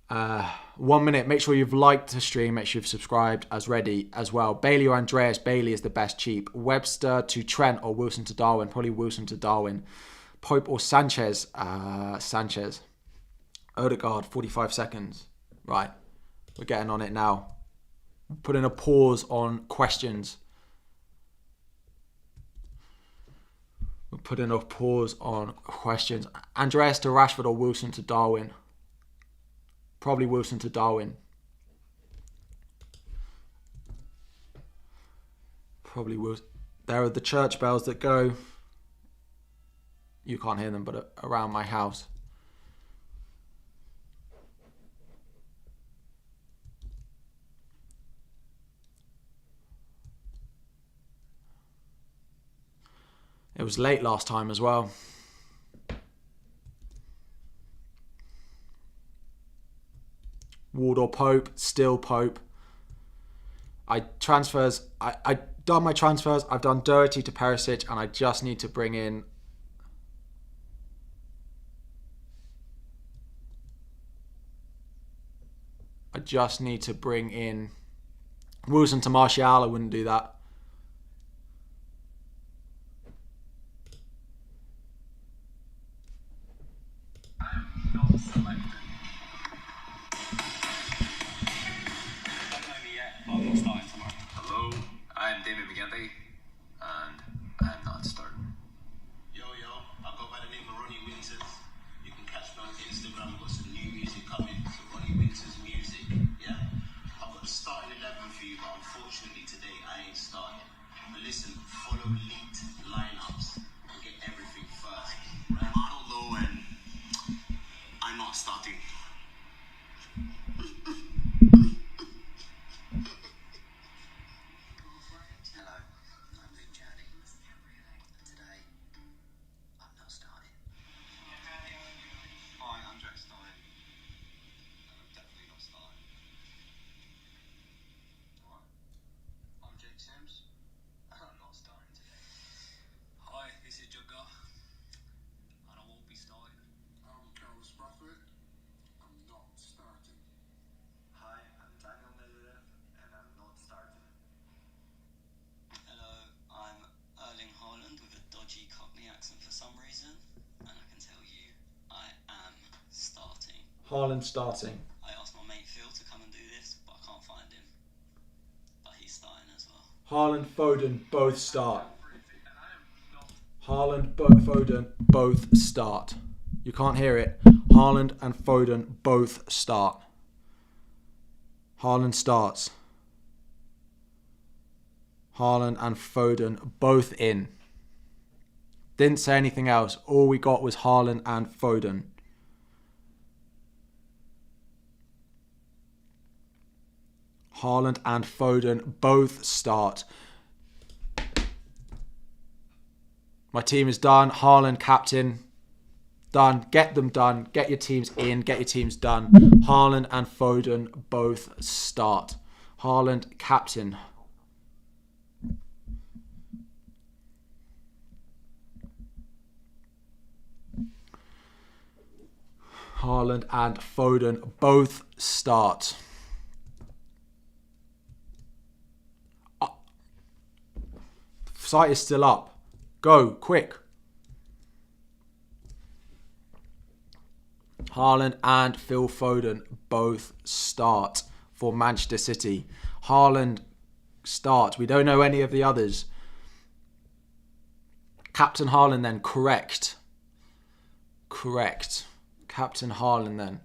1 minute. Make sure you've liked the stream. Make sure you've subscribed as well. Bailey or Andreas. Bailey is the best cheap. Webster to Trent or Wilson to Darwin. Probably Wilson to Darwin. Pope or Sanchez. Sanchez. Odegaard, 45 seconds. Right. We're getting on it now. Putting a pause on questions. We're putting a pause on questions. Andreas to Rashford or Wilson to Darwin? Probably Wilson to Darwin. Probably Wilson. There are the church bells that go. You can't hear them, but around my house. It was late last time as well. Ward or Pope, still Pope. I done my transfers. I've done Doherty to Perisic, and I just need to bring in. Wilson to Martial. I wouldn't do that. Haaland starting. I asked my mate Phil to come and do this, but I can't find him. But he's starting as well. Haaland, Foden, both start. Haaland, Foden, both start. You can't hear it. Haaland and Foden both start. Haaland starts. Haaland and Foden both in. Didn't say anything else. All we got was Haaland and Foden. Haaland and Foden both start. My team is done. Haaland captain. Done. Get them done. Get your teams in. Get your teams done. Haaland and Foden both start. Haaland captain. Haaland and Foden both start. Site is still up. Go, quick. Haaland and Phil Foden both start for Manchester City. Haaland start. We don't know any of the others. Captain Haaland then, correct. Correct. Captain Haaland then.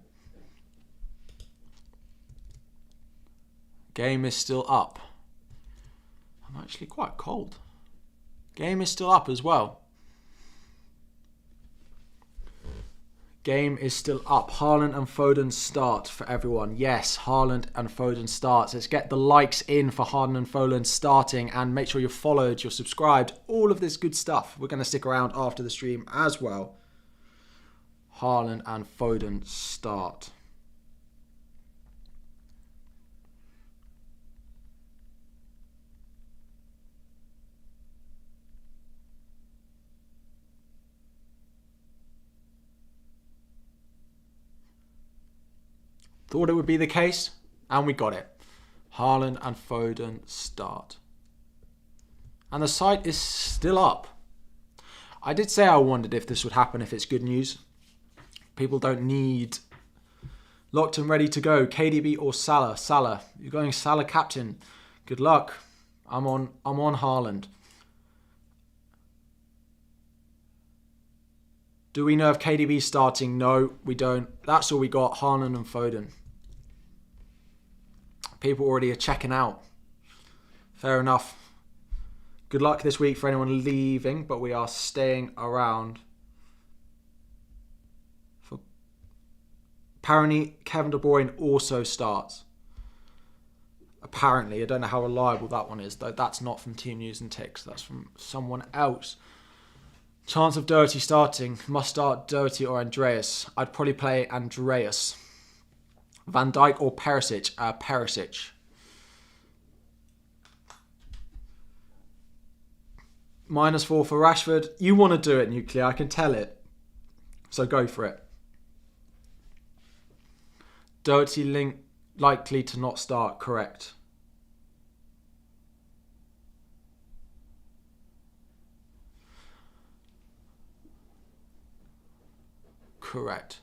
Game is still up. I'm actually quite cold. Game is still up as well. Game is still up. Haaland and Foden start for everyone. Yes, Haaland and Foden starts. Let's get the likes in for Haaland and Foden starting, and make sure you're followed, you're subscribed, all of this good stuff. We're going to stick around after the stream as well. Haaland and Foden start. Thought it would be the case, and we got it. Haaland and Foden start. And the site is still up. I did say I wondered if this would happen, if it's good news. People don't need Locked and ready to go. KDB or Salah? Salah. You're going Salah captain. Good luck. I'm on Haaland. Do we know if KDB's starting? No, we don't. That's all we got. Haaland and Foden. People already are checking out. Fair enough. Good luck this week for anyone leaving, but we are staying around. Apparently, Kevin De Bruyne also starts. Apparently, I don't know how reliable that one is, though. That's not from Team News and Ticks. That's from someone else. Chance of Doherty starting. Must start Doherty or Andreas. I'd probably play Andreas. Van Dijk or Perisic? Perisic. -4 for Rashford. You want to do it, Nuclear. I can tell it. So go for it. Doherty likely to not start. Correct. Correct.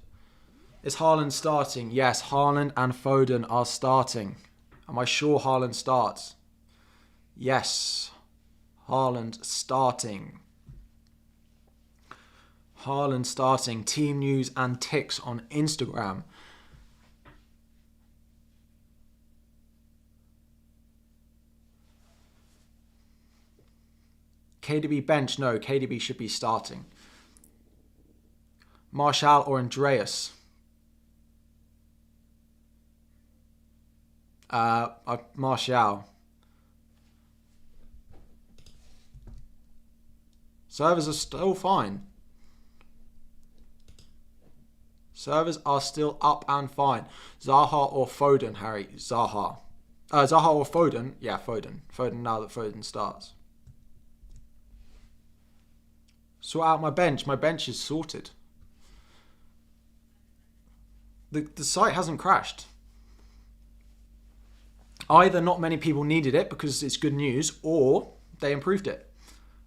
Is Haaland starting? Yes, Haaland and Foden are starting. Am I sure Haaland starts? Yes. Haaland starting. Haaland starting. Team News and Ticks on Instagram. KDB bench? No, KDB should be starting. Martial or Andreas? Martial. Servers are still fine. Servers are still up and fine. Zaha or Foden, Harry? Zaha. Zaha or Foden? Yeah, Foden. Foden now that Foden starts. Sort out my bench. My bench is sorted. The site hasn't crashed. Either not many people needed it because it's good news, or they improved it.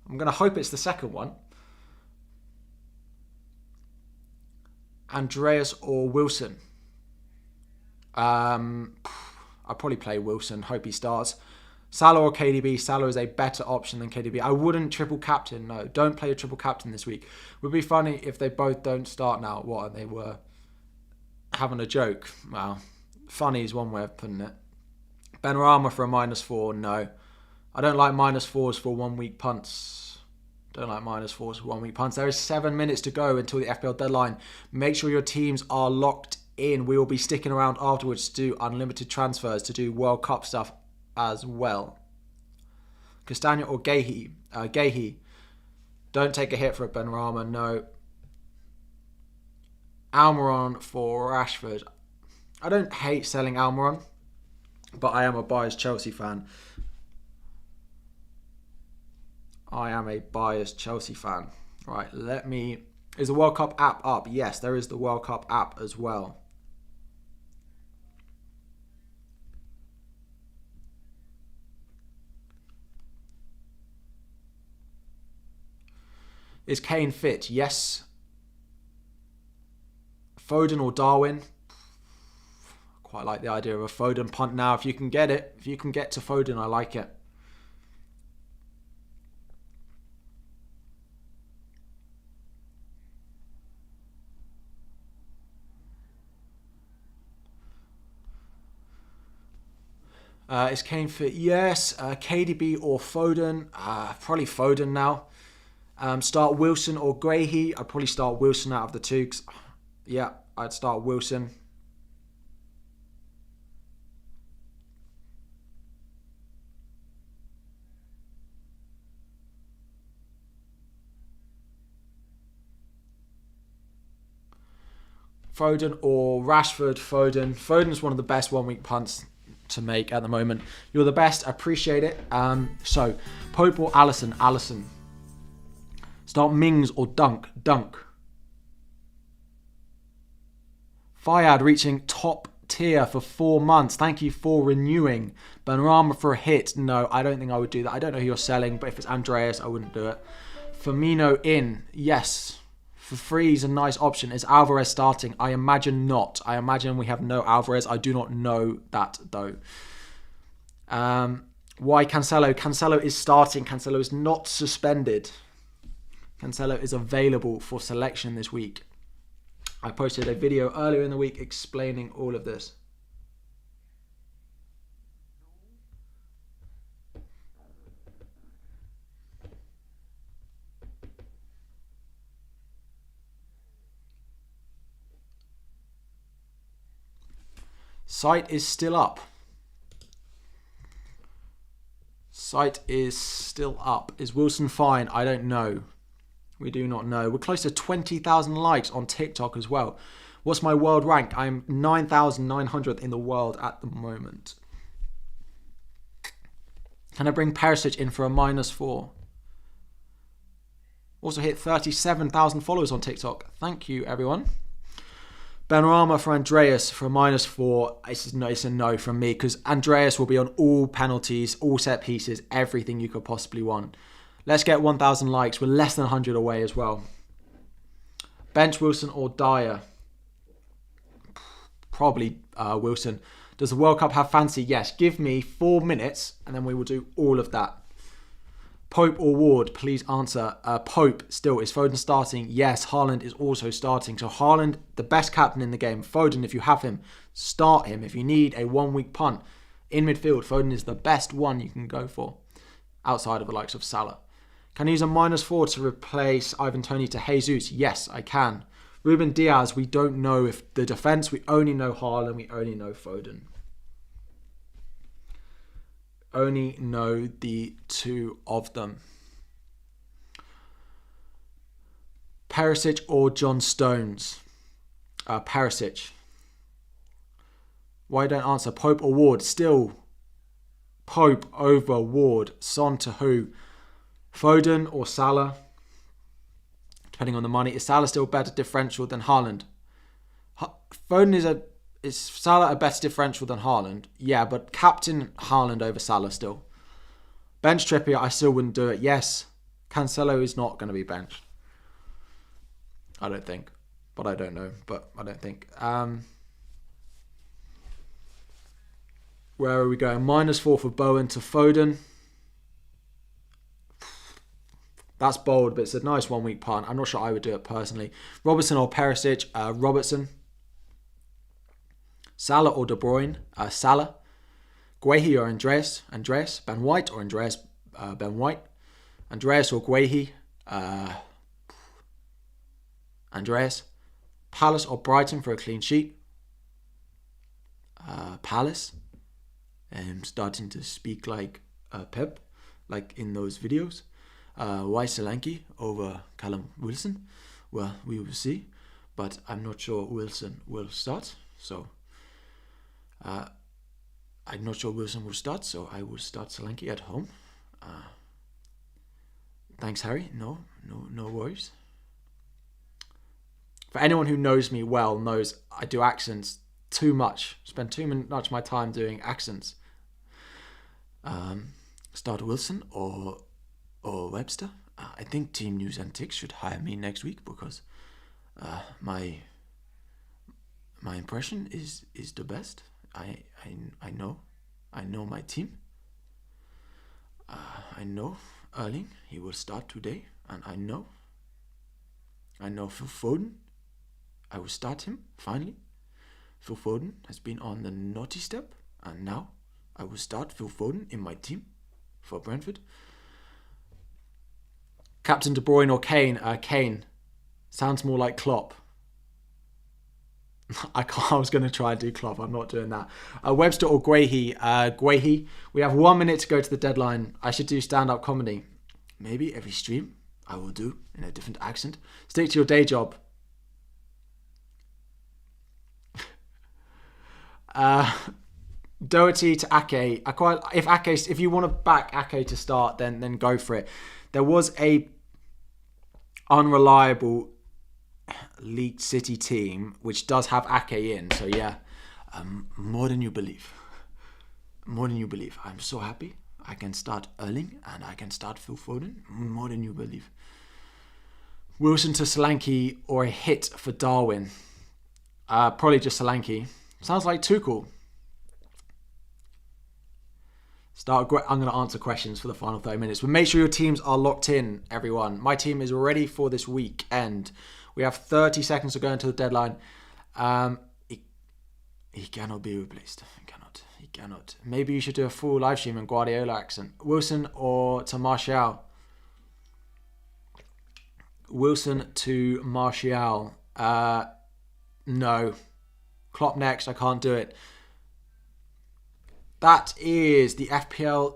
I'm going to hope it's the second one. Andreas or Wilson? I'll probably play Wilson. Hope he starts. Salah or KDB? Salah is a better option than KDB. I wouldn't triple captain. No, don't play a triple captain this week. Would be funny if they both don't start now. What? They were having a joke. Well, funny is one way of putting it. Benrahma for a -4. No. I don't like -4s for 1 week punts. Don't like -4s for 1 week punts. There is 7 minutes to go until the FPL deadline. Make sure your teams are locked in. We will be sticking around afterwards to do unlimited transfers, to do World Cup stuff as well. Castagna or Gahey? Gahey. Don't take a hit for a Benrahma. No. Almiron for Rashford. I don't hate selling Almiron, but I am a biased Chelsea fan. Right, let me... Is the World Cup app up? Yes, there is the World Cup app as well. Is Kane fit? Yes. Foden or Darwin? Quite like the idea of a Foden punt now. If you can get it, if you can get to Foden, I like it. Is Kane fit? Yes. KDB or Foden? Probably Foden now. Start Wilson or Grahey? I'd probably start Wilson out of the two. Yeah, I'd start Wilson. Foden or Rashford? Foden. Foden's one of the best 1 week punts to make at the moment. You're the best. I appreciate it. So, Pope or Allison? Allison. Start Mings or Dunk? Dunk. Fayad reaching top tier for 4 months. Thank you for renewing. Benrahma for a hit. No, I don't think I would do that. I don't know who you're selling, but if it's Andreas, I wouldn't do it. Firmino in. Yes. For free is a nice option. Is Alvarez starting? I imagine not. I imagine we have no Alvarez. I do not know that though. Why Cancelo? Cancelo is starting. Cancelo is not suspended. Cancelo is available for selection this week. I posted a video earlier in the week explaining all of this. Site is still up. Site is still up. Is Wilson fine? I don't know. We do not know. We're close to 20,000 likes on TikTok as well. What's my world rank? I'm 9,900 in the world at the moment. Can I bring Perisic in for a -4? Also hit 37,000 followers on TikTok. Thank you, everyone. Benrahma for Andreas for a -4. It's a no from me because Andreas will be on all penalties, all set pieces, everything you could possibly want. Let's get 1,000 likes. We're less than 100 away as well. Bench Wilson or Dyer? Probably Wilson. Does the World Cup have fancy? Yes. Give me 4 minutes and then we will do all of that. Pope or Ward? Please answer. Pope still. Is Foden starting? Yes. Haaland is also starting. So Haaland, the best captain in the game. Foden, if you have him, start him. If you need a 1-week punt in midfield, Foden is the best one you can go for outside of the likes of Salah. Can I use a -4 to replace Ivan Toney to Jesus? Yes, I can. Ruben Diaz, we don't know if the defence. We only know Haaland. We only know Foden. Only know the two of them. Perisic or John Stones? Perisic. Why don't answer? Pope or Ward? Still Pope over Ward. Son to who? Foden or Salah? Depending on the money. Is Salah still better differential than Haaland? Is Salah a better differential than Haaland? Yeah, but captain Haaland over Salah still. Bench Trippier, I still wouldn't do it. Yes, Cancelo is not going to be benched. I don't think. But I don't know. But I don't think. Where are we going? -4 for Bowen to Foden. That's bold, but it's a nice 1-week punt. I'm not sure I would do it personally. Robertson or Perisic? Robertson. Salah or De Bruyne? Salah. Guehi or Andreas? Ben White or Andreas? Ben White. Andreas or Guehi? Andreas. Palace or Brighton for a clean sheet? Palace. I'm starting to speak like Pep, like in those videos. Why Solanke over Callum Wilson? Well, we will see, but I'm not sure Wilson will start. So I'm not sure Wilson will start, so I will start Solanke at home. Thanks, Harry. No worries. For anyone who knows me well, knows I do accents too much. Spend too much of my time doing accents. Start Wilson or Webster. I think Team News Antics should hire me next week because my impression is the best. I know my team. I know Erling, he will start today, and I know Phil Foden. I will start him finally. Phil Foden has been on the naughty step, and now I will start Phil Foden in my team for Brentford. Captain De Bruyne or Kane? Kane. Sounds more like Klopp. I was going to try and do Klopp. I'm not doing that. Webster or Guehi? Guehi. We have 1 minute to go to the deadline. I should do stand-up comedy. Maybe every stream I will do in a different accent. Stick to your day job. Doherty to Ake. If you want to back Ake to start, then go for it. There was a unreliable leaked City team which does have Ake in. So yeah, more than you believe. More than you believe. I'm so happy. I can start Erling and I can start Phil Foden. More than you believe. Wilson to Solanke or a hit for Darwin? Probably just Solanke. Sounds like Tuchel. I'm going to answer questions for the final 30 minutes. But make sure your teams are locked in, everyone. My team is ready for this weekend. We have 30 seconds to go until the deadline. He cannot be replaced. He cannot. Maybe you should do a full live stream in Guardiola accent. Wilson or to Martial? Wilson to Martial. No. Klopp next. I can't do it. That is the FPL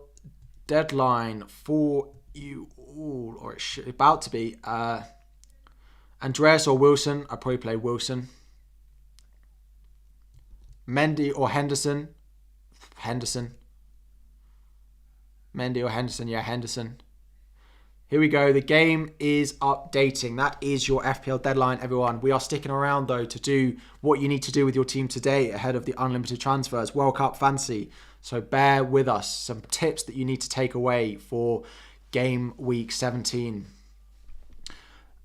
deadline for you all, or it's about to be. Andreas or Wilson? I'd probably play Wilson. Mendy or Henderson? Henderson. Mendy or Henderson? Yeah, Henderson. Here we go. The game is updating. That is your FPL deadline, everyone. We are sticking around, though, to do what you need to do with your team today ahead of the unlimited transfers. World Cup fancy. So bear with us. Some tips that you need to take away for game week 17.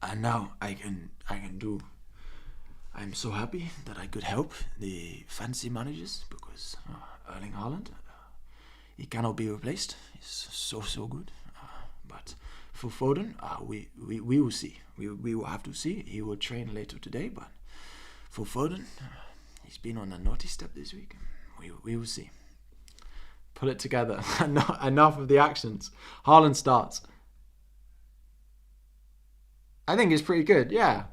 And now I can do. I'm so happy that I could help the fancy managers because Erling Haaland, he cannot be replaced. He's so good. But for Foden, we will see. We will have to see. He will train later today. But for Foden, he's been on a naughty step this week. We will see. Put it together. Enough of the accents. Haaland starts. I think it's pretty good, yeah.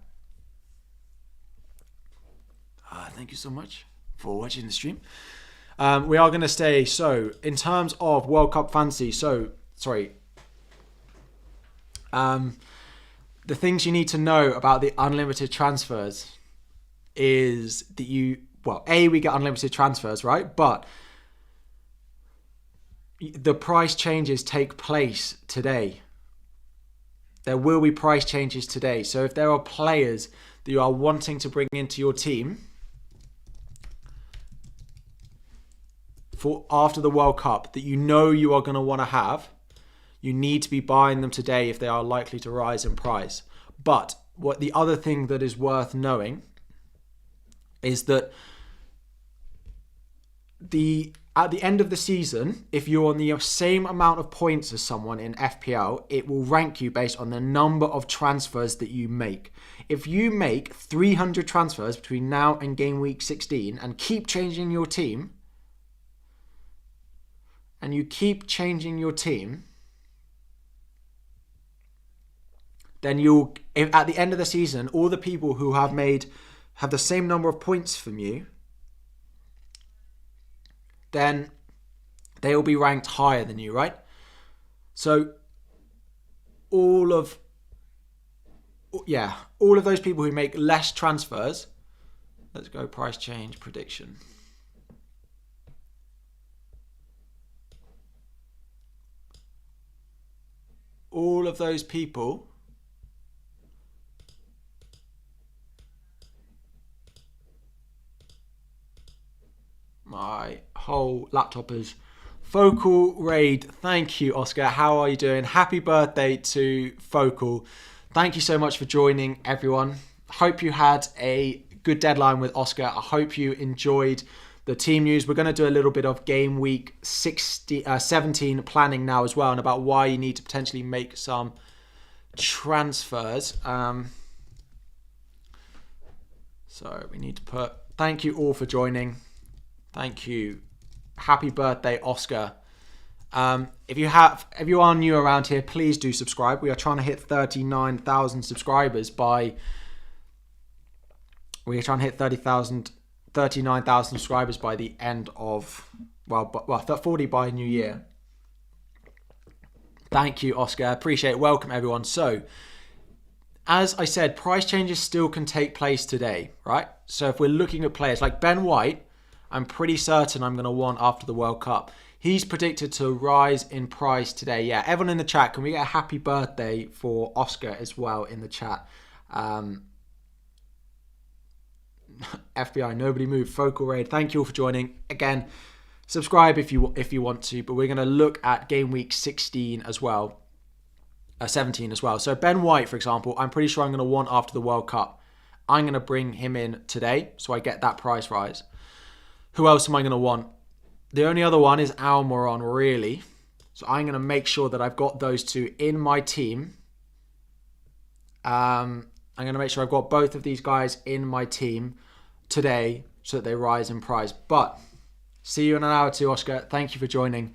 Thank you so much for watching the stream. We are going to stay. So, in terms of World Cup fantasy, the things you need to know about the unlimited transfers is that we get unlimited transfers, right? But the price changes take place today. There will be price changes today. So if there are players that you are wanting to bring into your team for after the World Cup that you know you are going to want to have, you need to be buying them today if they are likely to rise in price. But what the other thing that is worth knowing is that at the end of the season, if you're on the same amount of points as someone in FPL, it will rank you based on the number of transfers that you make. If you make 300 transfers between now and game week 16 and keep changing your team, then you'll, at the end of the season, all the people who have the same number of points from you, then they will be ranked higher than you, right? So all of those people who make less transfers, let's go price change prediction. All of those people my whole laptop is Focal Raid. Thank you, Oscar. How are you doing? Happy birthday to Focal. Thank you so much for joining, everyone. Hope you had a good deadline with Oscar. I hope you enjoyed the team news. We're going to do a little bit of game week 17 planning now as well, and about why you need to potentially make some transfers. So we need to put thank you all for joining. Thank you. Happy birthday, Oscar. If you are new around here, please do subscribe. We are trying to hit 39,000 subscribers by 39,000 subscribers by the end of 40 by New Year. Thank you, Oscar. Appreciate it. Welcome, everyone. So, as I said, price changes still can take place today, right? So if we're looking at players like Ben White, I'm pretty certain I'm going to want after the World Cup. He's predicted to rise in price today. Yeah, everyone in the chat, can we get a happy birthday for Oscar as well in the chat? FBI, nobody move. Focal Raid, thank you all for joining. Again, subscribe if you want to, but we're going to look at game week 16 as well. 17 as well. So Ben White, for example, I'm pretty sure I'm going to want after the World Cup. I'm going to bring him in today, so I get that price rise. Who else am I going to want? The only other one is Almiron, really. So I'm going to make sure that I've got those two in my team. I'm going to make sure I've got both of these guys in my team today so that they rise in price. But see you in an hour or two, Oscar. Thank you for joining.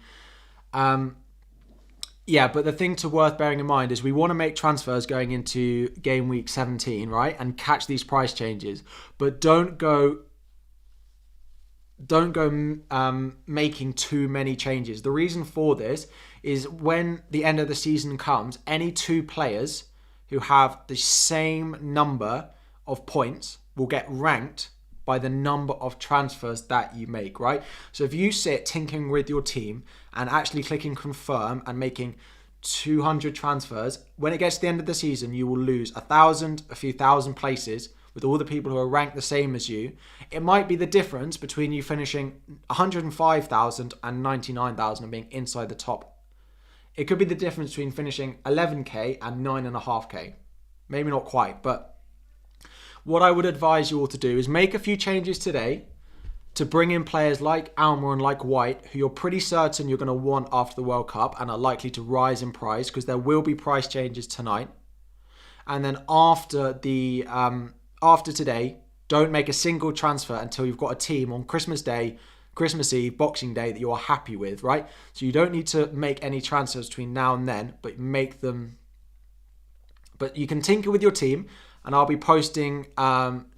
Yeah, but the thing worth bearing in mind is we want to make transfers going into game week 17, right? And catch these price changes. But don't go making too many changes. The reason for this is when the end of the season comes, any two players who have the same number of points will get ranked by the number of transfers that you make, right? So if you sit tinkering with your team and actually clicking confirm and making 200 transfers, when it gets to the end of the season, you will lose a few thousand places with all the people who are ranked the same as you. It might be the difference between you finishing 105,000 and 99,000 and being inside the top. It could be the difference between finishing 11k and 9.5k. Maybe not quite, but what I would advise you all to do is make a few changes today to bring in players like Almer and like White, who you're pretty certain you're going to want after the World Cup and are likely to rise in price because there will be price changes tonight. And then after today, don't make a single transfer until you've got a team on Christmas Day, Christmas Eve, Boxing Day that you are happy with, right? So you don't need to make any transfers between now and then, but make them. But you can tinker with your team, and I'll be posting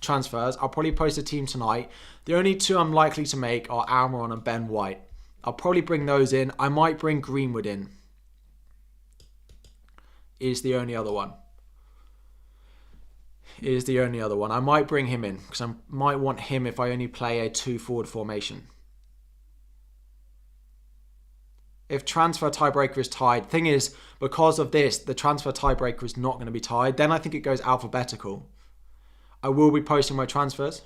transfers. I'll probably post a team tonight. The only two I'm likely to make are Almiron and Ben White. I'll probably bring those in. I might bring Greenwood in. Is the only other one. I might bring him in because I might want him if I only play a 2-forward formation. If transfer tiebreaker is tied, thing is, because of this, the transfer tiebreaker is not going to be tied. Then I think it goes alphabetical. I will be posting my transfers.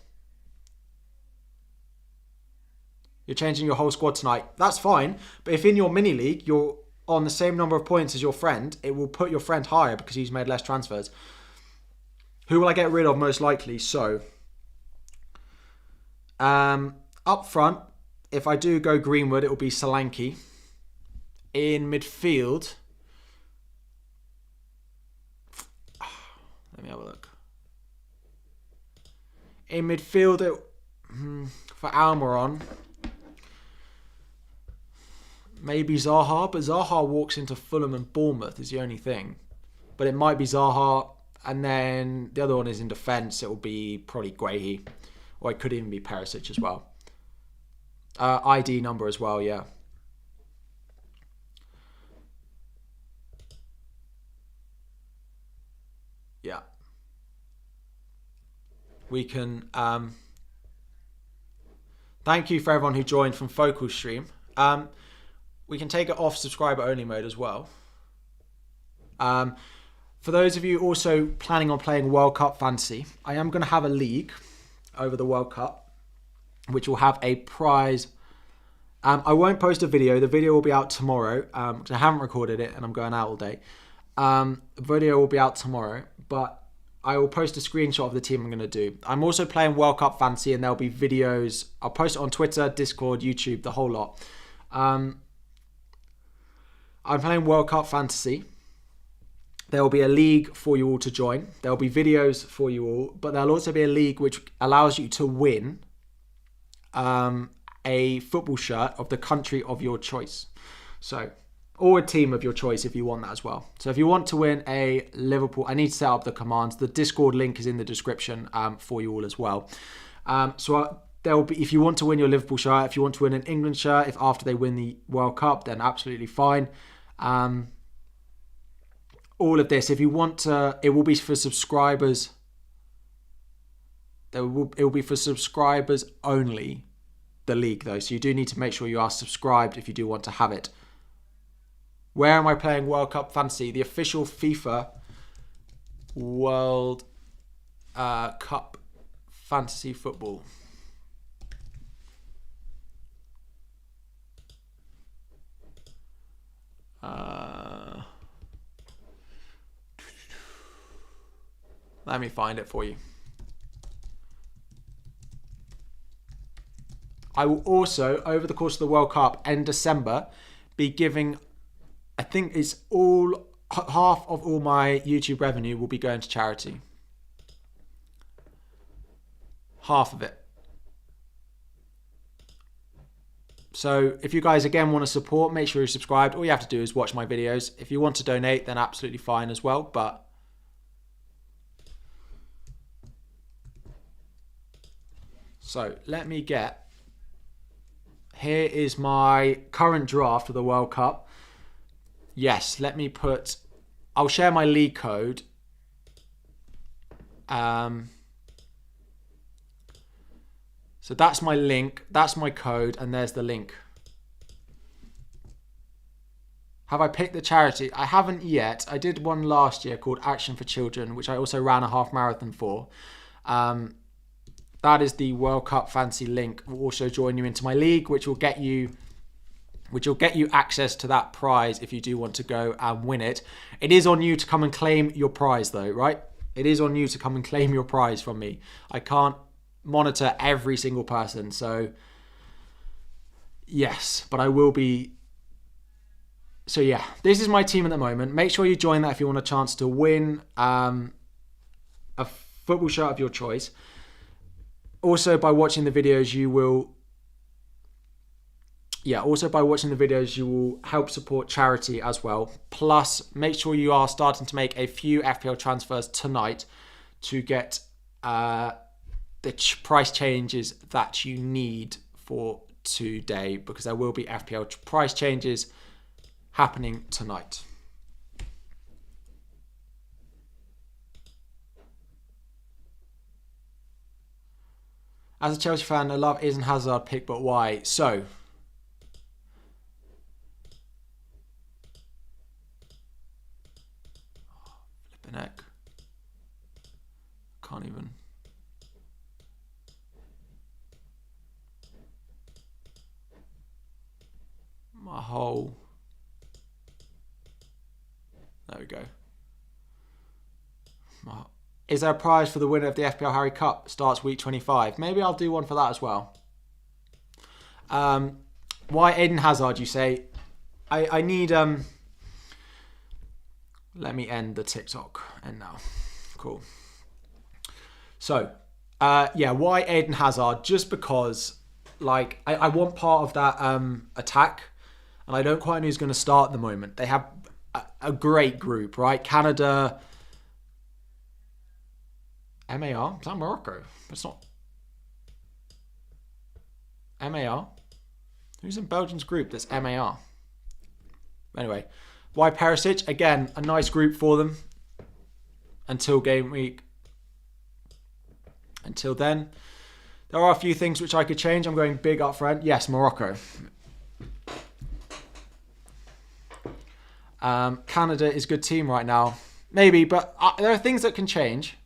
You're changing your whole squad tonight. That's fine. But if in your mini league, you're on the same number of points as your friend, it will put your friend higher because he's made less transfers. Who will I get rid of most likely? So, up front, if I do go Greenwood, it will be Solanke. In midfield, let me have a look. In midfield, for Almiron, maybe Zaha, but Zaha walks into Fulham and Bournemouth is the only thing. But it might be Zaha, and then the other one is in defence. It will be probably Guehi, or it could even be Perisic as well. ID number as well, yeah. Yeah. We can... thank you for everyone who joined from Focal Stream. We can take it off subscriber only mode as well. For those of you also planning on playing World Cup Fantasy, I am going to have a league over the World Cup, which will have a prize. I won't post a video. The video will be out tomorrow because I haven't recorded it and I'm going out all day. The video will be out tomorrow, but I will post a screenshot of the team I'm going to do. I'm also playing World Cup Fantasy and there'll be videos. I'll post it on Twitter, Discord, YouTube, the whole lot. I'm playing World Cup Fantasy. There will be a league for you all to join. There will be videos for you all, but there'll also be a league which allows you to win a football shirt of the country of your choice. So, or a team of your choice if you want that as well. So if you want to win a Liverpool, I need to set up the commands. The Discord link is in the description for you all as well. There will be, if you want to win your Liverpool shirt, if you want to win an England shirt, if after they win the World Cup, then absolutely fine. All of this, if you want to, it will be for subscribers. It will be for subscribers only, the league though. So you do need to make sure you are subscribed if you do want to have it. Where am I playing World Cup Fantasy? The official FIFA World Cup Fantasy Football. Let me find it for you. I will also, over the course of the World Cup in December, be giving, I think it's half of all my YouTube revenue will be going to charity. Half of it. So if you guys, again, want to support, make sure you're subscribed. All you have to do is watch my videos. If you want to donate, then absolutely fine as well. But so let me get... Here is my current draft of the World Cup. Yes, let me put... I'll share my league code. So that's my link. That's my code. And there's the link. Have I picked the charity? I haven't yet. I did one last year called Action for Children, which I also ran a half marathon for. That is the World Cup fancy link. Will also join you into my league, which will get you access to that prize if you do want to go and win it. It is on you to come and claim your prize though, right? It is on you to come and claim your prize from me. I can't monitor every single person, so yes, but I will be. So yeah, this is my team at the moment. Make sure you join that if you want a chance to win a football shirt of your choice. Also, by watching the videos, you will help support charity as well. Plus, make sure you are starting to make a few FPL transfers tonight to get the price changes that you need for today, because there will be FPL price changes happening tonight. As a Chelsea fan, I love Eden Hazard pick, but why? So, flipping heck. Can't even. My whole. There we go. Is there a prize for the winner of the FPL Harry Cup? Starts week 25. Maybe I'll do one for that as well. Why Eden Hazard, you say? I need... Let me end the TikTok. And now. Cool. So, yeah, why Eden Hazard? Just because, like, I want part of that attack. And I don't quite know who's going to start at the moment. They have a great group, right? Canada... MAR? Is that Morocco? It's not. MAR? Who's in Belgium's group that's MAR? Anyway, why Perisic? Again, a nice group for them until game week. Until then, there are a few things which I could change. I'm going big up front. Yes, Morocco. Canada is a good team right now. Maybe, but there are things that can change.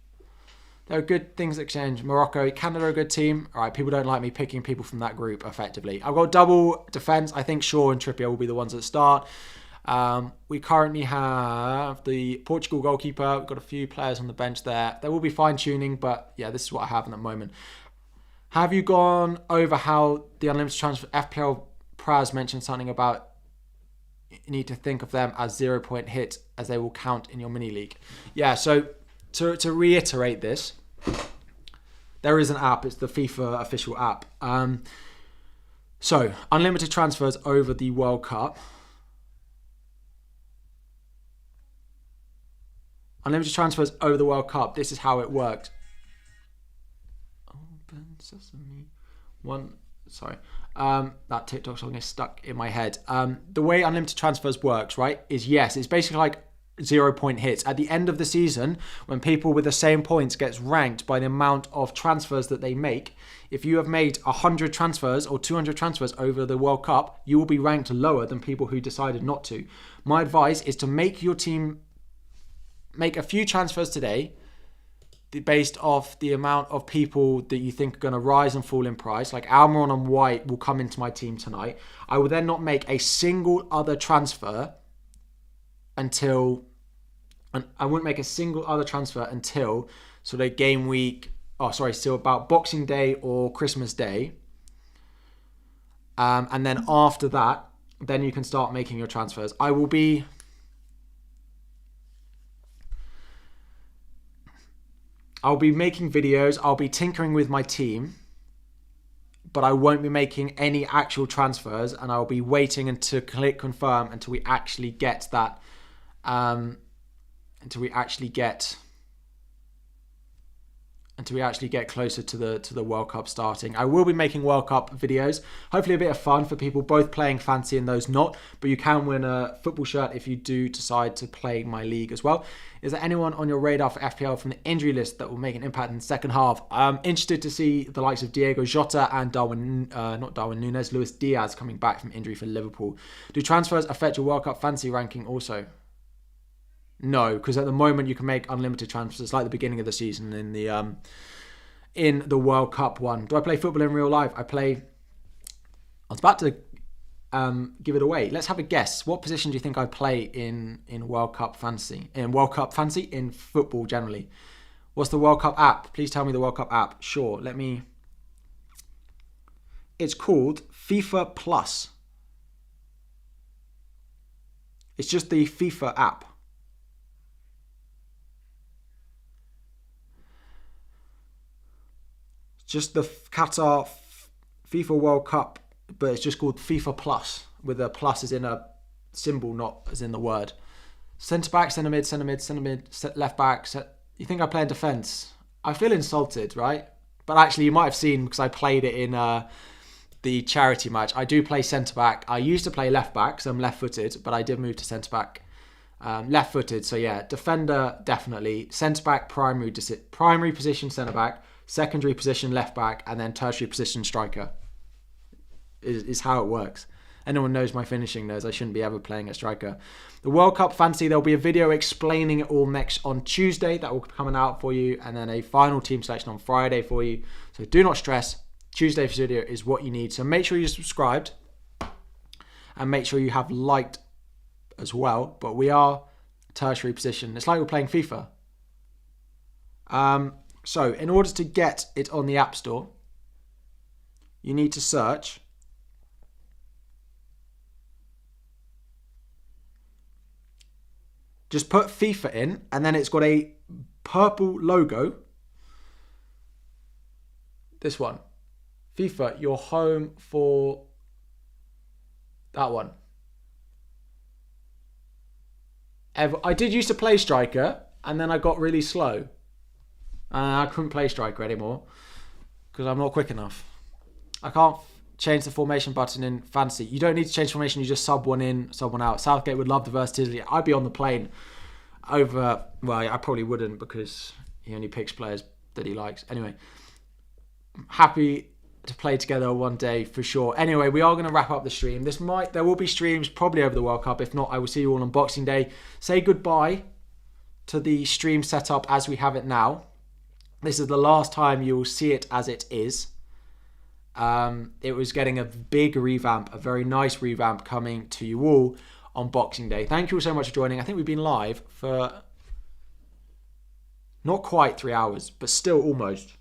There are good things that change. Morocco, Canada are a good team. All right, people don't like me picking people from that group effectively. I've got double defence. I think Shaw and Trippier will be the ones that start. We currently have the Portugal goalkeeper. We've got a few players on the bench there. There will be fine-tuning, but yeah, this is what I have at the moment. Have you gone over how the unlimited transfer FPL Praz mentioned something about you need to think of them as 0-point hits as they will count in your mini league? Yeah, so to reiterate this, there is an app. It's the FIFA official app. So, unlimited transfers over the World Cup. Unlimited transfers over the World Cup. This is how it worked. Open sesame. That TikTok song is stuck in my head. The way unlimited transfers works, right, is yes, it's basically like 0-point hits. At the end of the season, when people with the same points gets ranked by the amount of transfers that they make, if you have made 100 transfers or 200 transfers over the World Cup, you will be ranked lower than people who decided not to. My advice is to make your team make a few transfers today based off the amount of people that you think are going to rise and fall in price. Like Almiron and White will come into my team tonight. I will then not make a single other transfer until And I wouldn't make a single other transfer until sort of game week. Oh, sorry, still about Boxing Day or Christmas Day. And then after that, then you can start making your transfers. I'll be making videos. I'll be tinkering with my team, but I won't be making any actual transfers, and I'll be waiting to click confirm until we actually get that. Until we actually get closer to the World Cup starting. I will be making World Cup videos, hopefully a bit of fun for people both playing fantasy and those not, but you can win a football shirt if you do decide to play my league as well. Is there anyone on your radar for FPL from the injury list that will make an impact in the second half? I'm interested to see the likes of Diego Jota and Luis Diaz coming back from injury for Liverpool. Do transfers affect your World Cup fantasy ranking also? No, because at the moment you can make unlimited transfers like the beginning of the season in the World Cup one. Do I play football in real life? I was about to give it away. Let's have a guess. What position do you think I play in World Cup fantasy? In World Cup fantasy? In football generally. What's the World Cup app? Please tell me the World Cup app. Sure, It's called FIFA Plus. It's just the FIFA app. Just the Qatar FIFA World Cup, but it's just called FIFA Plus, with a plus as in a symbol, not as in the word. Centre back, centre mid, left back. You think I play in defence? I feel insulted, right? But actually, you might have seen, because I played it in the charity match. I do play centre back. I used to play left back, so I'm left-footed, but I did move to centre back. Left-footed, so yeah, defender definitely. Centre back, primary position centre back. Secondary position left back, and then tertiary position striker is how it works. Anyone knows my finishing knows I shouldn't be ever playing a striker. The World Cup fantasy, there'll be a video explaining it all next on Tuesday. That will be coming out for you, and then a final team selection on Friday for you. So do not stress. Tuesday's video is what you need. So make sure you're subscribed and make sure you have liked as well. But we are tertiary position. It's like we're playing FIFA. So, in order to get it on the App Store, you need to search just put FIFA in, and then it's got a purple logo. This one. FIFA, your home for that one. I did used to play striker, and then I got really slow. I couldn't play striker anymore because I'm not quick enough. I can't change the formation button in fantasy. You don't need to change formation. You just sub one in, sub one out. Southgate would love the versatility. I'd be on the plane over... Well, I probably wouldn't because he only picks players that he likes. Anyway, happy to play together one day for sure. Anyway, we are going to wrap up the stream. There will be streams probably over the World Cup. If not, I will see you all on Boxing Day. Say goodbye to the stream setup as we have it now. This is the last time you will see it as it is. It was getting a big revamp, a very nice revamp coming to you all on Boxing Day. Thank you all so much for joining. I think we've been live for not quite 3 hours, but still almost.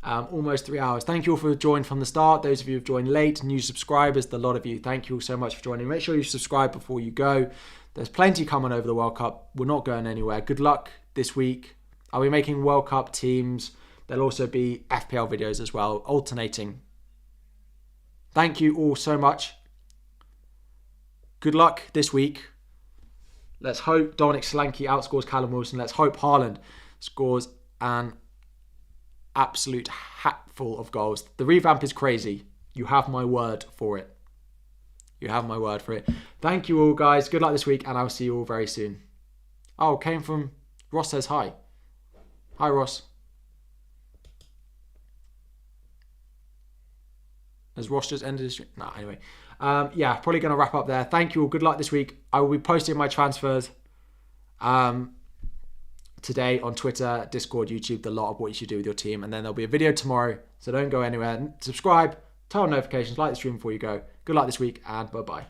Almost 3 hours. Thank you all for joining from the start. Those of you who have joined late, new subscribers, the lot of you, thank you all so much for joining. Make sure you subscribe before you go. There's plenty coming over the World Cup. We're not going anywhere. Good luck this week. I'll be making World Cup teams. There'll also be FPL videos as well, alternating. Thank you all so much. Good luck this week. Let's hope Dominic Solanke outscores Callum Wilson. Let's hope Haaland scores an absolute hatful of goals. The revamp is crazy. You have my word for it. You have my word for it. Thank you all, guys. Good luck this week, and I'll see you all very soon. Oh, came from... Ross says hi. Hi, Ross. Has Ross just ended his stream? No, anyway. Yeah, probably going to wrap up there. Thank you all. Good luck this week. I will be posting my transfers today on Twitter, Discord, YouTube, the lot of what you should do with your team. And then there'll be a video tomorrow. So don't go anywhere. Subscribe, turn on notifications, like the stream before you go. Good luck this week, and bye-bye.